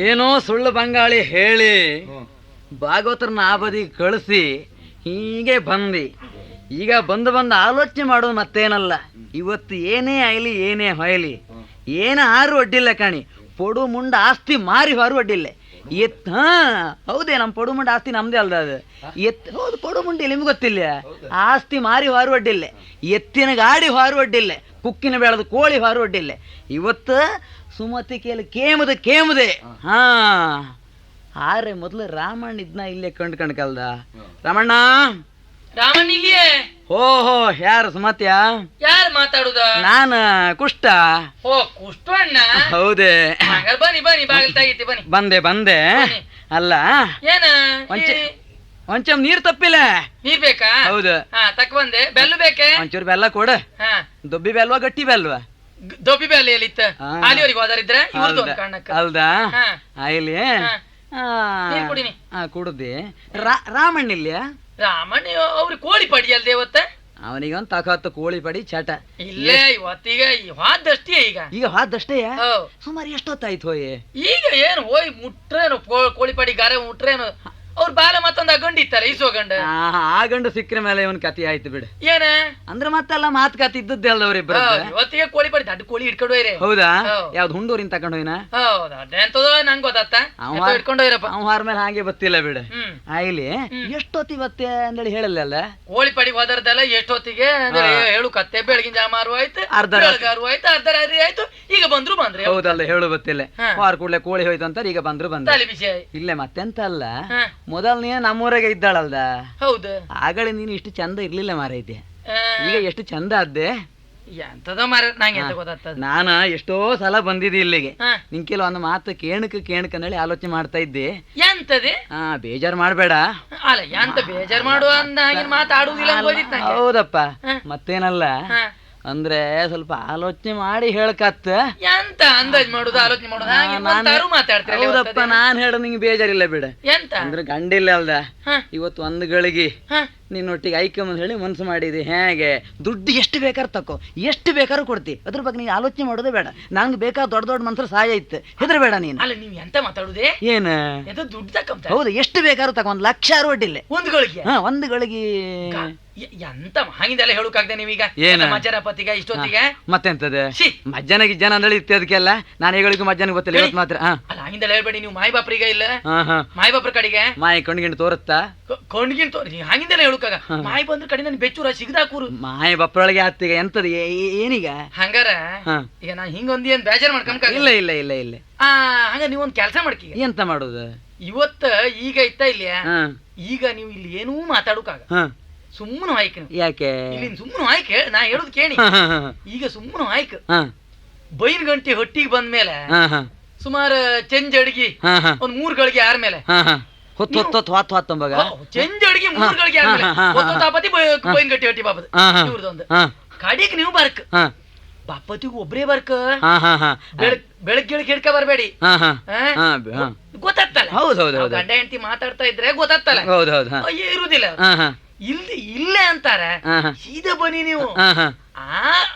ಏನೋ ಸುಳ್ಳು ಬಂಗಾಳಿ ಹೇಳಿ ಭಾಗವತರನ್ನ ಆ ಬದಿಗೆ ಕಳಿಸಿ ಹೀಗೆ ಬಂದು ಈಗ ಬಂದು ಆಲೋಚನೆ ಮಾಡೋದು ಮತ್ತೇನಲ್ಲ. ಇವತ್ತು ಏನೇ ಆಯ್ಲಿ ಏನೇ ಹೊಯ್ಲಿ ಏನ ಆರು ಅಡ್ಡಿಲ್ಲ ಕಾಣಿ, ಪೊಡು ಮುಂಡ ಆಸ್ತಿ ಮಾರಿ ಹಾರು ಅಡ್ಡಿಲ್ಲ. ಹೌದೇ ನಮ್ಮ ಪೊಡು ಮುಂಡ ಆಸ್ತಿ ನಮ್ದೇ ಅಲ್ದ ಅದು ಹೌದು ಪೊಡು ಮುಂಡಿ ನಿಮ್ಗೆ ಗೊತ್ತಿಲ್ಲ. ಆಸ್ತಿ ಮಾರಿ ಹಾರು ಅಡ್ಡಿಲ್ಲ, ಎತ್ತಿನ ಗಾಡಿ ಹಾರು ಅಡ್ಡಿಲ್ಲ, ಕುಕ್ಕಿನ ಬೆಳೆದು ಕೋಳಿ ಹಾರು ಅಡ್ಡಿಲ್ಲ. ಇವತ್ತು ಸುಮತಿ ಕೇಮದೆ ಆರೆ ಮೊದ್ಲು ರಾಮಣ್ಣ ಇದ್ನ ಇಲ್ಲೇ ಕಂಡ್ ಕಲ್ದ. ರಾಮಣ್ಣ ಓಹೋ ಯಾರು ಸುಮತಿಯ? ಯಾರು ಮಾತಾಡುದ? ನಾನ ಕುಷ್ಟ. ಓ ಕುಷ್ಟಣ್ಣ? ಹೌದೇ. ಬನ್ನಿ ಬನ್ನಿ ಬಾಗಿಲು ತೆಗಿತಿ ಬನ್ನಿ. ಬಂದೆ ಅಲ್ಲ ಏನ ಒಂಚೂರು ನೀರ್ ತಪ್ಪಿಲ್ಲ. ನೀರ್ ಬೇಕಾ? ಹೌದು. ತಕ್ಕ ಬಂದೆ. ಬೆಲ್ಲ ಬೇಕೆ? ಒಂಚೂರು ಬೆಲ್ಲ ಕೊಡ. ದೊಬ್ಬಿ ಬೆಲ್ವಾ ಗಟ್ಟಿ ಬೆಲ್ವಾ? ದೊಬ್ಬಿ ಬೆಲ್ಲ ಎಲ್ಲಿತ್ತ? ಅಲ್ಲಿವರೆಗೆ ಹೋದಾರಿದ್ರೆ ಅಲ್ದಾ ಆಯ್ಲಿ ಕುಡ್ದಿ. ರಾಮಣ್ಣ ಇಲ್ಲಿ? ರಾಮಣ್ಣ ಅವ್ರಿಗೆ ಕೋಳಿ ಪಡಿ ಅಲ್ದೆ ಇವತ್ತ? ಅವನಿಗೊಂದು ತಕತ್ತು ಕೋಳಿ ಪಡಿ ಚಟ ಇಲ್ಲೇ ಇವತ್ತೀಗ ಹಾದಷ್ಟೇ. ಈಗ ಹಾದಷ್ಟೇ? ಸುಮಾರು ಎಷ್ಟೊತ್ತಾಯ್ತು ಹೋಯ್? ಈಗ ಏನು ಹೋಯ್ ಮುಟ್ರೇನು ಕೋಳಿ ಪಡಿ ಗಾರೆ ಮುಟ್ರೇನು ಅವ್ರ ಬಾಲ ಮತ್ತೊಂದು ಗಂಡು ಇತ್ತಾರೆ ಈಸೋ ಗಂಡ. ಆ ಗಂಡು ಸಿಕ್ಕ್ರ ಮೇಲೆ ಇವನ್ ಕತಿ ಆಯ್ತು ಬಿಡು. ಏನ ಅಂದ್ರೆ ಮತ್ತೆಲ್ಲ ಮಾತ್ ಕತಿ ಇದ್ದದ್ದೇ ಅಲ್ದವ್ರಿಬ್ರು. ಇವತ್ತಿಗೆ ಕೋಳಿ ಪಡಿ ದೊಡ್ಡ ಕೋಳಿ ಇಟ್ಕೊಂಡು ಹೋಯ್ರೆ. ಹೌದಾ? ಯಾವ್ದು ಹುಂಡೂರಿನ ತಗೊಂಡು ಹೋಯ್ನ? ಹೌದಾ ಅದೇಂತದೋ ನಂಗೆ ಗೊತ್ತಾತ. ಇಟ್ಕೊಂಡು ಹೋಯ್ರಪ್ಪ. ಅವ್ ಹಾರ ಮೇಲೆ ಹಾಗೆ ಬತ್ತಿಲ್ಲ ಬಿಡು. ಆಯ್ಲಿ ಎಷ್ಟೊತ್ತಿ ಬತ್ತೆ ಅಂದೇಳಿ ಹೇಳಲ್ಲ. ಕೋಳಿ ಪಡಿಗೆ ಹೋದರ್ದಲ್ಲ ಎಷ್ಟೊತ್ತಿಗೆ ಅಂದ್ರೆ ಹೇಳು ಕತ್ತೆ ಬೆಳಗಿನ ಜಾಮಾರು ಆಯ್ತು, ಅರ್ಧ ರಾತ್ರಿ ಆಯ್ತು. ಈಗ ಬಂದ್ರೆ ಹೌದಲ್ಲ ಹೇಳು ಬತ್ತಿಲ್ಲ. ವಾರ ಕೂಡಲೇ ಕೋಳಿ ಹೋಯ್ತು ಅಂತಾರೆ, ಈಗ ಬಂದ್ರು ಇಲ್ಲೇ ಮತ್ತೆಂತ ಅಲ್ಲ. ಮೊದಲ್ ನೀ ನಮ್ಮೂರಾಗ ಇದ್ದಾಳಲ್ದ? ಹೌದು. ಆಗಲೇ ನೀನು ಇಷ್ಟು ಚಂದ ಇರ್ಲಿಲ್ಲ ಮಾರೈತೆ, ಈಗ ಎಷ್ಟು ಚಂದ ಅದ್ದೆ. ಎಂತದೋ ಮಾರ ನಂಗೆ ಎಂತ ಗೊತ್ತಾಗ್ತದ. ನಾನ ಎಷ್ಟೋ ಸಲ ಬಂದಿದ್ದೆ ಇಲ್ಲಿಗೆ, ಹಾ. ನಿನ್ ಕೆಲವೊಂದು ಮಾತು ಕೇಣಕ್ ಅಂತೇಳಿ ಆಲೋಚನೆ ಮಾಡ್ತಾ ಇದ್ದೆ. ಎಂತದೆ ಬೇಜಾರ್ ಮಾಡ್ಬೇಡ. ಅಲ್ಲ ಎಂತ ಬೇಜಾರ್ ಮಾಡುವ ಅಂದ ಹಾಗೆ ಮಾತಾಡುವುದಿಲ್ಲ ಅನ್ಬೋದಿತ್ತು ನಂಗೆ. ಹೌದಪ್ಪ, ಹಾ. ಮತ್ತೇನಲ್ಲ ಹಾ. ಅಂದ್ರೆ ಸ್ವಲ್ಪ ಆಲೋಚನೆ ಮಾಡಿ ಹೇಳ್ಕತ್ತ. ಎಂತ ಅಂದಾಜ್ ಮಾಡುದು ಆಲೋಚನೆ ಮಾಡುದು ಹಾಗೆ ಒಂದಾರು ಮಾತಾಡ್ತೀರಲ್ಲ ಹೌದಪ್ಪ, ಇವತ್ತು ಅದೇ. ನಾನ್ ಹೇಳ ನಿಂಗೆ ಬೇಜಾರಿಲ್ಲ ಬಿಡ. ಎಂತ ಅಂದ್ರೆ ಗಂಡಿಲ್ಲ ಅಲ್ದ, ಹಾ. ಇವತ್ತು ಒಂದು ಗಳಿಗೆ ಹಾ. ನಿನ್ನೊಟ್ಟಿಗೆ ಐಕ್ಯಮಂತ ಹೇಳಿ ಮನ್ಸು ಮಾಡಿದೆ. ಹೇಗೆ ದುಡ್ಡು ಎಷ್ಟು ಬೇಕಾದ್ರೂ ತಕೋ, ಎಷ್ಟು ಬೇಕಾದ್ರೂ ಕೊಡ್ತಿ, ಅದ್ರ ಬಗ್ಗೆ ನೀನು ಆಲೋಚನೆ ಮಾಡೋದೇ ಬೇಡ. ನಂಗೆ ಬೇಕಾದ ದೊಡ್ಡ ದೊಡ್ಡ ಮನ್ಸರು ಸಹಾಯ ಇತ್ತು, ಹೆದರ್ಬೇಡ ನೀನು. ಅಲ್ಲ ನೀವ್ ಎಂತ ಮಾತಾಡುದೇ ಏನ ಎಂತ ದುಡ್ಡು ತಕ್ಕಂತ ಹೌದು, ಎಷ್ಟು ಬೇಕಾದ್ರೂ ತಕೋ, 1,00,000 ಒಡ್ಡಿಲ್ಲ. ಒಂದು ಗಳಿಗೆ ಒಂದು ಗಳಿಗೆ ಎಂತ ಹಂಗಿದೆಲ್ಲ ಹೇಳುಕಾಗ್ದೆ ನೀವೀಗ ಏನ? ಮಜರಪತಿಗ ಇಷ್ಟೊತ್ತಿಗೆ ಮತ್ತೆಂತದ ಛೀ. ಮಜ್ಜನ ಗಿಜ್ಜನ ಅಂದ್ರೆ ಇತ್ತು ಅದಕ್ಕೆಲ್ಲ. ನಾನು ಹೇಳಿಗೂ ಮಜ್ಜನಿಗೆ ಗೊತ್ತಿಲ್ಲ, ಇವತ್ತು ಮಾತ್ರ. ಅಲ್ಲ ಹಂಗಿದೆಲ್ಲ ಹೇಳ್ಬೇಡಿ ನೀವು ಮಾಯಿ ಬಾಪ್ರಿಗೆ ಇಲ್ಲ ಹಾ ಮಾಯಿ ಬಾಪ್ರ ಕಡೆಗೆ ಮಾಯಿ ಕಣ್ಗಿಂಡು ತೋರುತ್ತಾ ಕೊಂಡ್ಗಿಂತ ಹಂಗಿದೆಲ್ಲ ಹೇಳುಕಾಗ ಮಾಯಿ ಬಂದ್ರ ಕಡೆ ನನ್ ಬೆಚ್ಚೂರ ಸಿಗದಾಕೂರು ಮಾಯಿ ಬಪ್ಪರೊಳಗೆ ಆತ್ತೀಗ ಎಂತದ ಏನೀಗ ಹಂಗಾರ ಹಾ. ಈಗ ನಾ ಹಿಂಗೊಂದು ಏನ್ ಬೇಜಾರ್ ಮಾಡ್ಕೊಂಡ್ ಇಲ್ಲ ಇಲ್ಲ ಇಲ್ಲ ಇಲ್ಲ. ಹಂಗ ನೀವೊಂದ್ ಕೆಲ್ಸ ಮಾಡ್ಕಿ. ಎಂತ ಮಾಡುದು? ಇವತ್ತ ಈಗ ಇತ್ತ ಇಲ್ಲಿಯ ಹಾ ಈಗ ನೀವು ಇಲ್ಲಿ ಏನೂ ಮಾತಾಡುಕಾಗ ಹಾ. ಸುಮ್ಮನು ಆಯ್ಕೆ ಯಾಕೆ? ಇಲ್ಲಿ ಸುಮ್ಮನು ಆಯ್ಕೆ ನಾ ಹೇಳುದು ಕೇಳಿ. ಹಾ, ಹಾ, ಹಾ, ಈಗ ಸುಮ್ಮನು ಆಯ್ಕೆ ಹಾ, ಬೈನ್ ಗಂಟೆ ಹೊಟ್ಟಿಗೆ ಬಂದ್ಮೇಲೆ ಹಾ, ಹಾ, ಸುಮಾರು ಚೆಂಜ್ ಅಡ್ಗಿ ಹಾ, ಹಾ, ಒಂದ್ 3 ಗಳಿಗೆ ಆರ್ಮೇಲೆ ಹಾ, ಹಾ. ಹೊತ್ತೊಂಬಾಗ ಚೆಂಜ್ ಅಡ್ಗಿ 3 ಗಳಿಗೆ ಆರ್ಮೇಲೆ ಹಾ, ಹಾ, ಹಾ, ಹಾ. ತಾಪತಿ ಬೈನ್ ಗಂಟೆ ಹೊಟ್ಟಿ ಬಾಪದ ಹಾ, ಹಾ. ಇವ್ರದೊಂದು ಹಾ, ಕಡಿಗೆ ನೀವು ಬರ್ಕ್ ಹಾ, ಬಾಪತಿಗೂ ಒಬ್ರೇ ಬರ್ಕ್ ಹಾ, ಹಾ, ಹಾ. ಬೆಳಗ್ಗೆ ಹಿಡ್ಕ ಬರ್ಬೇಡಿ. ಹಾ, ಹಾ, ಆ? ಹಾ, ಹಾ. ಗೊತ್ತಾಗ್ತಲ್ಲ ಹೌದು, ಹೌದು, ಹೌದು. ಗಂಡ ಹೆಂಡತಿ ಮಾತಾಡ್ತಾ ಇದ್ರೆ ಗೊತ್ತಾಗ್ತಲ್ಲ. ಹೌದು ಹೌದು. ಹಾ, ಅಯ್ಯೋ, ಇರುದಿಲ್ಲ ಹಾ, ಹಾ, ಇಲ್ಲಿ ಇಲ್ಲೇ ಅಂತಾರ ಹಾ, ಹಾ, ಸೀದಾ ಬನ್ನಿ ನೀವು. ಹಾ, ಹಾ, ಆ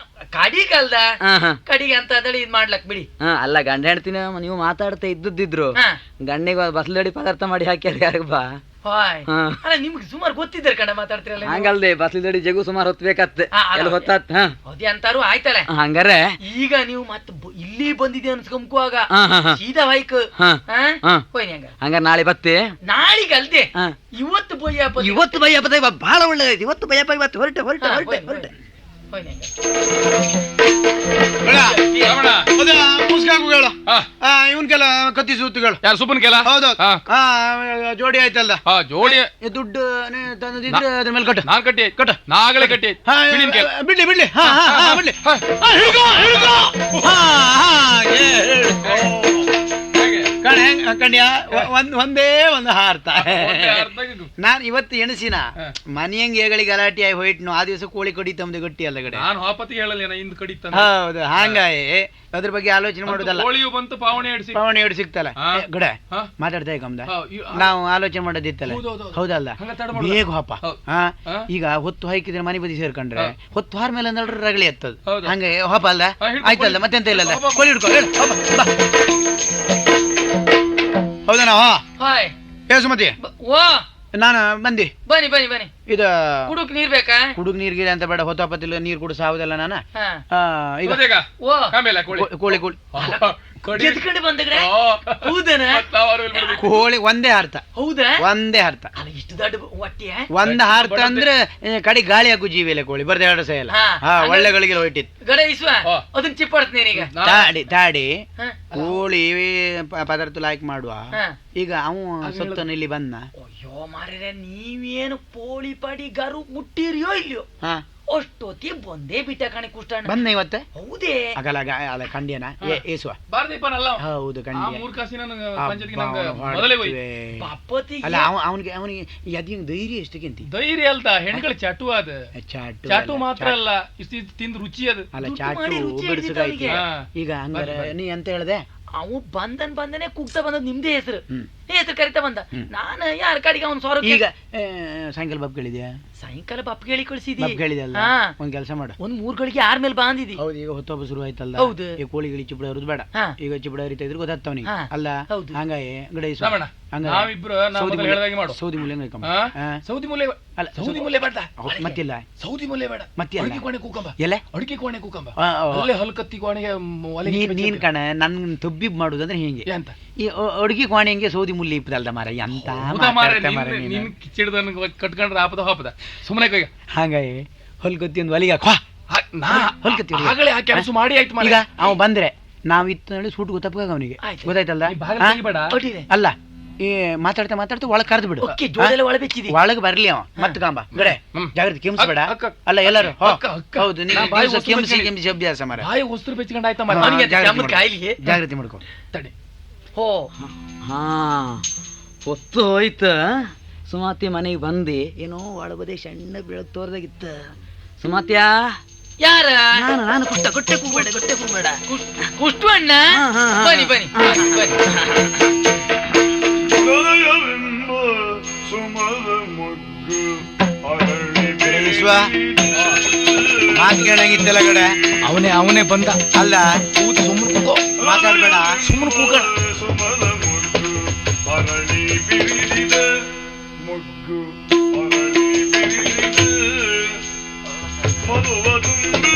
ಕಡಿಗಲ್ದ ಹಾ, ಹಾ. ಕಡಿಗೆ ಅಂತ ಹೇಳಿ ಇದ್ ಮಾಡ್ಲಕ್ ಬಿಡಿ. ಹಾ, ಅಲ್ಲ ಗಂಡ ಹೆಂಡ್ತಿನ ನೀವು ಮಾತಾಡ್ತಾ ಇದ್ದಿದ್ರು ಹಾ. ಗಂಡಿಗೆ ಬಸ್ಲಡಿ ಪದಾರ್ಥ ಮಾಡಿ ಹಾಕ್ಯಾರ ಯಾರಿಗ ಬಾ. ಹಾಯ್ ಹಾ. ಅಲ್ಲ ನಿಮ್ಗೆ ಸುಮಾರು ಗೊತ್ತಿದ್ದಾರೆ ಕಣ ಮಾತಾಡ್ತಿರಲ್ಲ ನೀವು. ಹಂಗಲ್ದೆ ಬಸ್ಲಡಿ ಜಗು ಸುಮಾರು ಹೊತ್ಬೇಕತ್ ಹಾ, ಅಲ್ಲ, ಎಲ್ಲ ಹೊತ್ತಾತ್. ಹಾ, ಅದೇ ಅಂತಾರು ಆಯ್ತಲ್ಲ. ಹಂಗಾರೆ ಈಗ ನೀವು ಮತ್ತೆ ಇಲ್ಲಿ ಬಂದಿದೆ ಅನ್ಸ್ಕೊಂಬುವಾಗ ಹಾ, ಹಾ, ಹಾ, ಸೀದಾ ವೈಕ್ ಹಾ, ಹಾ. ಹೋಯ್ನಿ ಹಂಗ ಹಂಗಾರೆ ನಾಳೆ ಬತ್ತಿ. ನಾಳಿಗಲ್ದೆ ಹಾ. ಇವತ್ತು ಬೊಯ್ಯಪ್ಪ ಇವತ್ತು ಭಯಪದ ಬಹಳ ಒಳ್ಳೆದೈತಿ. ಇವತ್ತು ಭಯಪ ಇವತ್ತು ಹೊರಟೆ ಹೊರಟೆ ಹೊರಟೆ ಹೊರಟೆ. ಹೋಯ್ನಿ ಹಂಗ ರಮಣ, ಮುಸ್ಕಾಕುಗಳು ಹಾ. ಇವನ್ಕೆಲ್ಲ ಕತ್ತಿ ಸೂತುಗಳು. ಯಾರು ಸುಬ್ಬನ್ ಕೆಲ? ಹೌದೌದು. ಹಾ. ಜೋಡಿ ಆಯ್ತಲ್ಲ. ಹಾ, ಜೋಡಿ ದುಡ್ಡು ತಂದಿದ್ರೆ ಅದ್ರ ಮೇಲೆ ಕಟ್ಟ. ನಾನ್ ಕಟ್ಟಿ ಕಟ್ಟ ನಾಗಲೇ ಕಟ್ಟಿ ಹಾ, ಬಿಡಿನ್ ಕೆಲ. ಬಿಡ್ಲಿ ಬಿಡ್ಲಿ. ಹಾ, ಹಾ, ಹಾ, ಬಿಡ್ಲಿ. ಹಾ. ಹಾ, ಹಿಡ್ಕೊ, ಹಿಡ್ಕೊ. ಹಾ, ಹಾ, ಹಿಡ್ಕೊ. ಹೇಗೆ? ಕಣ್ಯ ಒಂದೇ ಒಂದು ಹಾರ್ತ. ಒಂದೇ ಅರ್ಧ ನಾನ್ ಇವತ್ತು ಎಣಸಿನ ಹಾ. ಮನೆಯಂಗೆ ಏಗಳಿಗೆ ಗಲಾಟೆ ಆಗಿ ಹೋಯ್ಟ್ನು. ಆ ದಿವಸ ಕೋಳಿ ಕಡಿ ತಮ್ಮದು ಗಟ್ಟಿ ಅಲ್ಲ ಕಡೆ. ನಾನು ಹಾಪತಿ ಹೇಳಲ್ಲ ಇಂದು ಕಡಿತ ಹೌದು, ಹಂಗಾಯಿ ಅದ್ರ ಬಗ್ಗೆ ಆಲೋಚನೆ ಮಾಡೋದಲ್ಲ. ಕೋಳಿಯು ಬಂತು ಪಾವಣೆ ಆಡಿಸಿ. ಪವನ್ ಎರಡು ಸಿಕ್ತಲ್ಲ. ಹಾ. ಗಡೆ ಹಾ. ಮಾತಾಡ್ತಾ ಕಮ್ದ ಹಾ, ನಾವು ಆಲೋಚನೆ ಮಾಡೋದಿತ್ತಲ್ಲ. ಹೌದೌದು. ಹೌದಲ್ಲ, ಹಂಗ ತಡ ಮಾಡೋದು. ಬೇಗ ಹೋಪ. ಹೌದು. ಹಾ. ಹಾ. ಈಗ ಹೊತ್ತು ಹಾಕಿದ್ರೆ ಮನೆ ಬದಿ ಸೇರ್ಕೊಂಡ್ರೆ ಹಾ. ಹೊತ್ತು ಹಾರ ಮೇಲೆ ಅಂದ್ರೆ ರಗಳಿ ಎತ್ತದ. ಹೌದು. ಹಂಗೆ ಹೋಪ ಅಲ್ಲ. ಹಾ, ಹಿಡ್ಕೊ, ಆಯ್ತಲ್ಲ, ಕೋಳಿ. ಮತ್ತೆಂತ ಇಲ್ಲಲ್ಲ. ಹೋಪ, ಹೋಪ. ಕೋಳಿ ಹಿಡ್ಕೊ, ಹೇಳು, ಹೋಪ, ಬಾ. ಹೌದಾ? ಹಾಯ್ ಏ ಸುಮತಿ, ಓ ನಾನು ಬಂದಿ. ಬನ್ನಿ ಬನ್ನಿ ಬನ್ನಿ. ಇದು ಕುಡುಕ್ ನೀರ್ ಬೇಕಾ? ಕುಡುಗ್ ನೀರ್ಗಿರಿ ಅಂತ ಬೇಡ, ಹೊತ್ತಾಪತ್ತಿಲ್ಲ ನೀರು ಕುಡಿಸ ಆಗುದಲ್ಲ ನಾನು. ಹಾ. ಈಗ ಗೊತ್ತೇಗ? ಓ ಆಮೇಲೆ ಕೋಳಿ ಕೋಳಿ ಕೋಳಿ ಕಡಿ. ಎತ್ಕೊಂಡು ಬಂದಗ್ರೆ ಓ. ಹೌದನ? ಮತ್ತ್ ನಾವು ಇಲ್ಲಿ ಬಿಡ್ಬೇಕು. ಕೋಳಿ ಒಂದೇ ಹಾರ್ತ, ಹೌದಾ? ಒಂದೇ ಹಾರ್ತ. ಅಲ್ಲ ಇಷ್ಟು ದೊಡ್ಡ ಹೊಟ್ಟೆ ಒಂದ್ ಹಾರ್ತ ಅಂದ್ರೆ ಕಡಿ ಗಾಳಿ ಹಾಕು ಜೀವಿಲ್ಲ ಕೋಳಿ ಬರ್ದೆ ಎರಡು ಸಹ ಇಲ್ಲ. ಹಾ. ಹಾ, ಒಳ್ಳೆಗಳಿಗೆ ಹೊಟ್ಟಿತ್ತು. ಗಡ ಇಸ್ವ ಓ. ಅದನ್ನ ಚಿಪ್ಪಾಡ್ತೀನಿ ನೀನೀಗ. ನಾ- ತಾಡಿ ತಾಡಿ ಹಾ. ಕೋಳಿ ಪದಾರ್ಥ ಲಾಯ್ಕ್ ಮಾಡುವ. ಹಾ. ಈಗ ಅವ ಸತ್ತನ ಇಲ್ಲಿ ಬಂದ. ಅಯ್ಯೋ ಮಾರ್ರೆ, ನೀವೇನು ಪೋಳಿ ಪಾಡಿ ಗರು ಮುಟ್ಟಿರಿಯೋ ಇಲ್ಲೋ ಹಾ, ಅಷ್ಟೊತ್ತಿ ಬಂದೇ ಬಿಟ್ಟ ಕಣೆ ಕುಷ್ಟಣ್ಣ. ಬಂದ ಇವತ್ತ ಹೌದೇ? ಅಗಲ ಅಲ್ಲ ಕಂಡ್ಯನ ಏಸುವ. ಬಾರ್ದೀಪನಲ್ಲ ಅವ. ಹೌದು, ಆ ಕಂಡ್ಯ. ಮೂರ್ ಕಾಸಿನ ನಂಗೆ ಅಬ್ಬಾ, ಪಂಚಾಯತ್ಗೆ ನಂಗೆ ಅವ್ನು ಮೊದಲೇ ಹೋಯ್ತು. ಹೊಡ್ತೀವಿ. ಬಾಪತಿ ಅಲ್ಲ ಅವನಿಗೆ ಅದಿಂಗ್ ಧೈರ್ಯ ಎಷ್ಟಕ್ಕಿಂತ ಧೈರ್ಯ ಅಲ್ತ ಹೆಣ್ಗಳ ಚಾಟು ಅದ. ಚಾಟು ಚಾಟು ಅಲ್ಲ, ಮಾತ್ರ ಚಾಟು. ಅಲ್ಲ ಇಷ್ಟು ತಿಂದು ರುಚಿ ಅದು. ಅಲ್ಲ, ದುಡ್ಡು ಚಾಟು ಮಾಡಿ ರುಚಿ ಬಿಡಿಸೋದೈತಿ. ಹಿಡಿದಿದ್ದು ಹಾ. ಈಗ ಹಂಗಾರೆ ಬರ್ರಿ, ಬರ್ರಿ. ನೀ ಅಂತ ಹೇಳ್ದೆ. ಅವು ಬಂದನೆ ಕೂಗ್ತಾ ಬಂದದ್ ನಿಮ್ದೇ ಹೆಸರು. ಹ್ಮ್. ಹೆಸರು ಕರಿತಾ ಬಂದ. ನಾನು ಯಾರ ಕಡೆಗೆ ಅವ್ನು ಸ್ವರ ಈಗ ಸಾಯಂಕಾಲ ಬಾಬ್ ಕೇಳಿದ್ಯಾ? ಸಾಯಂಕಾಲ ಬಾಪ್ ಕೇಳಿ ಕಳಿಸಿದಿ. ಬಾಬ್ ಕೇಳಿದಲ್ಲ. ಹಾ. ಒಂದ್ ಕೆಲಸ ಮಾಡು. ಒಂದ್ 3 ಗಳಿಗೆ ಯಾರ ಮೇಲೆ ಬಾಂದಿದಿ? ಹೌದು, ಈಗ ಹೊತ್ತೊಬ್ಬ ಶುರು ಆಯ್ತಲ್ಲ. ಹೌದು. ಈ ಕೋಳಿಗಳಿಗೆ ಚಿಪ್ಪಡ ಹರಿದು ಬೇಡ. ಹಾ. ಈಗ ಚಿಪ್ಪಡ ಹರಿತಾ ಇದ್ರೆ ಗೊತ್ತಾಗ್ತವನಿಗೆ. ಹಾ. ಅಲ್ಲ, ಹೌದು. ಹಂಗಾಯಿ ಗಡೆ ರಮಣ, ನಾವಿಬ್ರು ನಾವು ಮೊದಲು ಹೇಳ್ದಾಗೆ ಮಾಡು. ಸೌದಿ ಮೂಲೆ ಕಮ್ಮ. ಹಾ? ಸೌದಿ ಮೂಲೆ ಅಲ್ಲ, ಸೌದಿ ಮೂಲೆ ಬೇಡ. ಮತ್ತಿಲ್ಲ. ಸೌದಿ ಮೂಲೆ ಬೇಡ. ಮತ್ತೆ ಅಡಿಕೆ ಕೋಣೆ ಕೂಕಂಬ. ಎಲೆ ಅಡಿಕೆ ಕೋಣೆ ಕೂಕಂಬ. ಆ, ಆ, ಅಲ್ಲೇ ಹಲ್ಕತ್ತಿ ಕೋಣೆಗೆ ಒಲೆ ನೀನ್ ಕಣ ನನ್ ತುಬ್ಬಿಬ್ ಮಾಡುದಂದ್ರೆ ಹಿಂಗೆ. ಎಂತ ಈ ಅಡ್ಗಿ ಕೋಣೆ ಹಿಂಗೆ ಸೌದಿ ಮುಲ್ಲಿ ಇಪ್ಪದಲ್ದ ಮಾರ. ಎಂತ ಹೌದಾ ಮಾರ್ರೆ, ಮಾತಾಡ್ತಾ ಮಾರ್ರೆ ನೀನು. ನಿನ್ ಕಿಚ್ಚಿಡ್ದನ್ ಕಟ್ಕೊಂಡ್ರೆ ಹಾಪದ ಸುಮ್ಮನೆ ಕೈಗ ಹಾಗಾಗಿ ಹೊಲ್ಗೊತ್ತಿ ಒಂದು ಒಲಿಗೆ ಹಾಕುವ. ಹೊಲ್ಕತ್ತಿ ಹೊಲಿಗೆ. ಆಗಲೇ ಆ ಕೆಲಸ ಮಾಡಿ ಆಯ್ತು ಮಾರ್ರೆ. ಈಗ ಅವ ಬಂದ್ರೆ ನಾವ್ ಇತ್ತು ನೋಡಿ ಸೂಟ್ ಗೊತ್ತಪ್ಪಾಗ ಅವನಿಗೆ ಆಯ್ತು. ಗೊತ್ತಾಯ್ತಲ್ಲ. ನೀ ಬಾಗಿಲು ಹಾ? ತೆಗಿಬೇಡ. ಅಡ್ಡಿದೆ. ಅಲ್ಲ, ಈ ಮಾತಾಡ್ತಾ ಒಳಗ್ ಕರೆದು ಬಿಡು. ಓಕೆ ಜೋಡೆಲ್ಲ ಒಳ ಬೆಚ್ಚಿದಿ ಒಳಗ್ ಬರ್ಲಿ ಅವ ಮತ್ ಕಾಂಬ ಗಡೆ ಜಾಗ್ರತೆ ಕೆಮ್ಸ್ಬೇಡ. ಅಲ್ಲ ಎಲ್ಲರೂ ಹೌದು ಕೆಮ್ಸಿ ಅಭ್ಯಾಸ ಮಾರ. ಬಾಯಿ ಹೊಸ್ರು ಬೆಚ್ಕೊಂಡ್ ಆಯ್ತಾ ಕಾಯಿಲಿಗೆ ಜಾಗ್ರತೆ ಮಾಡ್ಕೊ. ತಡಿ. ಹೋ ಹಾ ಹೊತ್ತು ಹೋಯ್ತ ಸುಮಾತಿ ಮನೆಗೆ ಬಂದಿ ಏನೋ ಒಳಬದಿ ಸಣ್ಣ ಬೆಳಕ್ ತೋರ್ದಾಗಿತ್ತ. ಸುಮಾತ್ಯಾ ಯಾರ ನಾನು ಕೊಟ್ಟೆ ಕೂಬೇಡ ಕುಷ್ಟು ಅಣ್ಣ ಬನ್ನಿ ಬನ್ನಿ ಬನ್ನಿ. ಹೃದಯವೆಂಬ ಸುಮದ ಮೊಗ್ಗು ಅರಳಿ ವಿಶ್ವ ಮಾತು ಕೇಳಂಗಿತ್ತಲ್ಲ ಕಡೆ ಅವನೇ ಬಂದ. ಅಲ್ಲ ಸುಮ್ಮನೆ ಕೂಗೋ, ಮಾತಾಡ್ಬೇಡ. ಸುಮ್ಮನೆ ಕೂಗೋಣ. ಸುಮದ ಮೊಗ್ಗು ಅರಳಿ ಬಿರಿದಿದೆ ಮೊಗ್ಗು ಅರಳಿ ಬಿರಿದಿದೆ ಮಧುವ ತುಂಬಿ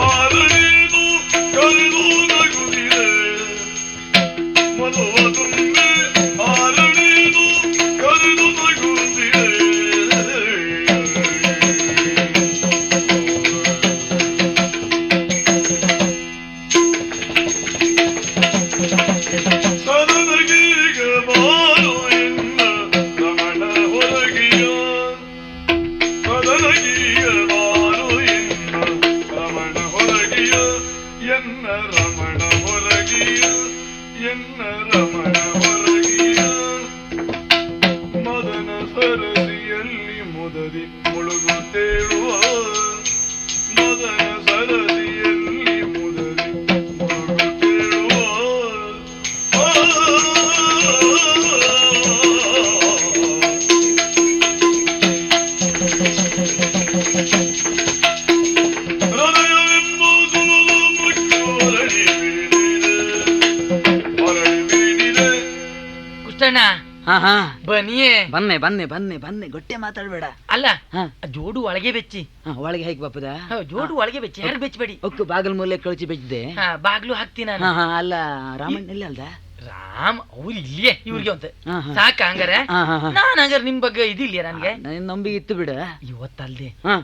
ಆರಳಿದು ಕರೆದು ನಗುತ್ತಿದೆ ಮಧುವ ತುಂಬಿ ಆರಳಿದು ಕರೆದು ನಗುತ್ತಿದೆ ಸದನಗೀಗ ಬಾರು ಎನ್ನ ರಮಣ ಹೊರಗಿಯ ಸದನಗೀಗ ಬಾರು ಎನ್ನ ರಮಣ ಹೊರಗಿಯ ಎನ್ನ ರಮಣ ಹೊರಗಿಯ ಎನ್ನ ರಮಣ ಹೊರಗಿಯ ಮದನ ಸರದಿಯಲ್ಲಿ ಮುದದಿ ಮುಳುಗುತ್ತೇಳುವ ಮದನ ಸರದಿಯಲ್ಲಿ ಮುದದಿ ಮುಳುಗುತ್ತೇಳುವ ಹೃದಯವೆಂಬ ಸುಮದ ಮೊಗ್ಗು ಅರಳಿ ಬಿರಿದಿದೆ ಕುಷ್ಟಣ್ಣ ಹಾ ಬನ್ನಿಯೇ ಬನ್ನೆ ಗೊಟ್ಟೆ ಮಾತಾಡ್ಬೇಡ. ಅಲ್ಲ ಹಾ ಜೋಡು ಒಳಗೆ ಬೆಚ್ಚಿ ಒಳಗೆ ಹೇಗೆ ಬಾಪದ ಜೋಡು ಒಳಗೆ ಬೆಚ್ಚಿ ಯಾರು ಬೆಚ್ಚಬೇಡಿ. ಒಕ್ಕು ಬಾಗಲ್ ಮೂಲೆ ಕಳಿಸಿ ಬೆಚ್ಚಿದೆ. ಬಾಗ್ಲು ಹಾಕ್ತೀನಿ ನಾನು. ಅಲ್ಲ ರಾಮಣ್ಣ ಎಲ್ಲಿ ಅಲ್ದ ರಾಮ್ ಅವ್ರು ಇಲ್ಲಿಯೇ ಇವ್ರಿಗೆ ಅಂತ ಹಾ, ಹಾ. ಸಾಕ ಹಂಗಾರೆ ಹಾ, ಹಾ, ಹಾ. ನಾನ್ ಹಂಗಾರೆ ನಿಮ್ ಬಗ್ಗೆ ಇದಿಲ್ಲ ನನ್ಗೆ ನನ್ ನಂಬಿಕೆ ಇತ್ತು ಬಿಡ. ಇವತ್ತಲ್ದೆ ಹಾ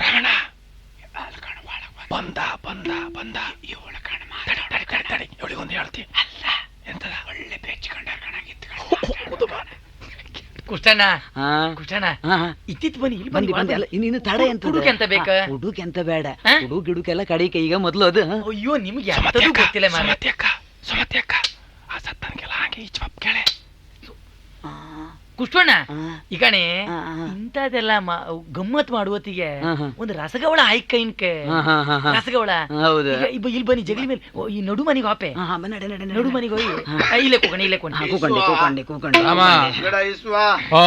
ರಮಣ ಬಂದ ಇವಳ ಕಣ ತಡಿ ಇವಳಿಗೊಂದು ಹೇಳ್ತಿ. ಅಲ್ಲ ಎಂತದ ಒಳ್ಳೆ ಬೆಚ್ಕೊಂಡ ಕುಷ್ಟಣ್ಣ ಹಾ ಕುಷ್ಟಣ್ಣ ಹಾ, ಹಾ. ಇತ್ತಿತ್ ಬನ್ನಿ ಇಲ್ಲಿ ಬಂದಿ ಬನ್ನಿ ಅಲ್ಲ ಇನ್ನು ತಡ ಎಂತ ಹುಡುಗ ಎಂತ ಬೇಕಾ? ಹುಡುಗ ಎಂತ ಬೇಡ. ಹಾ? ಹುಡುಗ ಗಿಡುಕೆಲ್ಲ ಕಡಿಕೆ ಈಗ ಮೊದ್ಲು ಅದು. ಅಯ್ಯೋ ನಿಮ್ಗೆ ಎಂತದೂ ಗೊತ್ತಿಲ್ಲ ಮಾರ. ಸುಮತ್ಯಕ್ಕ ಆ ಸತ್ತನ್ಗೆಲ್ಲ ಹಾಗೆ ಈ ಜವಾಬ್ ಕೇಳೆ. ಕುಷ್ಟಣ್ಣ ಹಾ. ಈಗಣೆ ಹಾ, ಹಾ. ಇಂಥದೆಲ್ಲ ಗಮ್ಮತ್ ಮಾಡುವತ್ತಿಗೆ ಹಾ, ಹಾ. ಒಂದು ರಸಗವಳ ಆಯ್ಕ ಇನ್ಕೆ ಹಾ, ಹಾ, ಹಾ, ಹಾ. ರಸಗವಳ ಹೌದು. ಈಗ ಇಲ್ಲಿ ಬನ್ನಿ ಜಗಲಿ ಮೇಲೆ ಈ ನಡು ಮನೆಗೆ ಹಾಪೆ ಹಾ, ಹಾ, ನಡೆ, ನಡೆ, ನಡೆ. ನಡು ಮನೆಗೆ ಹೋಗಿ ಹಾ. ಇಲ್ಲೇ ಕೂಕೊಂಡೆ ಹಾ, ಕೂಕೊಂಡೆ. ರಾಮ. ಗಡ ಇಸ್ವ ಓ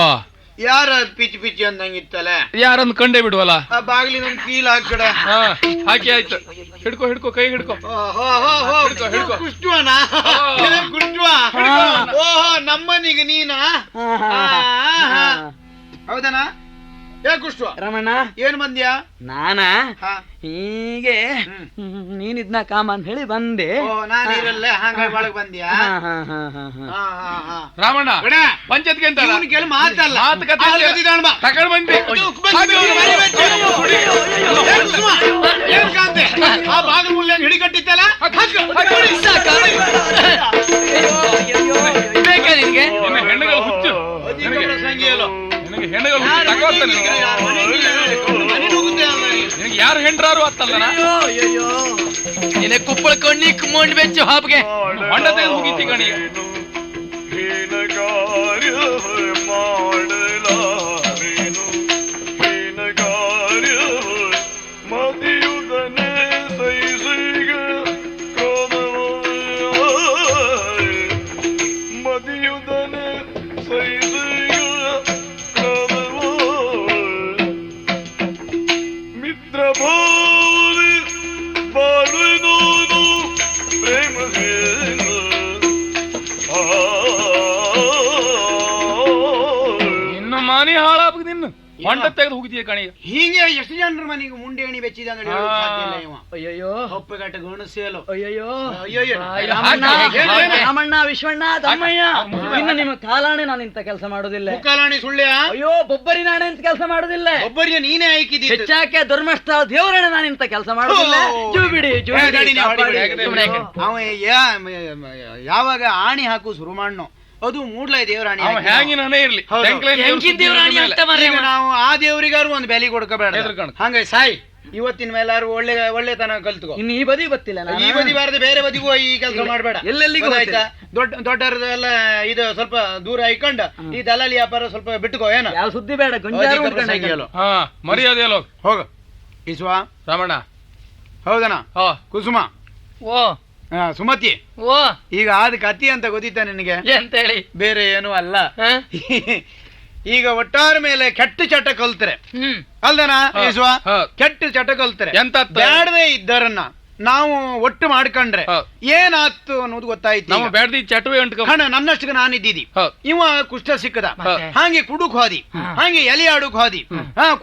ಯಾರ ಪಿಚ್ಚಿ ಅಂದಂಗಿತ್ತಲ್ಲ ಯಾರನ್ನು ಕಂಡೇ ಬಿಡುವಲ್ಲ. ಆ ಬಾಗಿಲಿನ ಕೀಲ್ ಹಾಕಡ. ಹಾ ಹಾಕಿ ಆಯ್ತು. ಹಿಡ್ಕೋ ಕೈ ಹಿಡ್ಕೋ. ಹಿಡ್ಕೋ. ಕುಷ್ಟುವನ ಕುಷ್ಟುವ ಓಹೋ ನಮ್ಮನಿಗೆ ನೀನಾ ಹೌದನ ಏ ಕುಷ್ಟುವ ರಮಣ್ಣ ಏನ್ ಬಂದ್ಯಾ? ನಾನ ಹಾ. ಹೀಗೆ ನೀನಿದ್ನ ಕಾಮ ಅಂತ ಹೇಳಿ ಬಂದೆ. ಓ ನಾನಿರಲ್ಲ ಹಂಗಾಗಿ ಒಳಗ್ ಬಂದ್ಯಾ? ಹಾ, ಹಾ, ಹಾ, ಹಾ, ಹಾ. ಹಾ, ಹಾ, ಹಾ. ರಾಮಣ್ಣ ಗಡ, ಪಂಚಾಯತ್ಗೆ ಅಂತ ಇವ್ನ್ ಕೇಳಿ ಮಾತಲ್ಲ. ಮಾತುಕತೆ ಅಲ್ಲಿ ಬಂದಿದ್ದಾನ್ ಬಾ. ತಗೊಂಡ್ ಬಂದ್ವಿ. ಏನ್ ಕುಸುಮ? ಏನ್ ಕಾಂತೆ? ಆ ಬಾಗಿಲು ಮುಳ್ಳೆ ಹಿಡಿಕಟ್ಟಿತ್ತಲ್ಲ ಬೇಕಾ ನಿನ್ಗೆ? ನಿನ್ನ ಹೆಣ್ಣುಗಳು ಹುಚ್ಚು. ನಿನಗೆ ಹೆಣ್ಣುಗಳು ಹುಚ್ಚು ತಗೋತ ನಿನಗೆ ಯಾರು ಹೆಂಡ್ರಾರು ಅತ್ತಲ್ಲ. ನಿನ್ನ ಕುಪ್ಪಳ ಕಣ್ಣಿ ಕುಮ್ಮಂಡ್ ಬೆಚ್ಚು ಹಾಪ್ಗೆ ಹೊಂಡ ತೆಗೆದು ಮುಗಿತಿ ಕಣಿ. ಹೀನ ಕಾರ್ಯ ಮಾಡಲಾರೇನು ಹೀನ ಕಾರ್ಯ ಮದಿಯುದನೆ ಸೈಸಿಗ ಮದಿಯುದನೆ ಸೈಸಿಗ ಮಿತ್ರ ಭಾವನೆ ಬಾಳುವುದು ಪ್ರೇಮವೇನು ಇನ್ನು ಮಾನಿ ಹಾಳಾಗ ನಿನ್ನ ಹೊಂಡ ತೆಗೆದು ಹೋಗಿದೀಯ ಕಣಿ. ಹೀಗೆ ಎಷ್ಟು ಜನರ ಮನೆಗೆ ಮುಂಡೆ ಎಣಿ ಬೆಚ್ಚಿದ ಅಂದ್ರೆ ಹೇಳೋಕ್ ಸಾಧ್ಯ ಇಲ್ಲ ಇವ. ಅಯ್ಯಯ್ಯೋ ಹೊಪ್ಪೆಗಟ್ಟ ಗಣಸೇಲು ಅಯ್ಯಯ್ಯೋ ಅಯ್ಯಯ್ಯೋ. ರಾಮಣ್ಣ ವಿಶ್ವಣ್ಣ ತಮ್ಮಯ್ಯ ಇನ್ನು ನಿಮ್ಮ ಕಾಲಾಣೆ ನಾನು ಇಂತ ಕೆಲಸ ಮಾಡೋದಿಲ್ಲ. ಮುಕ್ಕಾಲಾಣಿ ಸುಳ್ಳ್ಯ ಅಯ್ಯೋ ಬೊಬ್ಬರಿ ನಾಣೆ ಅಂತ ಕೆಲಸ ಮಾಡೋದಿಲ್ಲ. ಒಬ್ಬರಿಗೆ ನೀನೇ ಆಯ್ಕಿದ್ದಿ ಹೆಚ್ಚಾಕೆ ಧರ್ಮಸ್ಥಳ ದೇವರಣ್ಣ ನಾನು ಇಂತ ಕೆಲಸ ಮಾಡೋದಿಲ್ಲ. ಜೂ ಬಿಡಿ ಅವ ಯಾವಾಗ ಆಣಿ ಹಾಕು ಶುರು ಮಾಡ್ನೋ ಅದು ಮೂಡ್ಲಾಯ್ ದೇವರಾಣಿ ಅವ ಹ್ಯಾಂಗಿನೇ ಇರ್ಲಿ ಹೌದು. ಹೆಂಗಿನ್ ದೇವ್ರಾಣಿ ಅಂತ ಮರೆ ಈಗ ನಾವು ಆ ದೇವರಿಗಾರು ಒಂದು ಬೆಲೆ ಕೊಡ್ಕೋಬೇಡ ಹೆದ್ರ್ಕೊಂಡು. ಹಂಗ ಸಾಯಿ ಇವತ್ತಿನ ಮೇಲಾರು ಒಳ್ಳೆತನ ಕಲ್ತ್ಕೋ. ಇನ್ನು ಈ ಬದಿ ಗೊತ್ತಿಲ್ಲ ಈ ಬದಿ ಬಾರದೆ ಬೇರೆ ಬದಿಗೂ ಈ ಕೆಲಸ ಮಾಡಬೇಡ. ಎಲ್ಲೆಲ್ಲಿಗೂ ಆಯ್ತಾ? ದೊಡ್ಡವರದೆಲ್ಲ ಇದು ಸ್ವಲ್ಪ ದೂರ ಇಟ್ಕೊಂಡ ಈ ದಲಾಲಿ ವ್ಯಾಪಾರ ಸ್ವಲ್ಪ ಬಿಟ್ಟುಕೋ ಏನ ಯಾವ ಸುದ್ದಿ ಬೇಡ ಗೊಂಜಾರು ಉಳ್ಕೊಂಡು ಹಾಕ್ಯಾಳು. ಹಾ ಮರ್ಯಾದೆ ಅಲ್ಲೋ ಹೋಗ ಈಶ್ವ ರಮಣ. ಹೌದನ ಹಾ ಕುಸುಮ ಓ ಸುಮತಿ ಓ ಈಗ ಆದ ಕತಿ ಅಂತ ಗೊತ್ತಿತ್ತ ನಿನಗೆ? ಎಂತೇಳಿ ಬೇರೆ ಏನು ಅಲ್ಲ. ಹ? ಈಗ ಒಟ್ಟಾರ ಮೇಲೆ ಕೆಟ್ಟ ಚಟ ಕಲ್ತ್ರೆ ಅಲ್ದನ ಈಶ್ವ ಹಾ. ಕೆಟ್ಟ ಚಟ ಕಲ್ತ್ರೆ ಎಂತ ಬ್ಯಾಡದೆ ಇದ್ದರನ್ನ ನಾವು ಒಟ್ಟು ಮಾಡ್ಕೊಂಡ್ರೆ ಹಾ. ಏನಾಯ್ತು ಅನ್ನೋದು ಗೊತ್ತಾಯ್ತು. ನಮ್ಮ ಬ್ಯಾಡ್ದಿ ಚಟುವೆ ಉಂಟು ಹಣ ನನ್ನಷ್ಟಕ್ಕೆ ನಾನಿದ್ದೀವಿ. ಹಾ. ಇವ ಕುಷ್ಠ ಸಿಕ್ಕದ ಮತ್ತೆ? ಹಾಗೆ ಕುಡುಕ್ ಹೋದಿ, ಹಾಗೆ ಎಲಿ ಆಡುಕ್ ಹೋದಿ,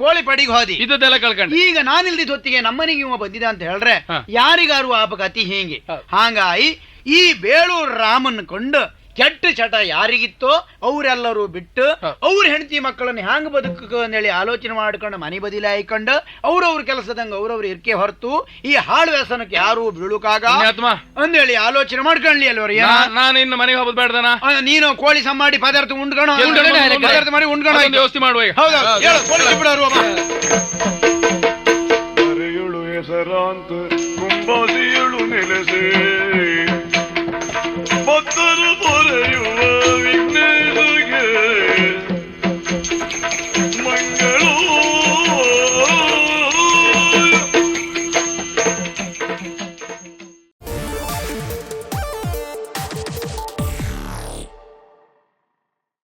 ಕೋಳಿ ಪಡಿಗ್ ಹೋದಿ. ಇದ್ದೆಲ್ಲ ಕಳ್ಕೊಂಡು ಈಗ ನಾನಿಲ್ದಿದ್ ಹೊತ್ತಿಗೆ ನಮ್ಮನಿಗೆ ಇವ ಬಂದಿದ ಅಂತ ಹೇಳ್ರೆ ಹಾ. ಯಾರಿಗಾರು ಅಪಘಾತಿ ಹೇಗೆ ಹಾ. ಹಾಗಾಗಿ ಈ ಬೇಳೂರು ರಾಮನ್ ಕೊಂಡು ಕೆಟ್ಟ ಚಟ ಯಾರಿಗಿತ್ತೋ ಅವರೆಲ್ಲರೂ ಬಿಟ್ಟು ಹಾ. ಅವ್ರ ಹೆಂಡತಿ ಮಕ್ಕಳನ್ನ ಹ್ಯಾಂಗ ಬದುಕ ಅಂತೇಳಿ ಆಲೋಚನೆ ಮಾಡ್ಕೊಂಡು ಮನೆ ಬದಿಲೆ ಹಾಯ್ಕೊಂಡು ಅವ್ರವ್ರ ಕೆಲಸದಂಗ ಅವ್ರವ್ರ ಇರ್ಕೆ ಹೊರತು ಈ ಹಾಳು ವ್ಯಸನಕ್ಕೆ ಯಾರು ಬೀಳುಕಾಗ ಪುಣ್ಯಾತ್ಮ, ಅಂದೇಳಿ ಆಲೋಚನೆ ಮಾಡ್ಕೊಳ್ಳಿ ಅಲ್ವರ. ನಾನು ಇನ್ನು ಮನೆಗೆ ಹೋಗೋದು ಬೇಡದನ. ನೀನು ಕೋಳಿ ಮಾಡಿ ಪದಾರ್ಥ ಉಂಡ್ಕೊಂಡು ಪದಾರ್ಥ ಮಾಡಿ ಉಂಡ್ಕೊಂಡು ವ್ಯವಸ್ಥೆ ಮಾಡುವ ಈಗ. ಹೌದಾ ಹೇಳು ಕೋಳಿ ಬಿಡೋರು ಮರೆಯುಳು ಹೆಸರಾಂತ ಕುಂಭ